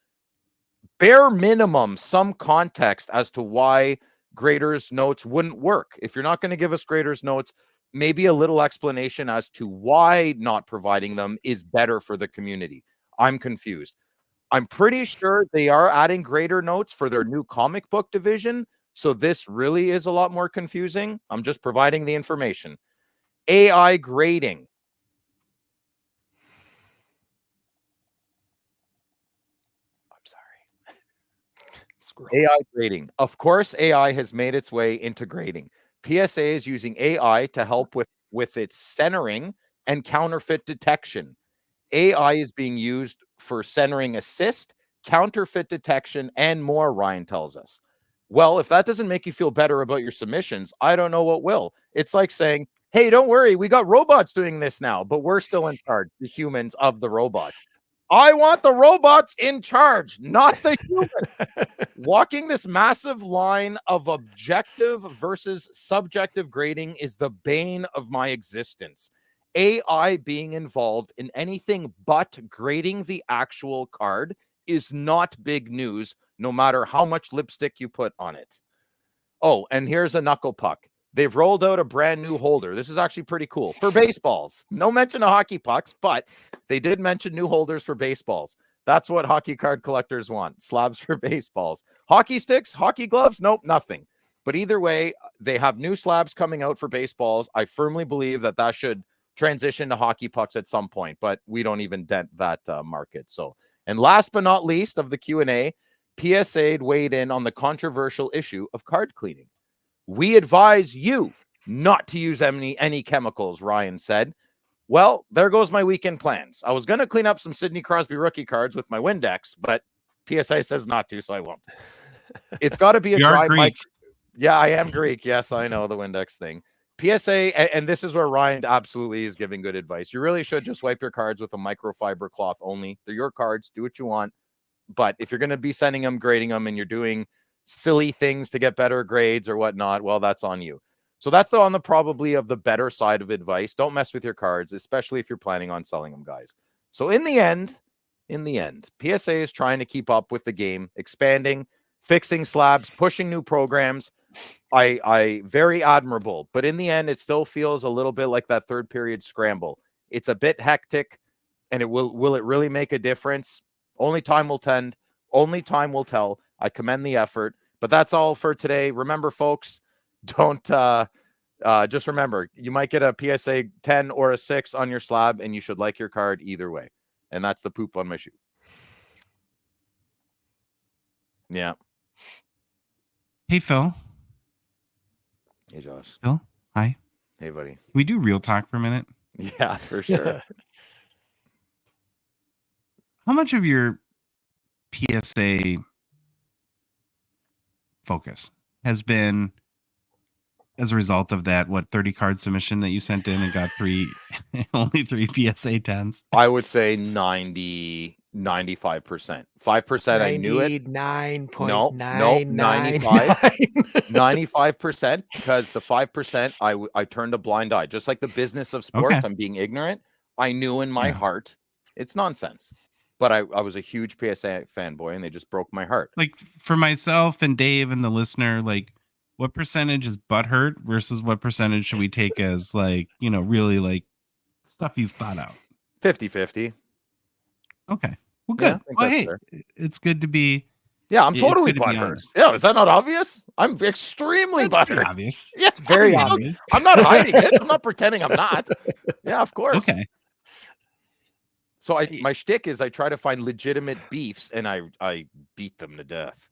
bare minimum some context as to why graders' notes wouldn't work. If you're not going to give us graders' notes, maybe a little explanation as to why not providing them is better for the community. I'm confused. I'm pretty sure they are adding grader notes for their new comic book division, so this really is a lot more confusing. I'm just providing the information. AI grading. I'm sorry. Scroll. AI grading. Of course, AI has made its way into grading. PSA is using AI to help with its centering and counterfeit detection. AI is being used for centering assist, counterfeit detection, and more, Ryan tells us. Well, if that doesn't make you feel better about your submissions, I don't know what will. It's like saying, hey, don't worry, we got robots doing this now, but we're still in charge, the humans of the robots. I want the robots in charge, not the humans. Walking this massive line of objective versus subjective grading is the bane of my existence. AI being involved in anything but grading the actual card is not big news, no matter how much lipstick you put on it. Oh, and here's a knuckle puck. They've rolled out a brand new holder. This is actually pretty cool for baseballs. No mention of hockey pucks, but they did mention new holders for baseballs. That's what hockey card collectors want. Slabs for baseballs. Hockey sticks, hockey gloves, nope, nothing. But either way, they have new slabs coming out for baseballs. I firmly believe that should transition to hockey pucks at some point, but we don't even dent that market. So, and last but not least of the Q&A, PSA weighed in on the controversial issue of card cleaning. We advise you not to use any chemicals, Ryan said. Well, there goes my weekend plans. I was going to clean up some Sidney Crosby rookie cards with my Windex, but PSA says not to, so I won't. It's got to be a dry mic. Yeah, I am Greek. Yes, I know the Windex thing. PSA, and this is where Ryan absolutely is giving good advice. You really should just wipe your cards with a microfiber cloth only. They're your cards. Do what you want. But if you're going to be sending them, grading them, and you're doing silly things to get better grades or whatnot, well, that's on you. So that's on the probably of the better side of advice. Don't mess with your cards, especially if you're planning on selling them, guys. So in the end, PSA is trying to keep up with the game, expanding, fixing slabs, pushing new programs. I very admirable, but in the end, it still feels a little bit like that third period scramble. It's a bit hectic, and will it really make a difference? Only time will tend. Only time will tell. I commend the effort, but that's all for today. Remember, folks, don't just remember, you might get a PSA 10 or a 6 on your slab, and you should like your card either way. And that's the poop on my shoe. Yeah. Hey, Phil. Hey, Josh. Phil, hi. Hey, buddy. Can we do real talk for a minute? Yeah, for sure. How much of your PSA focus has been as a result of that 30 card submission that you sent in and got only 3 PSA 10s? I would say 95%. 5% I knew it. 95% because the 5% I turned a blind eye. Just like the business of sports, okay. I'm being ignorant. I knew in my heart it's nonsense. But I was a huge PSA fanboy, and they just broke my heart. Like, for myself and Dave and the listener, like, what percentage is butthurt versus what percentage should we take as, like, really, like, stuff you've thought out? 50-50. Okay. Well, good. Yeah, well, hey, fair. It's good to be. Yeah, I'm totally butthurt. Yeah, is that not obvious? I'm extremely butthurt. Obvious. Yeah, very obvious. I'm not hiding it. I'm not pretending I'm not. Yeah, of course. Okay. So my shtick is I try to find legitimate beefs, and I beat them to death.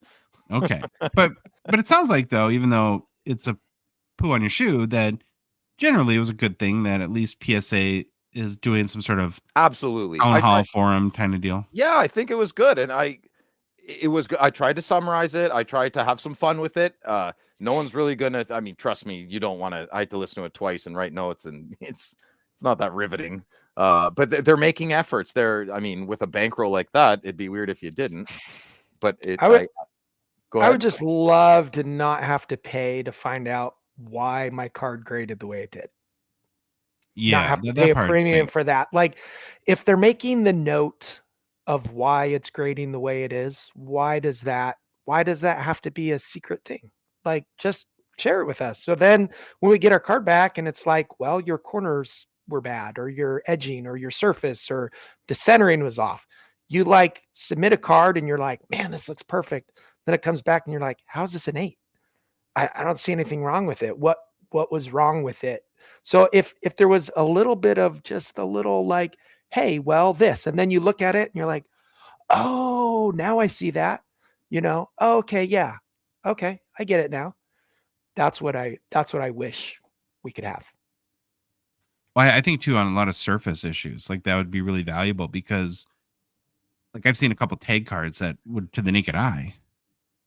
Okay, but it sounds like, though, even though it's a poo on your shoe, that generally it was a good thing that at least PSA is doing some sort of absolutely town hall forum kind of deal. Yeah, I think it was good, and it was good. I tried to summarize it. I tried to have some fun with it. No one's really gonna. I mean, trust me, you don't want to. I had to listen to it twice and write notes, and it's not that riveting. But they're making efforts. With a bankroll like that, it'd be weird if you didn't. But I would just love to not have to pay to find out why my card graded the way it did. Yeah, not have to pay a premium for that. Like, if they're making the note of why it's grading the way it is, why does that have to be a secret thing? Like, just share it with us. So then when we get our card back and it's like, well, your corners were bad, or your edging, or your surface, or the centering was off. You like submit a card and you're like, man, this looks perfect. Then it comes back and you're like, how's this an 8? I don't see anything wrong with it. What was wrong with it? So if there was a little bit of just a little like, hey, well, this, and then you look at it and you're like, oh, now I see that. Oh, okay, yeah. Okay, I get it now. That's what I wish we could have. Well, I think too on a lot of surface issues, like that would be really valuable because like I've seen a couple tag cards that would to the naked eye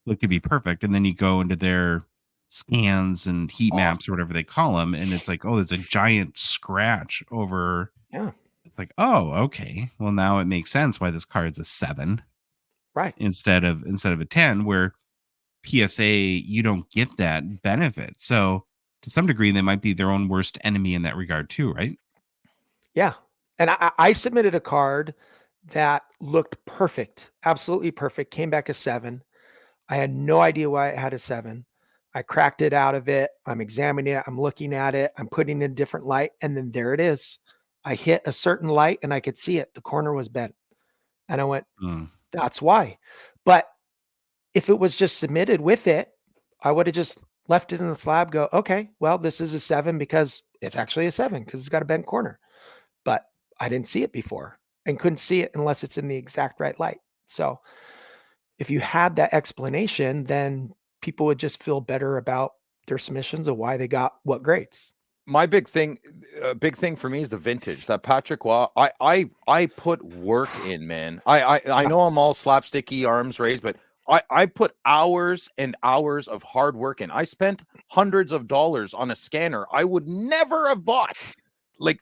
look to be perfect. And then you go into their scans and heat maps or whatever they call them, and it's like, oh, there's a giant scratch over. Yeah. It's like, oh, okay. Well, now it makes sense why this card's a 7 Right. instead of a 10, where PSA you don't get that benefit. So to some degree, they might be their own worst enemy in that regard too, right? Yeah. And I submitted a card that looked perfect, absolutely perfect, came back a 7. I had no idea why it had a 7. I cracked it out of it. I'm examining it. I'm looking at it. I'm putting in a different light. And then there it is. I hit a certain light and I could see it. The corner was bent. And I went, that's why. But if it was just submitted with it, I would have just left it in the slab, go, okay, well, this is a 7 because it's actually a 7 because it's got a bent corner. But I didn't see it before and couldn't see it unless it's in the exact right light. So if you had that explanation, then people would just feel better about their submissions of why they got what grades. My big thing for me is the vintage. That Patrick Waugh, I put work in, man. I know I'm all slapsticky, arms raised, but I put hours and hours of hard work in. I spent hundreds of dollars on a scanner I would never have bought. Like,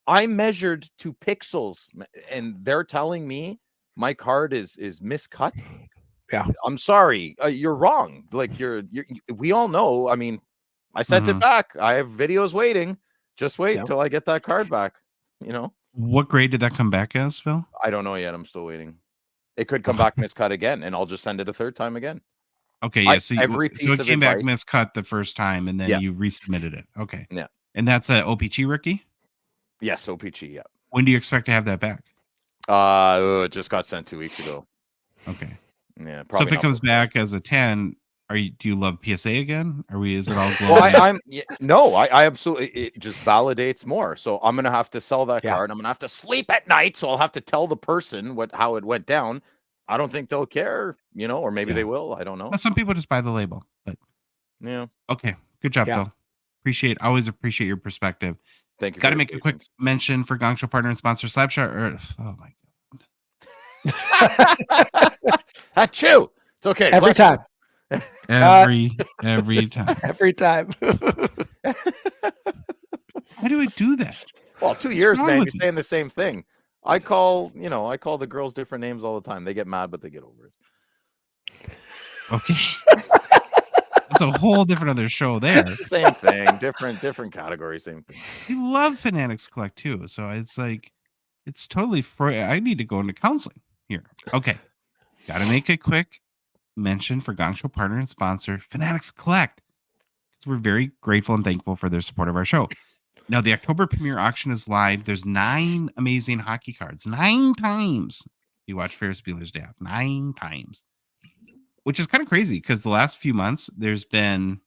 I measured to pixels, and they're telling me my card is miscut. Yeah, I'm sorry, you're wrong. Like we all know. I mean, I sent it back. I have videos waiting. Just wait till I get that card back. What grade did that come back as, Phil? I don't know yet. I'm still waiting. It could come back miscut again, and I'll just send it a third time again. Okay, yeah. So it came back miscut the first time, and then you resubmitted it. Okay, yeah. And that's a OPG rookie. Yes, OPG. Yeah. When do you expect to have that back? It just got sent 2 weeks ago. Okay. Yeah. So if it comes back as a 10, do you love PSA again? Is it all glowing? Well, I absolutely, it just validates more. So I'm gonna have to sell that card. I'm gonna have to sleep at night, so I'll have to tell the person how it went down. I don't think they'll care, or maybe they will. I don't know. Well, some people just buy the label, but yeah. Okay, good job, Phil. Always appreciate your perspective. Thank you. Got to make a quick mention for Gongshow partner and sponsor Slapshot. Oh my god. Achoo! It's okay. Every time. Every time. Every time. Why do I do that? Well, 2 years, man. You're saying the same thing. I call the girls different names all the time. They get mad, but they get over it. Okay. That's a whole different other show there. Same thing. Different category. Same thing. You love Fanatics Collect too. So it's like, it's totally free. I need to go into counseling here. Okay. Got to make a quick mention for Gongshow partner and sponsor Fanatics Collect, because we're very grateful and thankful for their support of our show. Now, the October premiere auction is live. There's 9 amazing hockey cards. 9 times. You watch Ferris Bueller's Day Off. 9 times. Which is kind of crazy because the last few months, there's been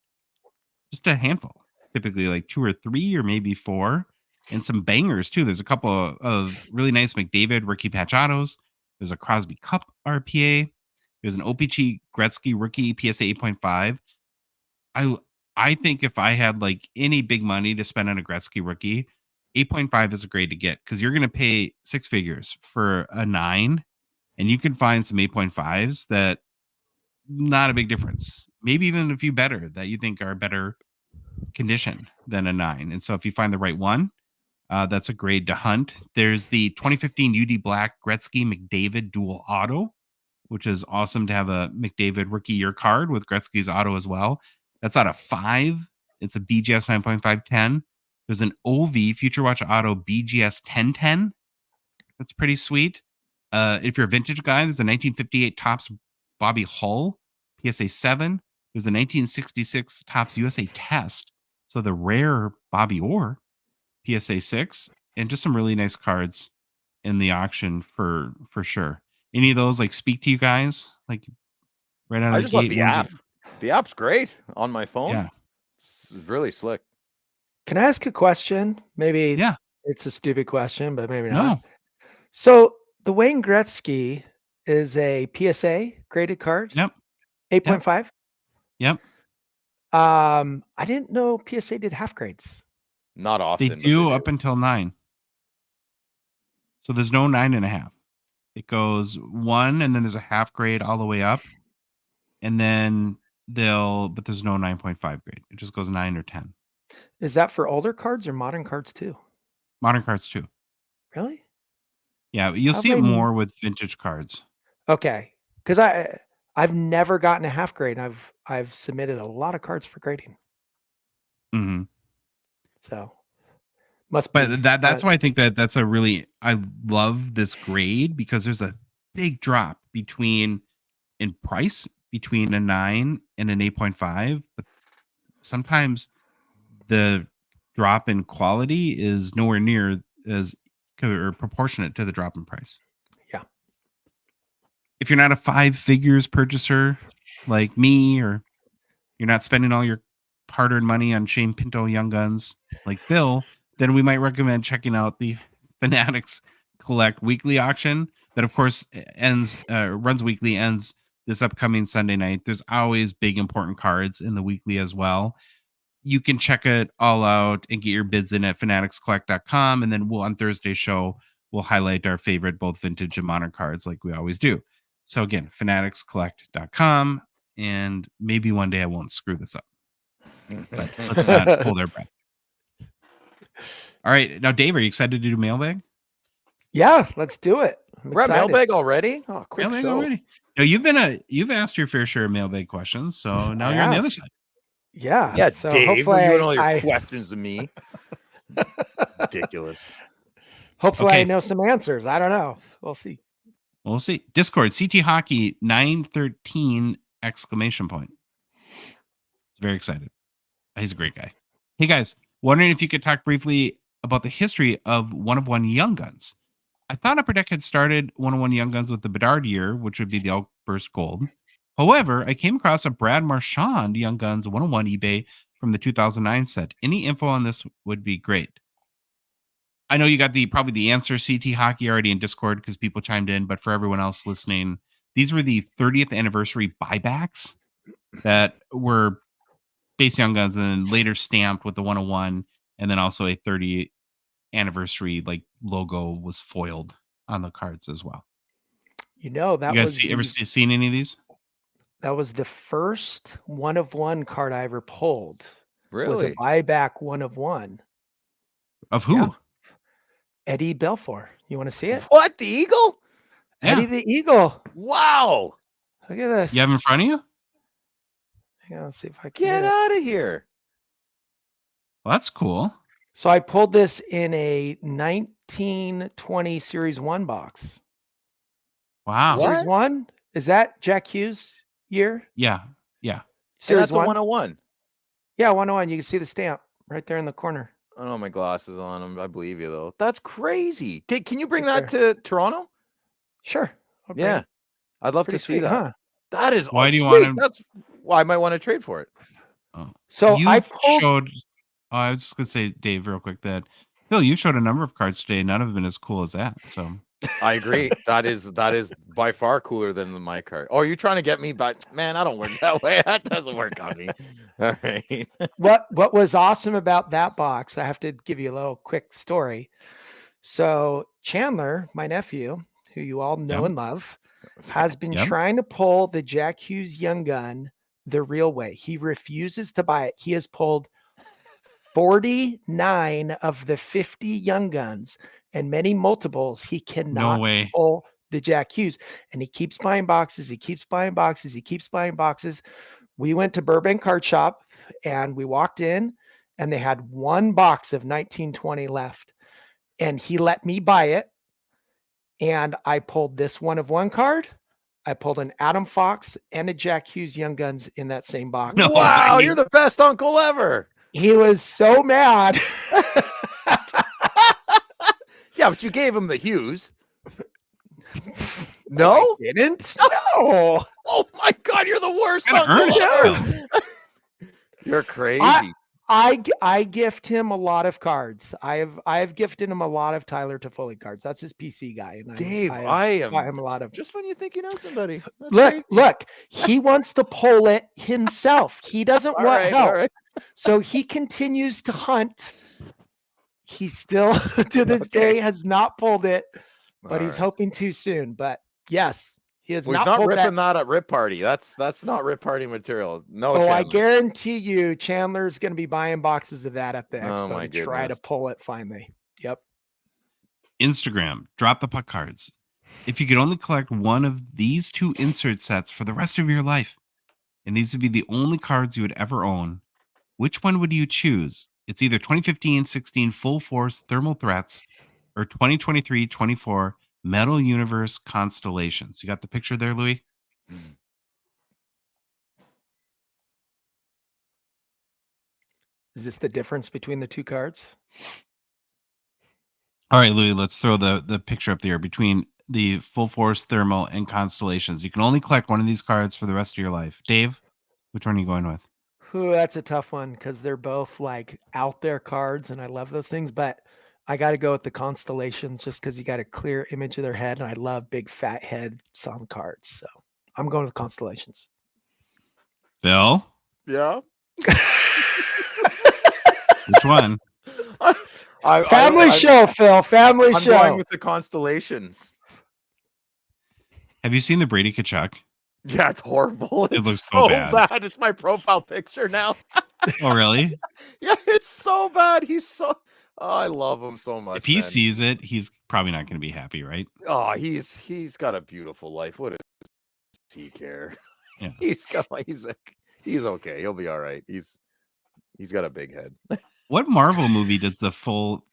just a handful. Typically like 2 or 3 or maybe 4. And some bangers, too. There's a couple of really nice McDavid rookie patch autos. There's a Crosby Cup RPA. There's an OPG Gretzky rookie PSA 8.5. I think if I had like any big money to spend on a Gretzky rookie, 8.5 is a grade to get, because you're going to pay 6 figures for a 9, and you can find some 8.5s that not a big difference. Maybe even a few better that you think are better condition than a 9. And so if you find the right one, that's a grade to hunt. There's the 2015 UD Black Gretzky McDavid dual auto, which is awesome to have a McDavid rookie year card with Gretzky's auto as well. That's out of 5. It's a BGS 9.510. There's an OV Future Watch Auto BGS 1010. That's pretty sweet. If you're a vintage guy, there's a 1958 Topps Bobby Hull PSA 7. There's a 1966 Topps USA Test. So the rare Bobby Orr PSA 6, and just some really nice cards in the auction for sure. Any of those like speak to you guys? Like right out of the gate? Love the app. The app's great on my phone. Yeah. It's really slick. Can I ask a question? Maybe it's a stupid question, but maybe not. No. So the Wayne Gretzky is a PSA graded card. Yep. 8.5. Yep. I didn't know PSA did half grades. Not often. They but do up until 9. So there's no 9.5. It goes 1, and then there's a half grade all the way up, and then but there's no 9.5 grade. It just goes 9 or 10. Is that for older cards or modern cards too? Modern cards too. Really? Yeah, you'll How see it many- more with vintage cards. Okay, because I've never gotten a half grade. And I've submitted a lot of cards for grading. Hmm. So must be. But that's why I think that's I love this grade, because there's a big drop in price between a 9 and an 8.5, but sometimes the drop in quality is nowhere near as or proportionate to the drop in price. Yeah. If you're not a 5 figures purchaser like me, or you're not spending all your hard-earned money on Shane Pinto Young Guns like Bill, then we might recommend checking out the Fanatics Collect weekly auction that, of course, runs weekly, ends this upcoming Sunday night. There's always big important cards in the weekly as well. You can check it all out and get your bids in at fanaticscollect.com, and then on Thursday's show we'll highlight our favorite both vintage and modern cards like we always do. So again, fanaticscollect.com, and maybe one day I won't screw this up, but let's not hold our breath. All right, now Dave, are you excited to do mailbag? Yeah, let's do it. I'm We're at excited. mailbag already? Oh, quick Mailbag show. already? No, you've asked your fair share of mailbag questions, so now I you're on the have. other side. Yeah. Yeah, So Dave, hopefully you and all your I questions to me. Ridiculous. hopefully Okay. I know some answers. I don't know. We'll see. We'll see. Discord, CT Hockey 913 exclamation point. Very excited. He's a great guy. Hey guys, wondering if you could talk briefly about the history of one-of-one Young Guns. I thought Upper Deck had started one-of-one Young Guns with the Bedard year, which would be the Outburst Gold. However, I came across a Brad Marchand Young Guns 101 eBay from the 2009 set. Any info on this would be great. I know you got probably the answer, CT Hockey, already in Discord because people chimed in, but for everyone else listening, these were the 30th anniversary buybacks that were base Young Guns and then later stamped with the 101, and then also a 30th anniversary logo was foiled on the cards as well. You know, that You was guys ever seen any of these? that was the first 1-of-1 card I ever pulled. Was a Really? buyback 1-of-1. Of who? Yeah. Eddie Belfour. You want to see it? What? The Eagle? Yeah. Eddie the Eagle. Wow. Look at this. You have in front of you? Hang on, let's see if I can Get get it. out of here. Well, that's cool. So I pulled this in a 1920 Series 1 box. Wow. What? Series 1? Is that Jack Hughes year? Yeah. And Series that's a 1? 101. Yeah, 101. You can see the stamp right there in the corner. I don't know my glasses on them. I believe you, though. That's crazy. Can you bring Right that to Toronto? Sure. I'll bring Yeah. it. I'd love Pretty to see sweet, that. huh? That is Why do you sweet. want him- That's why I might want to trade for it. Oh. So I You've pulled. showed. Oh, I was just gonna say, Dave, real quick, that Phil, you showed a number of cards today. None of them as cool as that. So I agree. that is by far cooler than my card. Oh, you're trying to get me, but man, I don't work that way. That doesn't work on me. All right. What was awesome about that box, I have to give you a little quick story. So Chandler, my nephew, who you all know Yep. and love, has been Yep. trying to pull the Jack Hughes Young Gun the real way. He refuses to buy it. He has pulled 49 of the 50 Young Guns and many multiples. He cannot way. pull the Jack Hughes, and he keeps buying boxes. He keeps buying boxes. He keeps buying boxes. We went to Burbank Card Shop and we walked in, and they had one box of 1920 left, and he let me buy it. And I pulled this 1-of-1 card. I pulled an Adam Fox and a Jack Hughes Young Guns in that same box. No Wow, way. you're the best uncle ever. He was so mad. Yeah, but you gave him the Hughes. No? I didn't? No. Oh my God, you're the worst Gotta earn uncle it. ever. You're crazy. I gift him a lot of cards. I've gifted him a lot of Tyler Toffoli cards. That's his PC guy, and Dave, I bought him a lot of. Just when you think you know somebody. That's Look, crazy. look. He wants to pull it himself. He doesn't All want right, help. all right. So he continues to hunt. He still, to this day, has not pulled it, but All he's right. hoping to soon. But yes, he has Well, he's not not pulled ripping that. that at Rip Party. That's not Rip Party material. No, Oh, I Chandler. guarantee you, Chandler's going to be buying boxes of that at the Oh, expo my to try to goodness. pull it finally. Yep. Instagram, drop the puck cards. If you could only collect one of these 2 insert sets for the rest of your life, and these would be the only cards you would ever own, which one would you choose? It's either 2015-16 Full Force Thermal Threats or 2023-24 Metal Universe Constellations. You got the picture there, Louis? Is this the difference between the 2 cards? All right, Louis, let's throw the picture up there between the Full Force Thermal and Constellations. You can only collect one of these cards for the rest of your life. Dave, which one are you going with? Ooh, that's a tough one because they're both like out there cards, and I love those things. But I got to go with the constellations just because you got a clear image of their head, and I love big fat heads on cards. So I'm going with constellations. Bill, Yeah. which one? Family show, Phil. Family I'm show. going with the constellations. Have you seen the Brady Kachuk? Yeah, it's horrible. It It's looks so bad. It's my profile picture now. Oh, really? Yeah, it's so bad. I love him so much. If he man. sees it, he's probably not going to be happy, right? Oh, he's got a beautiful life. What does he care? Yeah. He's okay. He'll be all right. He's got a big head. What Marvel movie does the full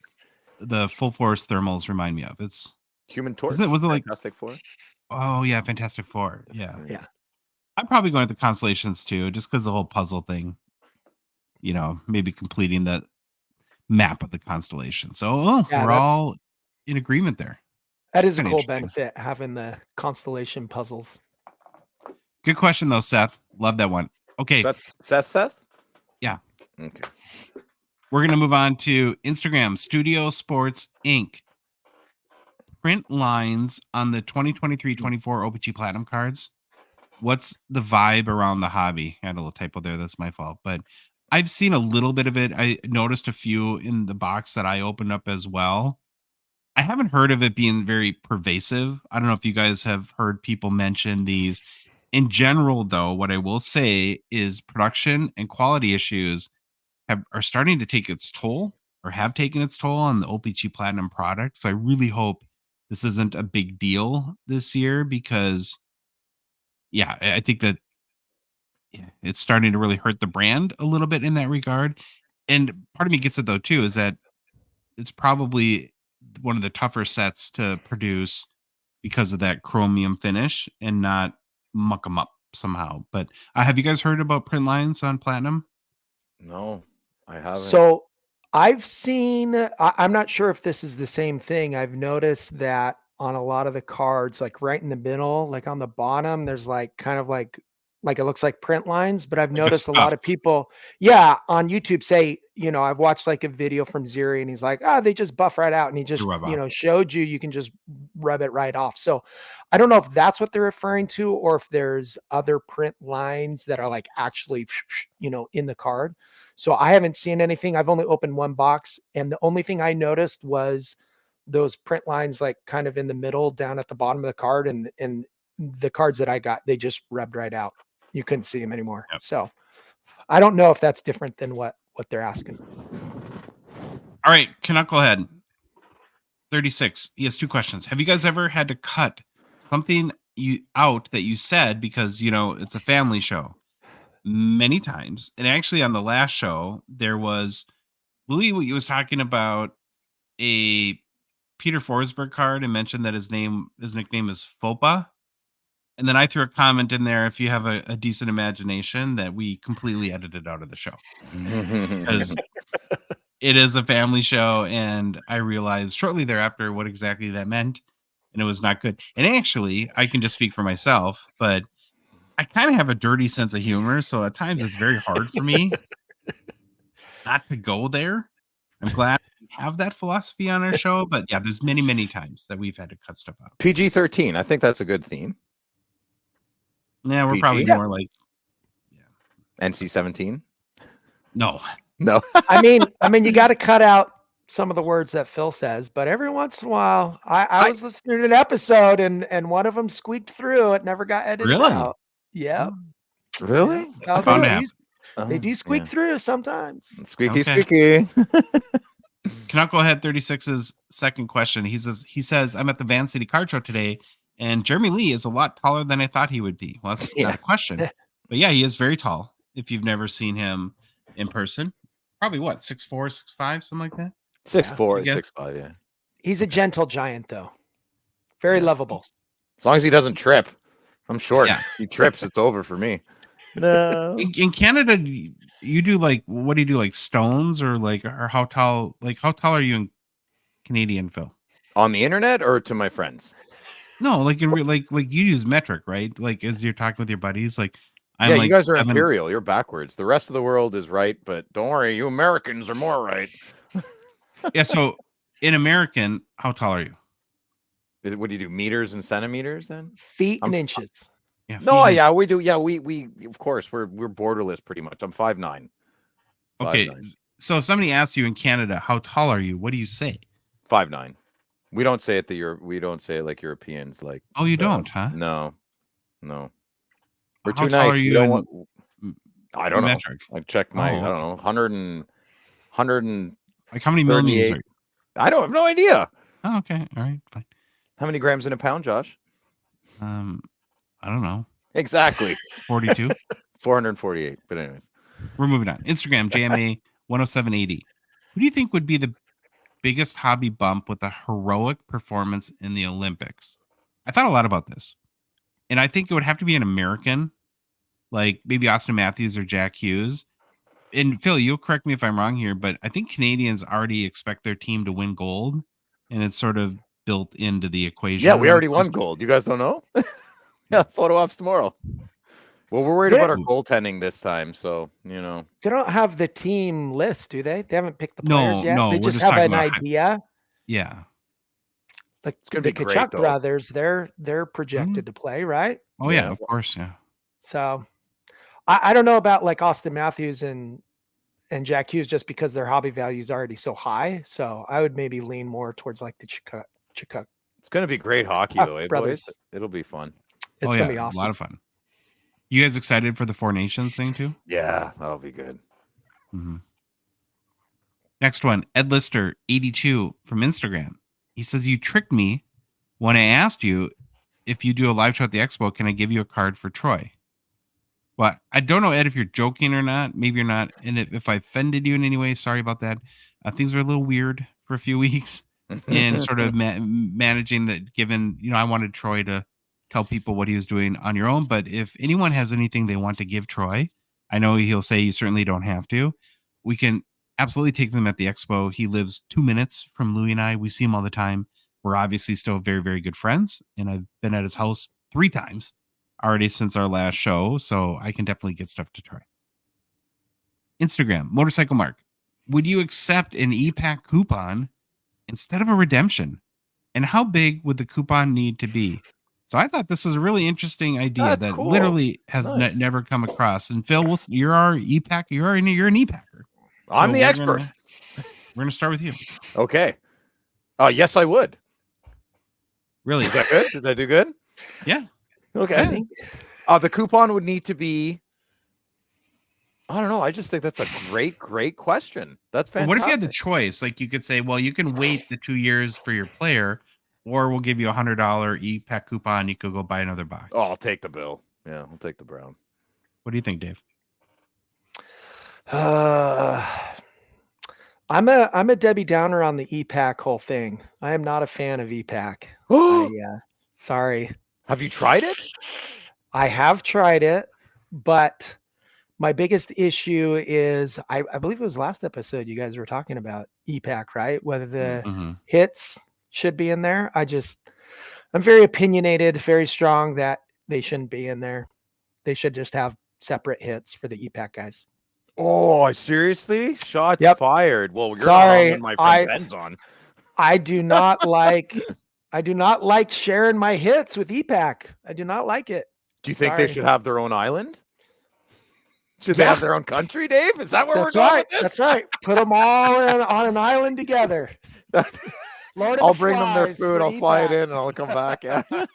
force thermals remind me of? It's Human Torch. was it like Fantastic Four? Oh yeah, Fantastic Four. Yeah. Yeah. I'm probably going with the constellations too, just because the whole puzzle thing. You know, maybe completing the map of the constellation. So Yeah, we're all in agreement there. That is a Kinda cool interesting. benefit, having the constellation puzzles. Good question though, Seth. Love that one. Okay, Seth? Yeah. Okay. we're gonna move on to Instagram, Studio Sports Inc. Print lines on the 2023-24 OPG Platinum cards. What's the vibe around the hobby? I had a little typo there. That's my fault. But I've seen a little bit of it. I noticed a few in the box that I opened up as well. I haven't heard of it being very pervasive. I don't know if you guys have heard people mention these. In general, though, what I will say is production and quality issues are starting to take its toll or have taken its toll on the OPG Platinum product. So I really hope this isn't a big deal this year because, yeah, I think that it's starting to really hurt the brand a little bit in that regard. And part of me gets it though too is that it's probably one of the tougher sets to produce because of that chromium finish and not muck them up somehow. But have you guys heard about print lines on Platinum? No, I haven't. So I've seen, I'm not sure if this is the same thing. I've noticed that on a lot of the cards, like right in the middle, like on the bottom, there's like kind of like it looks like print lines, but I've Like a noticed a lot scuff. of people, on YouTube say, I've watched like a video from Ziri and he's like, they just buff right out. And he just, rub off. showed you can just rub it right off. So I don't know if that's what they're referring to or if there's other print lines that are like actually, in the card. So I haven't seen anything. I've only opened one box, and the only thing I noticed was those print lines like kind of in the middle down at the bottom of the card, and the cards that I got, they just rubbed right out. You couldn't see them anymore. Yep. So I don't know if that's different than what they're asking. All right, Knucklehead 36. He has 2 questions. Have you guys ever had to cut something out that you said because it's a family show? Many times. And actually on the last show, there was Louis was talking about a Peter Forsberg card and mentioned that his nickname is Fopa. And then I threw a comment in there, if you have a decent imagination, that we completely edited out of the show. Because it is a family show, and I realized shortly thereafter what exactly that meant, and it was not good. And actually, I can just speak for myself, but I kind of have a dirty sense of humor, so at times it's very hard for me not to go there. I'm glad we have that philosophy on our show, but yeah, there's many, many times that we've had to cut stuff out. PG-13. I think that's a good theme. Yeah, we're PG? probably Yeah. more like NC-17. no. No. I mean, you got to cut out some of the words that Phil says, but every once in a while, I was listening to an episode and one of them squeaked through. It never got edited Really? out. Yeah. Really? Yeah. bound to They, happen. they do squeak through sometimes. Squeaky, Okay. squeaky. Canuckle Head 36's second question. He says, I'm at the Van City Card Show today, and Jeremy Lee is a lot taller than I thought he would be. Well, that's not a question. But yeah, he is very tall. If you've never seen him in person, probably what, 6'4", 6'5", something like that? 6'4", Yeah. 6'5", yeah. He's a gentle giant, though. Very lovable. As long as he doesn't trip. I'm short. Yeah. He trips, it's over for me. No. In Canada, you do like, what do you do, like stones or how tall are you in Canadian, Phil? On the internet or to my friends? No, like in like you use metric, right? Like as you're talking with your buddies, like I'm Yeah, like you guys are 7. imperial. You're backwards. The rest of the world is right, but don't worry, you Americans are more right. Yeah, so in American, how tall are you? What do you do? Meters and centimeters then? Feet and inches. Yeah. No, feet. yeah, we do. Yeah, we of course we're borderless pretty much. I'm 5'9". Okay. 5'9". So if somebody asks you in Canada, how tall are you? What do you say? 5'9". We don't say it we don't say it like Europeans like. Oh, you don't, huh? No. We're How too tall nice. are you don't in want, I don't metric? know. I checked my Oh. I don't know 100 and Like how many millimeters? 38. I don't have no idea. Oh, okay. All right. Fine. How many grams in a pound, Josh? I don't know. Exactly. 42. 448. But anyways. We're moving on. Instagram, JMA 10780. Who do you think would be the biggest hobby bump with a heroic performance in the Olympics? I thought a lot about this. And I think it would have to be an American, like maybe Austin Matthews or Jack Hughes. And Phil, you'll correct me if I'm wrong here, but I think Canadians already expect their team to win gold. And it's sort of built into the equation. Yeah, we already won gold. You guys don't know? Yeah, photo ops tomorrow. Well, we're worried about our goaltending this time, so you know. They don't have the team list, do they? They haven't picked the players yet. No, They we're just just have talking an about idea. Yeah. Like It's gonna the be great, Kachuk though. brothers, they're projected to play, right? Oh yeah, of course, yeah. So I don't know about like Austin Matthews and Jack Hughes just because their hobby value is already so high. So I would maybe lean more towards like the Chikuk. It's gonna be great hockey though, eh, brothers. boys? It'll be fun. It's gonna be awesome. A lot of fun. You guys excited for the Four Nations thing too? Yeah, that'll be good. Mm-hmm. Next one, Ed Lister 82 from Instagram. He says, you tricked me when I asked you if you do a live show at the expo, can I give you a card for Troy? Well, I don't know, Ed, if you're joking or not. Maybe you're not. And if I offended you in any way, sorry about that. Things were a little weird for a few weeks and sort of managing that, given, I wanted Troy to tell people what he was doing on your own. But if anyone has anything they want to give Troy, I know he'll say you certainly don't have to. We can absolutely take them at the expo. He lives 2 minutes from Louie and I. We see him all the time. We're obviously still very, very good friends. And I've been at his house 3 times already since our last show. So I can definitely get stuff to try. Instagram, Motorcycle Mark. Would you accept an e-pack coupon instead of a redemption? And how big would the coupon need to be? So I thought this was a really interesting idea that cool. literally has Nice. never come across. And Phil, you're our e-pack. You're an e-packer. I'm the expert. We're gonna start with you. Okay. Yes, I would. Really? Is that good? Did I do good? Yeah. Okay. Yeah. The coupon would need to be. I don't know. I just think that's a great question. That's fantastic. What if you had the choice? Like you could say, well, you can wait the 2 years for your player, or we'll give you $100 e-pack coupon. You could go buy another box. Oh, I'll take the bill. Yeah, I'll take the brown. What do you think, Dave? I'm a Debbie Downer on the e-pack whole thing. I am not a fan of e-pack. Sorry. Have you tried it? I have tried it, but my biggest issue is I believe it was last episode you guys were talking about e-pack, right? Whether the hits should be in there. I'm very opinionated, very strong that they shouldn't be in there. They should just have separate hits for the e-pack guys. Oh, seriously? Shots Yep. fired. Well, you're Sorry, not on when my friend Ben's on. I do not like sharing my hits with EPAC. I do not like it. Do you think Sorry. they should have their own island? Should they Yeah. have their own country, Dave? Is that where That's we're going right. with this? That's right. Put them all on an island together. Lord of I'll the bring them their Flies food. for I'll fly it EPAC. in and I'll come back. Yeah. All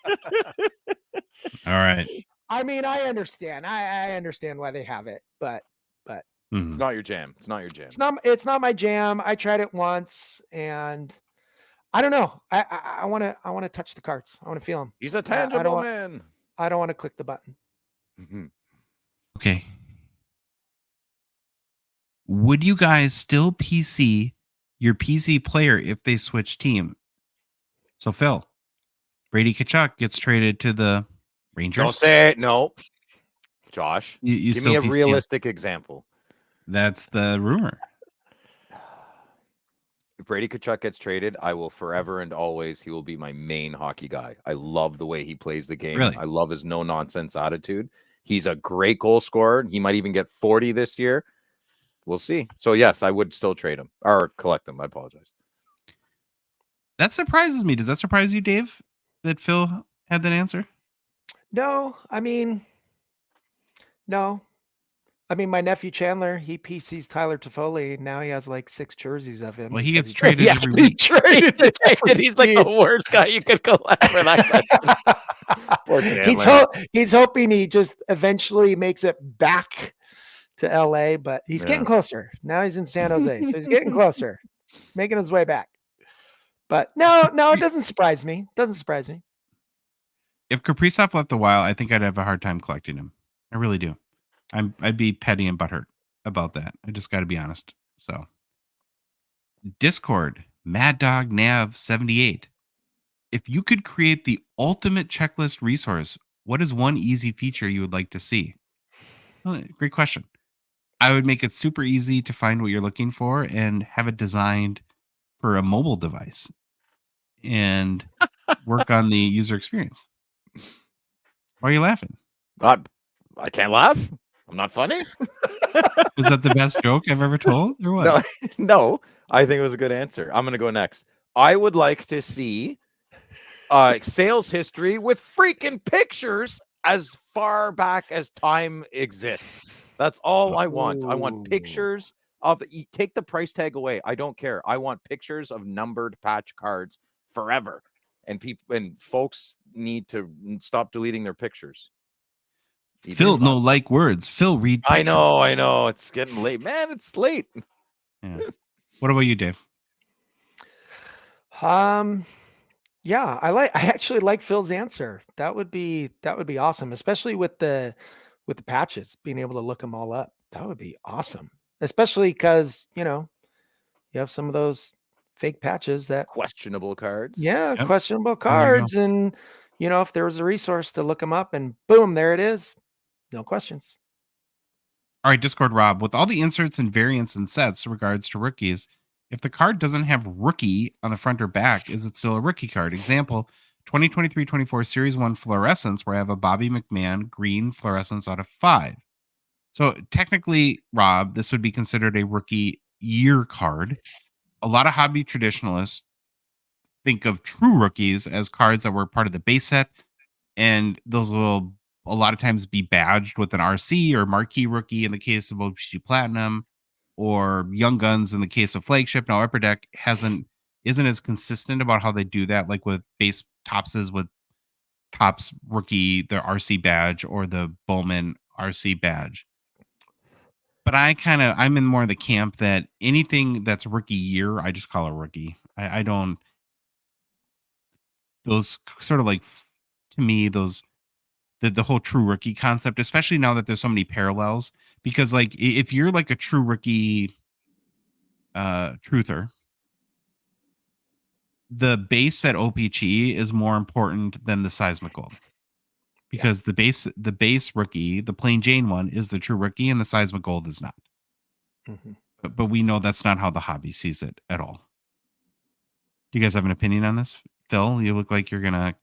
right. I mean, I understand. I understand why they have it, but Mhm. It's not your jam. It's not your jam. it's not my jam. I tried it once, and I don't know. I want to touch the cards. I want to feel them. He's a I tangible don't want- man. I don't want to click the button. Okay. Would you guys still PC your PC player if they switch team? So Phil, Brady Tkachuk gets traded to the Rangers. Don't say it. No. Josh, You give me still a PC him? realistic example. That's the rumor. If Brady Tkachuk gets traded, I will forever and always, he will be my main hockey guy. I love the way he plays the game. Really? I love his no-nonsense attitude. He's a great goal scorer. He might even get 40 this year. We'll see. So, yes, I would still trade him or collect him. I apologize. That surprises me. Does that surprise you, Dave, that Phil had that answer? No, I mean, my nephew Chandler, he PCs Tyler Toffoli. Now he has like 6 jerseys of him. Well, he because gets traded every week. traded. He's like the worst guy you could collect for that question. Poor Chandler. He's hoping he just eventually makes it back to LA, but he's getting closer. Now he's in San Jose, so he's getting closer, making his way back. But no, it doesn't surprise me. If Kaprizov left the Wild, I think I'd have a hard time collecting him. I really do. I'd be petty and butthurt about that. I just got to be honest. So, Discord, Mad Dog Nav 78. If you could create the ultimate checklist resource, what is one easy feature you would like to see? Well, great question. I would make it super easy to find what you're looking for and have it designed for a mobile device and work on the user experience. Why are you laughing? I can't laugh. I'm not funny. Was that the best joke I've ever told or what? No, I think it was a good answer. I'm going to go next. I would like to see sales history with freaking pictures as far back as time exists. That's all I want. I want pictures of take the price tag away. I don't care. I want pictures of numbered patch cards forever. And people and folks need to stop deleting their pictures. Phil, no like words. Phil, read pictures. I know. It's getting late. Man, it's late. Yeah. What about you, Dave? Yeah, I actually like Phil's answer. That would be awesome, especially with the patches, being able to look them all up. That would be awesome. Especially because, you have some of those fake patches that Questionable cards. Yeah, Yep. questionable cards, and if there was a resource to look them up, and boom, there it is. No questions. All right, Discord Rob, with all the inserts and variants and sets in regards to rookies, if the card doesn't have rookie on the front or back, is it still a rookie card? Example, 2023-24 Series 1 fluorescence, where I have a Bobby McMahon green fluorescence out of 5. So technically, Rob, this would be considered a rookie year card. A lot of hobby traditionalists think of true rookies as cards that were part of the base set, and those will a lot of times be badged with an RC or marquee rookie in the case of OPG Platinum, or Young Guns in the case of Flagship. Now Upper Deck isn't as consistent about how they do that, like with base Topses with Tops rookie, the RC badge, or the Bowman RC badge. But I'm in more of the camp that anything that's rookie year, I just call a rookie. I don't, those sort of like, to me, those, the whole true rookie concept, especially now that there's so many parallels, because like if you're like a true rookie truther, the base set OPG is more important than the seismic gold, because the base rookie, the plain Jane one, is the true rookie, and the seismic gold is not. Mm-hmm. But we know that's not how the hobby sees it at all. Do you guys have an opinion on this? Phil, you look like you're gonna.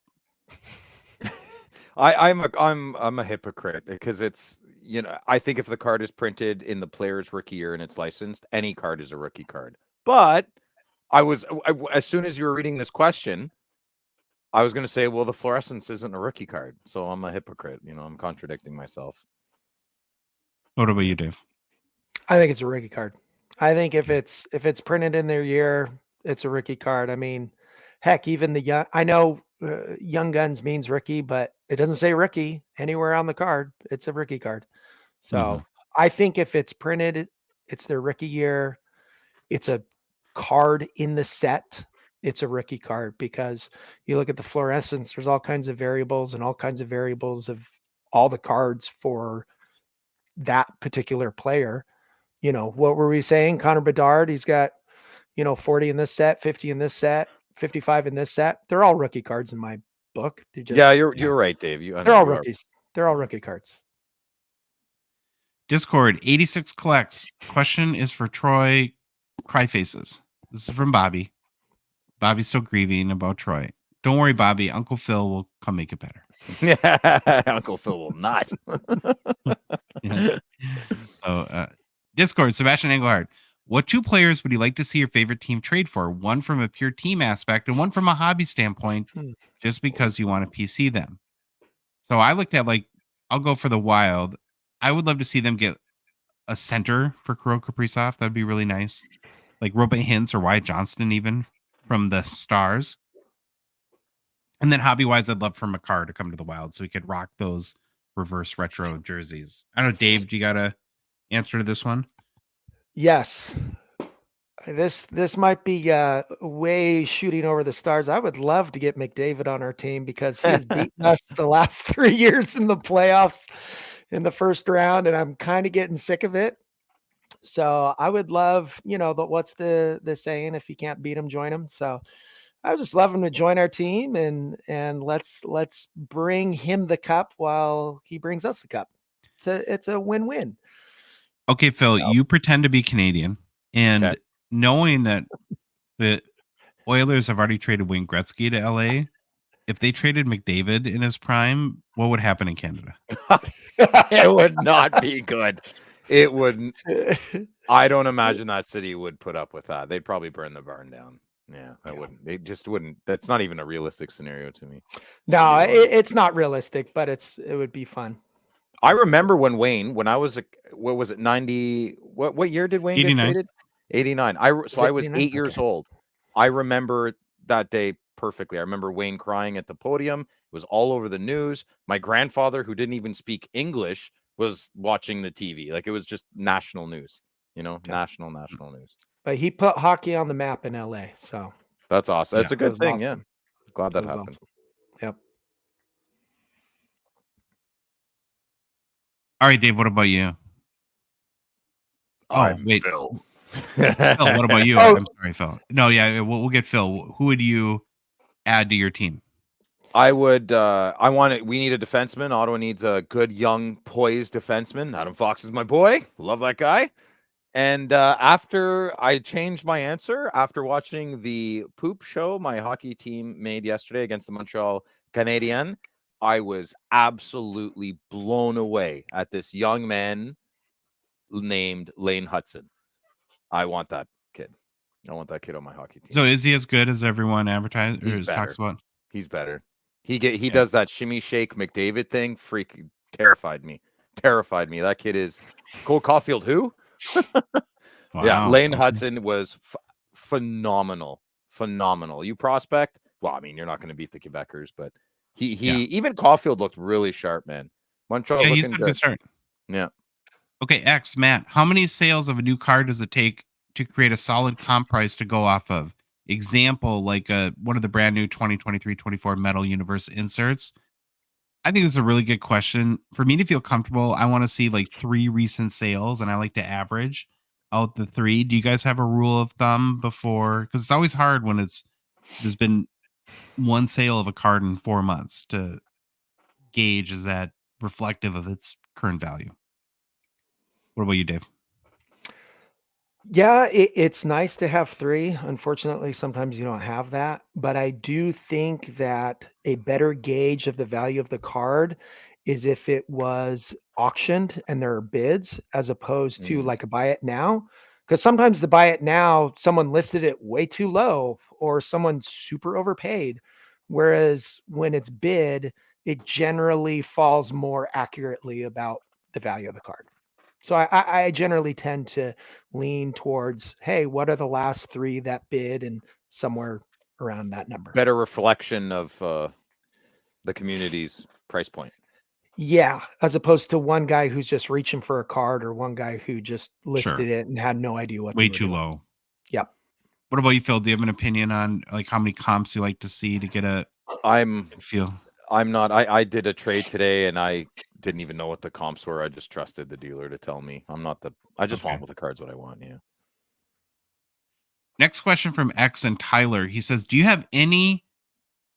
I'm a hypocrite because it's you know, I think if the card is printed in the player's rookie year and it's licensed, any card is a rookie card. But as soon as you were reading this question, I was going to say, well, the fluorescence isn't a rookie card, so I'm a hypocrite. You know, I'm contradicting myself. What about you, Dave? I think it's a rookie card. I think if it's printed in their year, it's a rookie card. I mean, heck, even the young. I know Young Guns means rookie, but it doesn't say rookie anywhere on the card. It's a rookie card. So I think if it's printed, it's their rookie year. It's a card in the set. It's a rookie card because you look at the fluorescence. There's all kinds of variables and all kinds of variables of all the cards for that particular player. You know, what were we saying? Connor Bedard, he's got, 40 in this set, 50 in this set, 55 in this set. They're all rookie cards in my book. You're right, Dave. They're all rookies. They're all rookie cards. Discord 86 collects. Question is for Troy Cry Faces. This is from Bobby. Bobby's still grieving about Troy. Don't worry, Bobby. Uncle Phil will come make it better. Uncle Phil will not. Yeah. So, Discord, Sebastian Engelhardt. What two players would you like to see your favorite team trade for? One from a pure team aspect and one from a hobby standpoint, just because you want to PC them. So I looked at, I'll go for the Wild. I would love to see them get a center for Kirill Kaprizov. That'd be really nice. Like Robert Hintz or Wyatt Johnston, even from the Stars. And then hobby-wise, I'd love for Makar to come to the Wild so we could rock those reverse retro jerseys. I don't know, Dave, do you got an answer to this one? Yes. This might be way shooting over the stars. I would love to get McDavid on our team because he's beaten us the last 3 years in the playoffs in the first round, and I'm kind of getting sick of it. So I would love, what's the saying? If you can't beat him, join him. So I would just love him to join our team, and let's bring him the cup while he brings us the cup. It's a win-win. Okay, Phil, you pretend to be Canadian, and knowing that the Oilers have already traded Wayne Gretzky to LA, if they traded McDavid in his prime, what would happen in Canada? It would not be good. It wouldn't. I don't imagine that city would put up with that. They'd probably burn the barn down. Yeah, wouldn't. They just wouldn't. That's not even a realistic scenario to me. No, it's not realistic, but it would be fun. I remember when I was, what was it, 90? What year did Wayne 89. get traded? 89. I was 8 years old. I remember that day perfectly. I remember Wayne crying at the podium. It was all over the news. My grandfather, who didn't even speak English, was watching the TV. Like, it was just national news, national news. But he put hockey on the map in LA. So that's awesome. That's a good thing. Awesome. Yeah. Glad that happened. Awesome. Yep. All right, Dave, what about you? Wait. Phil. Phil, what about you? I'm sorry, Phil. No, yeah, we'll get Phil. Who would you add to your team? I would. We need a defenseman. Ottawa needs a good, young, poised defenseman. Adam Fox is my boy. Love that guy. And after I changed my answer, after watching the poop show my hockey team made yesterday against the Montreal Canadiens, I was absolutely blown away at this young man named Lane Hudson. I want that kid. I want that kid on my hockey team. So is he as good as everyone advertises or talks about? He's better. He does that shimmy shake McDavid thing. Freaking terrified me. That kid is Cole Caulfield. Who? Wow. Yeah, Lane Hudson was phenomenal. You prospect. Well, I mean, you're not going to beat the Quebecers, but even Caulfield looked really sharp, man. Montreal he's looking had a good start. Yeah. Okay, Matt, how many sales of a new card does it take to create a solid comp price to go off of? Example, like one of the brand new 2023-24 Metal Universe inserts. I think this is a really good question. For me to feel comfortable, I want to see like 3 recent sales, and I like to average out the 3. Do you guys have a rule of thumb before? Because it's always hard when there's been one sale of a card in 4 months to gauge, is that reflective of its current value? What about you, Dave? Yeah, it's nice to have 3. Unfortunately, sometimes you don't have that. But I do think that a better gauge of the value of the card is if it was auctioned and there are bids, as opposed to like a buy it now. Because sometimes the buy it now, someone listed it way too low or someone super overpaid. Whereas when it's bid, it generally falls more accurately about the value of the card. So I generally tend to lean towards, hey, what are the last 3 that bid, and somewhere around that number. Better reflection of the community's price point. Yeah, as opposed to one guy who's just reaching for a card, or one guy who just listed it and had no idea what way they were too doing. low. Yep. What about you, Phil? Do you have an opinion on like how many comps you like to see to get a feel? I'm not. I did a trade today and I didn't even know what the comps were. I just trusted the dealer to tell me. I just want with the cards what I want. Yeah. Next question from X and Tyler. He says, do you have any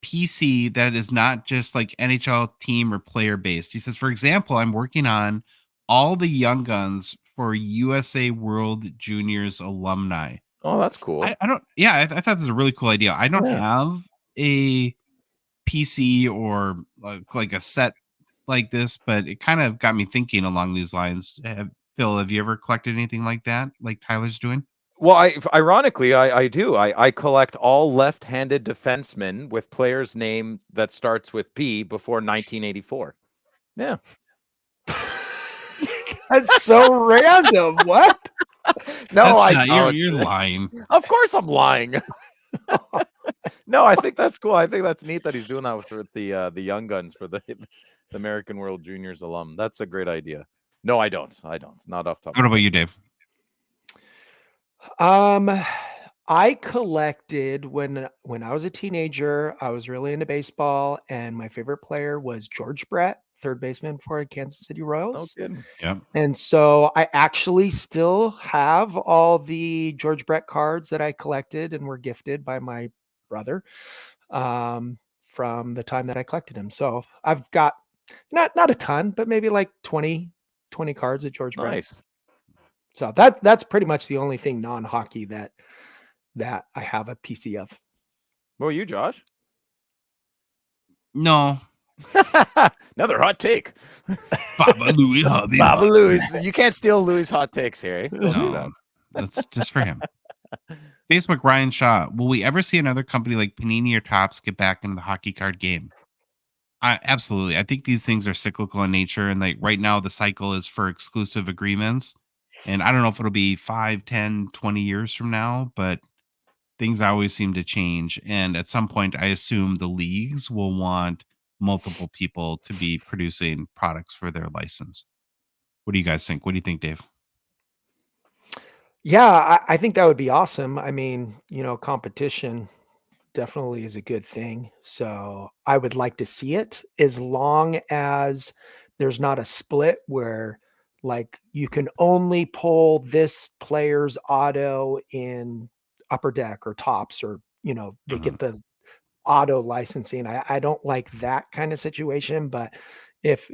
PC that is not just like NHL team or player based? He says, for example, I'm working on all the young guns for USA World Juniors alumni. Oh, that's cool. I don't. Yeah, I thought this was a really cool idea. I don't have a PC or like a set like this, but it kind of got me thinking along these lines. Phil, have you ever collected anything like that, like Tyler's doing? Well, ironically, I do. I collect all left-handed defensemen with players' name that starts with P before 1984. Yeah. That's so random. What? No, you're lying. Of course I'm lying. No, I think that's cool. I think that's neat that he's doing that with the young guns for the American World Juniors alum. That's a great idea. No, I don't. Not off top. What about you, Dave? I collected when I was a teenager. I was really into baseball, and my favorite player was George Brett, third baseman for the Kansas City Royals. No kidding. Yeah. And so I actually still have all the George Brett cards that I collected and were gifted by my brother from the time that I collected him. So I've got not a ton, but maybe like 20 cards of George Brett. Nice. So that's pretty much the only thing non-hockey that I have a PC of. What about you, Josh? No. Another hot take. Baba Louie hobby. Baba Louie. You can't steal Louie's hot takes here. Eh? Don't do that. That's just for him. Facebook, Ryan Shaw. Will we ever see another company like Panini or Topps get back into the hockey card game? Absolutely. I think these things are cyclical in nature. And like right now, the cycle is for exclusive agreements. And I don't know if it'll be 5, 10, 20 years from now, but things always seem to change. And at some point, I assume the leagues will want multiple people to be producing products for their license. What do you guys think? What do you think, Dave? Yeah, I think that would be awesome. I mean, competition definitely is a good thing. So I would like to see it, as long as there's not a split where like you can only pull this player's auto in Upper Deck or Topps, or they get the auto licensing. I don't like that kind of situation, but if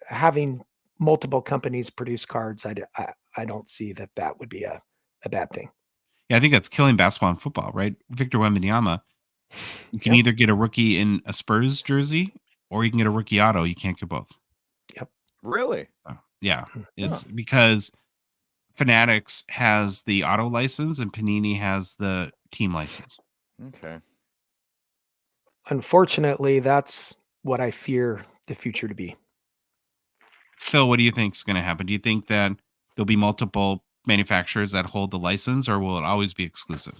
having multiple companies produce cards, I don't see that would be a bad thing. Yeah, I think that's killing basketball and football, right? Victor Wembanyama, you can either get a rookie in a Spurs jersey or you can get a rookie auto. You can't get both. Yep. Really? Yeah, it's because Fanatics has the auto license and Panini has the team license. Okay. Unfortunately, that's what I fear the future to be. Phil, what do you think is going to happen? Do you think that there'll be multiple manufacturers that hold the license, or will it always be exclusive?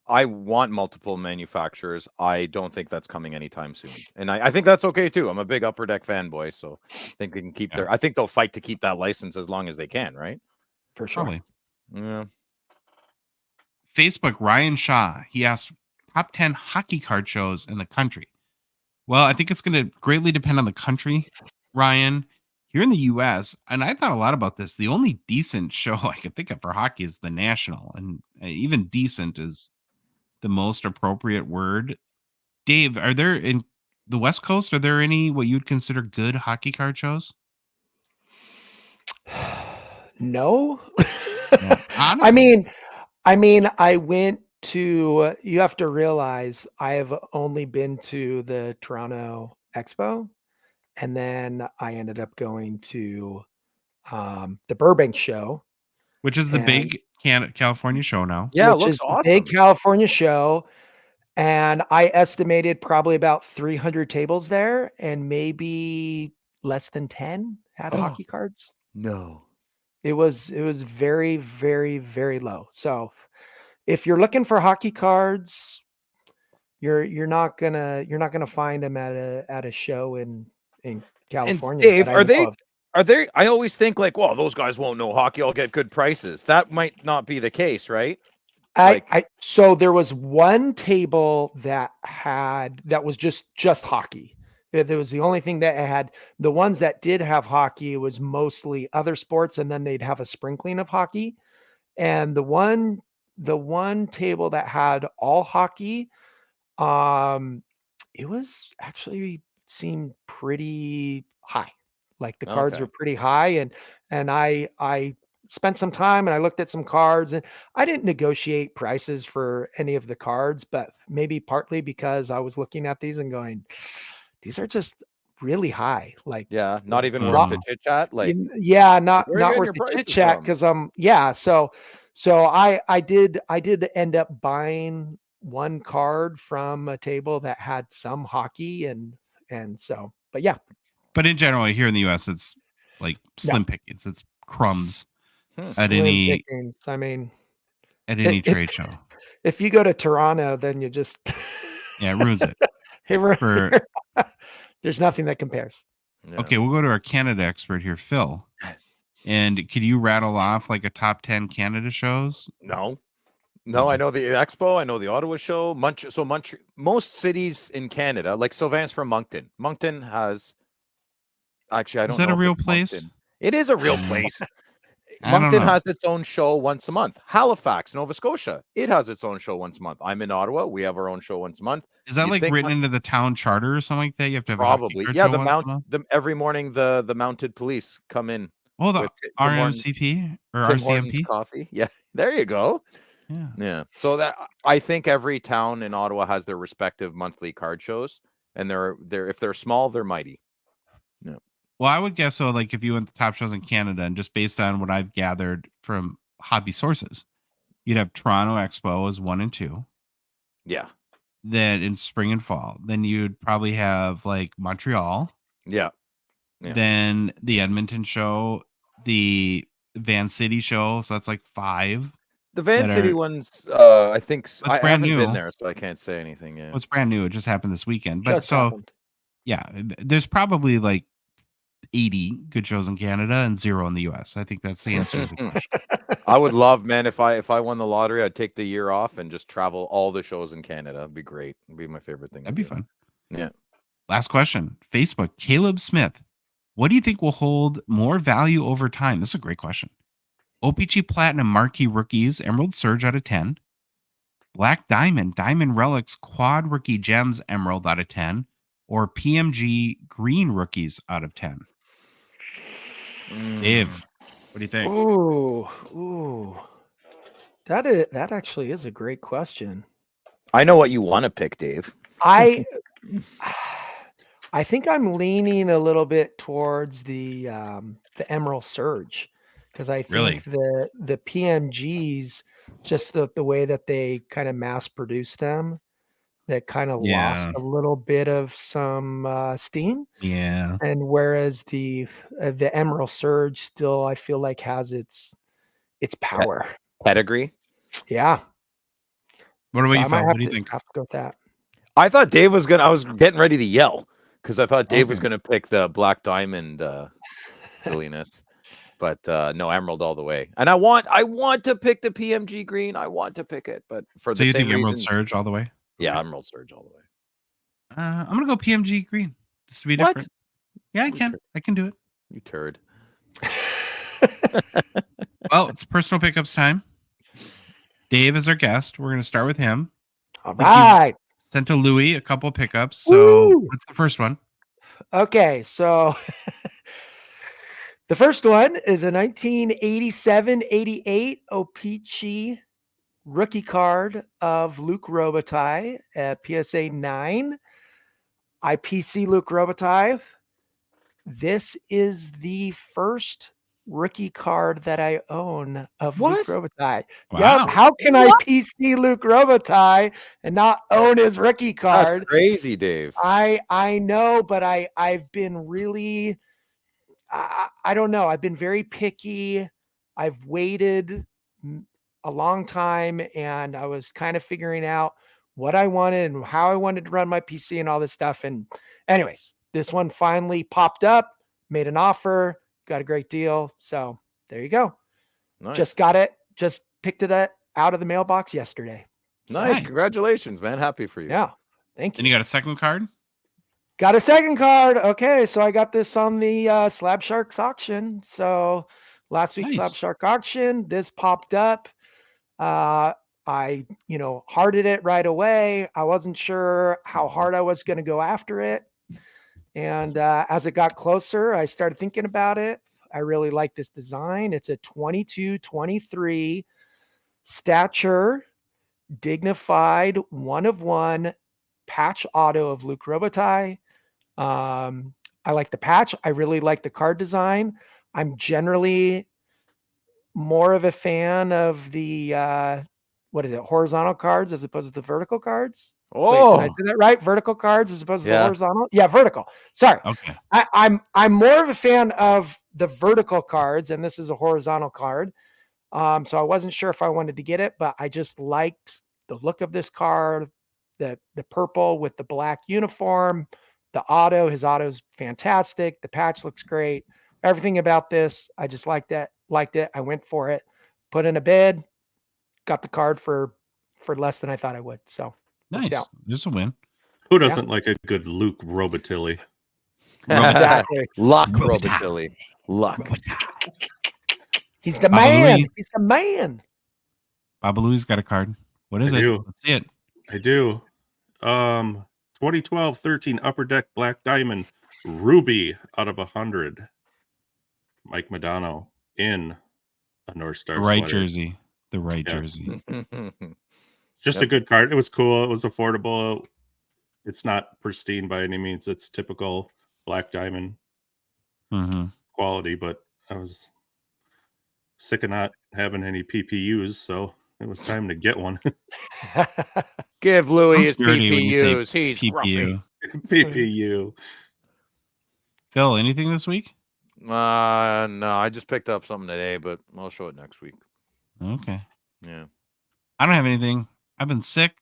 I want multiple manufacturers. I don't think that's coming anytime soon. And I think that's okay too. I'm a big Upper Deck fanboy, so I think they can keep I think they'll fight to keep that license as long as they can, right? For sure. Probably. Yeah. Facebook, Ryan Shaw, he asked top 10 hockey card shows in the country. Well, I think it's going to greatly depend on the country, Ryan. Here in the U.S., and I thought a lot about this, the only decent show I could think of for hockey is the National, and even decent is the most appropriate word. Dave, are there in the West Coast, are there any what you'd consider good hockey card shows? No. Yeah, I mean, I went to, you have to realize I have only been to the Toronto Expo. And then I ended up going to the Burbank show, Which is the and big California show now. Yeah, it which looks is the big awesome. California show. And I estimated probably about 300 tables there, and maybe less than 10 had hockey cards. No. It was very, very, very low. So if you're looking for hockey cards, you're not gonna find them at a show in And California Dave, that I know of. are they I always think like, well, those guys won't know hockey, I'll get good prices. That might not be the case, right? So there was one table that was just hockey. There was the only thing that had. The ones that did have hockey was mostly other sports, and then they'd have a sprinkling of hockey. And the one table that had all hockey, it was actually seemed pretty high. Like the cards Okay. were pretty high, and I spent some time and I looked at some cards, and I didn't negotiate prices for any of the cards, but maybe partly because I was looking at these and going, these are just really high. Like Yeah, not even worth not to chit chat. Like, yeah, not where are you getting worth your the chit prices chat from? because yeah. So I did end up buying one card from a table that had some hockey, and so, but yeah, But in general, here in the US, it's like no, slim pickings. It's crumbs at slim any pickings. I mean, it, trade show. if you go to Toronto, then you just Yeah, it ruins it. For there's nothing that compares. Yeah. Okay, we'll go to our Canada expert here, Phil. And can you rattle off like a top 10 Canada shows? No, I know the Expo. I know the Ottawa show. Most cities in Canada, like Sylvan's from Moncton. Moncton has, actually, I don't Is that know a if real it's place? Moncton. It is a real place. I don't Moncton know. has its own show once a month. Halifax, Nova Scotia, it has its own show once a month. I'm in Ottawa. We have our own show once a month. Is that You'd like think written into the town charter or something like that? You have to have a hockey probably, card yeah. show once a month? Every morning the mounted police come in Oh, the with Tim Hortons, RMCP or Tim Hortons RCMP? coffee. Yeah, there you go. Yeah. Yeah. So that I think every town in Ottawa has their respective monthly card shows, and they're if they're small, they're mighty. Yeah. Well, I would guess so. Like if you went to top shows in Canada, and just based on what I've gathered from hobby sources, you'd have Toronto Expo as 1 and 2. Yeah. Then in spring and fall, then you'd probably have like Montreal. Yeah. Yeah. Then the Edmonton show, the Van City show. So that's like 5. The Van that City are- ones, I think I brand haven't been new. there, so I can't say anything. Yeah. Well, it's brand new. It just happened this weekend. But Just happened. yeah, there's probably like 80 good shows in Canada and 0 in the US. I think that's the answer to the question. I would love, man, if I won the lottery, I'd take the year off and just travel all the shows in Canada. It'd be great. It'd be my favorite thing. That'd be fun. Yeah. Last question. Facebook, Caleb Smith. What do you think will hold more value over time? This is a great question. OPG Platinum Marquee Rookies, Emerald Surge out of 10. Black Diamond, Diamond Relics, Quad Rookie Gems, Emerald out of 10. Or PMG Green Rookies out of 10. Dave, what do you think? Ooh. That actually is a great question. I know what you want to pick, Dave. I think I'm leaning a little bit towards the Emerald Surge, because I think the PMGs, just the way that they kind of mass produce them, that kind of lost a little bit of some steam. Yeah. And whereas the Emerald Surge still, I feel like, has its power. Pedigree. Yeah. What about So you, I might Phil? have What do you to think? have to go with that. I thought Dave was gonna. I was getting ready to yell because I thought Dave was gonna pick the Black Diamond silliness, but no, Emerald all the way. And I want to pick the PMG Green. I want to pick it, but for So the you same think Emerald reasons- Surge all the way? Yeah, Okay. Emerald Surge all the way. I'm gonna go PMG Green just to be What? different. Yeah, I can. I can do it. You turd. Well, it's personal pickups time. Dave is our guest. We're gonna start with him. All right. Sent to Louis a couple pickups. So Woo! what's the first one? Okay, so the first one is a 1987-88 O-Pee-Chee rookie card of Luc Robitaille at PSA 9. I PC Luke Robitaille. This is the first rookie card that I own of Luke Robitaille. Wow. Yep. How can I PC Luke Robitaille and not own his rookie card? That's crazy, Dave. I know, but I've been really, I don't know. I've been very picky. I've waited a long time, and I was kind of figuring out what I wanted and how I wanted to run my PC and all this stuff. And anyways, this one finally popped up, made an offer, got a great deal. So there you go. Nice. Just got it. Just picked it up out of the mailbox yesterday. Nice. Congratulations, man. Happy for you. Yeah. Thank you. And you got a second card? Got a second card. Okay. So I got this on the Slab Sharks auction. So last week's Slab Shark auction, this popped up. I, hearted it right away. I wasn't sure how hard I was going to go after it. And as it got closer, I started thinking about it. I really like this design. It's a 22-23 stature, dignified, 1/1 patch auto of Luke Robitaille. I like the patch. I really like the card design. I'm generally more of a fan of the horizontal cards as opposed to the vertical cards. Oh, Wait, did I say that right? Vertical cards as opposed to the horizontal? Yeah, vertical. Sorry. Okay. I'm more of a fan of the vertical cards, and this is a horizontal card. So I wasn't sure if I wanted to get it, but I just liked the look of this card, the purple with the black uniform, the auto. His auto's fantastic. The patch looks great. Everything about this, I just liked it. I went for it, put in a bid, got the card for less than I thought I would. So nice. There's a win. Who doesn't like a good Luke Robitaille? Exactly. Luck, Robitaille. Luck. He's the man. He's the man. Baba Louie's got a card. What is it? Let's see it. I do. 2012-13 Upper Deck Black Diamond Ruby out of 100. Mike Madonna in a North Star right sweater. jersey. The right jersey. Just a good card. It was cool. It was affordable. It's not pristine by any means. It's typical Black Diamond quality, but I was sick of not having any PPUs, so it was time to get one. Give Louis his PPUs. He's PPU. PPU. Phil, anything this week? No, I just picked up something today, but I'll show it next week. Okay. Yeah. I don't have anything. I've been sick.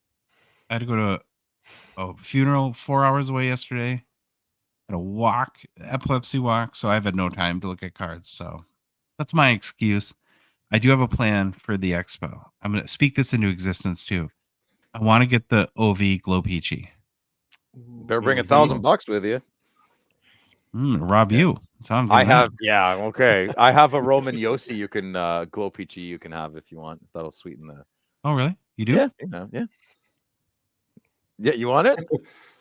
I had to go to a funeral 4 hours away yesterday. Had a walk, epilepsy walk, so I've had no time to look at cards. So that's my excuse. I do have a plan for the expo. I'm going to speak this into existence too. I want to get the OV Glow Peachy. Better bring $1,000 with you. Rob you. I have, okay. I have a Roman Yossi you can Glow Peachy you can have if you want. That'll sweeten the. Oh, really? You do? Yeah. Yeah, you want it?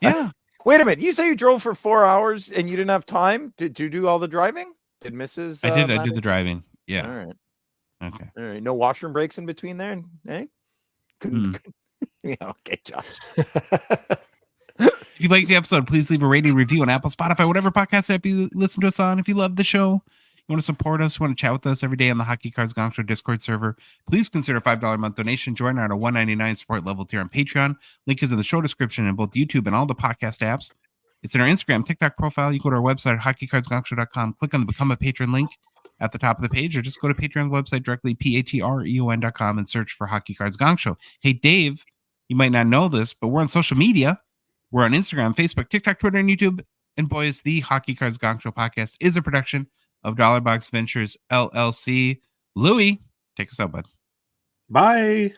Yeah. Wait a minute. You say you drove for 4 hours and you didn't have time? Did you do all the driving? Did Mrs. I did. I did the driving. Yeah. All right. Okay. All right. No washroom breaks in between there, eh? Couldn't. Yeah. Okay, Josh. If you like the episode, please leave a rating review on Apple, Spotify, whatever podcast app you listen to us on. If you love the show, you want to support us, you want to chat with us every day on the Hockey Cards Gongshow Discord server, please consider a $5 a month donation. Join our $1.99 support level tier on Patreon. Link is in the show description in both YouTube and all the podcast apps. It's in our Instagram, TikTok profile. You go to our website, hockeycardsgongshow.com, click on the Become a Patron link at the top of the page, or just go to Patreon's website directly, patreon.com, and search for Hockey Cards Gongshow. Hey, Dave, you might not know this, but we're on social media. We're on Instagram, Facebook, TikTok, Twitter, and YouTube. And boys, the Hockey Cards Gongshow Podcast is a production of Dollar Box Ventures, LLC. Louie, take us out, bud. Bye.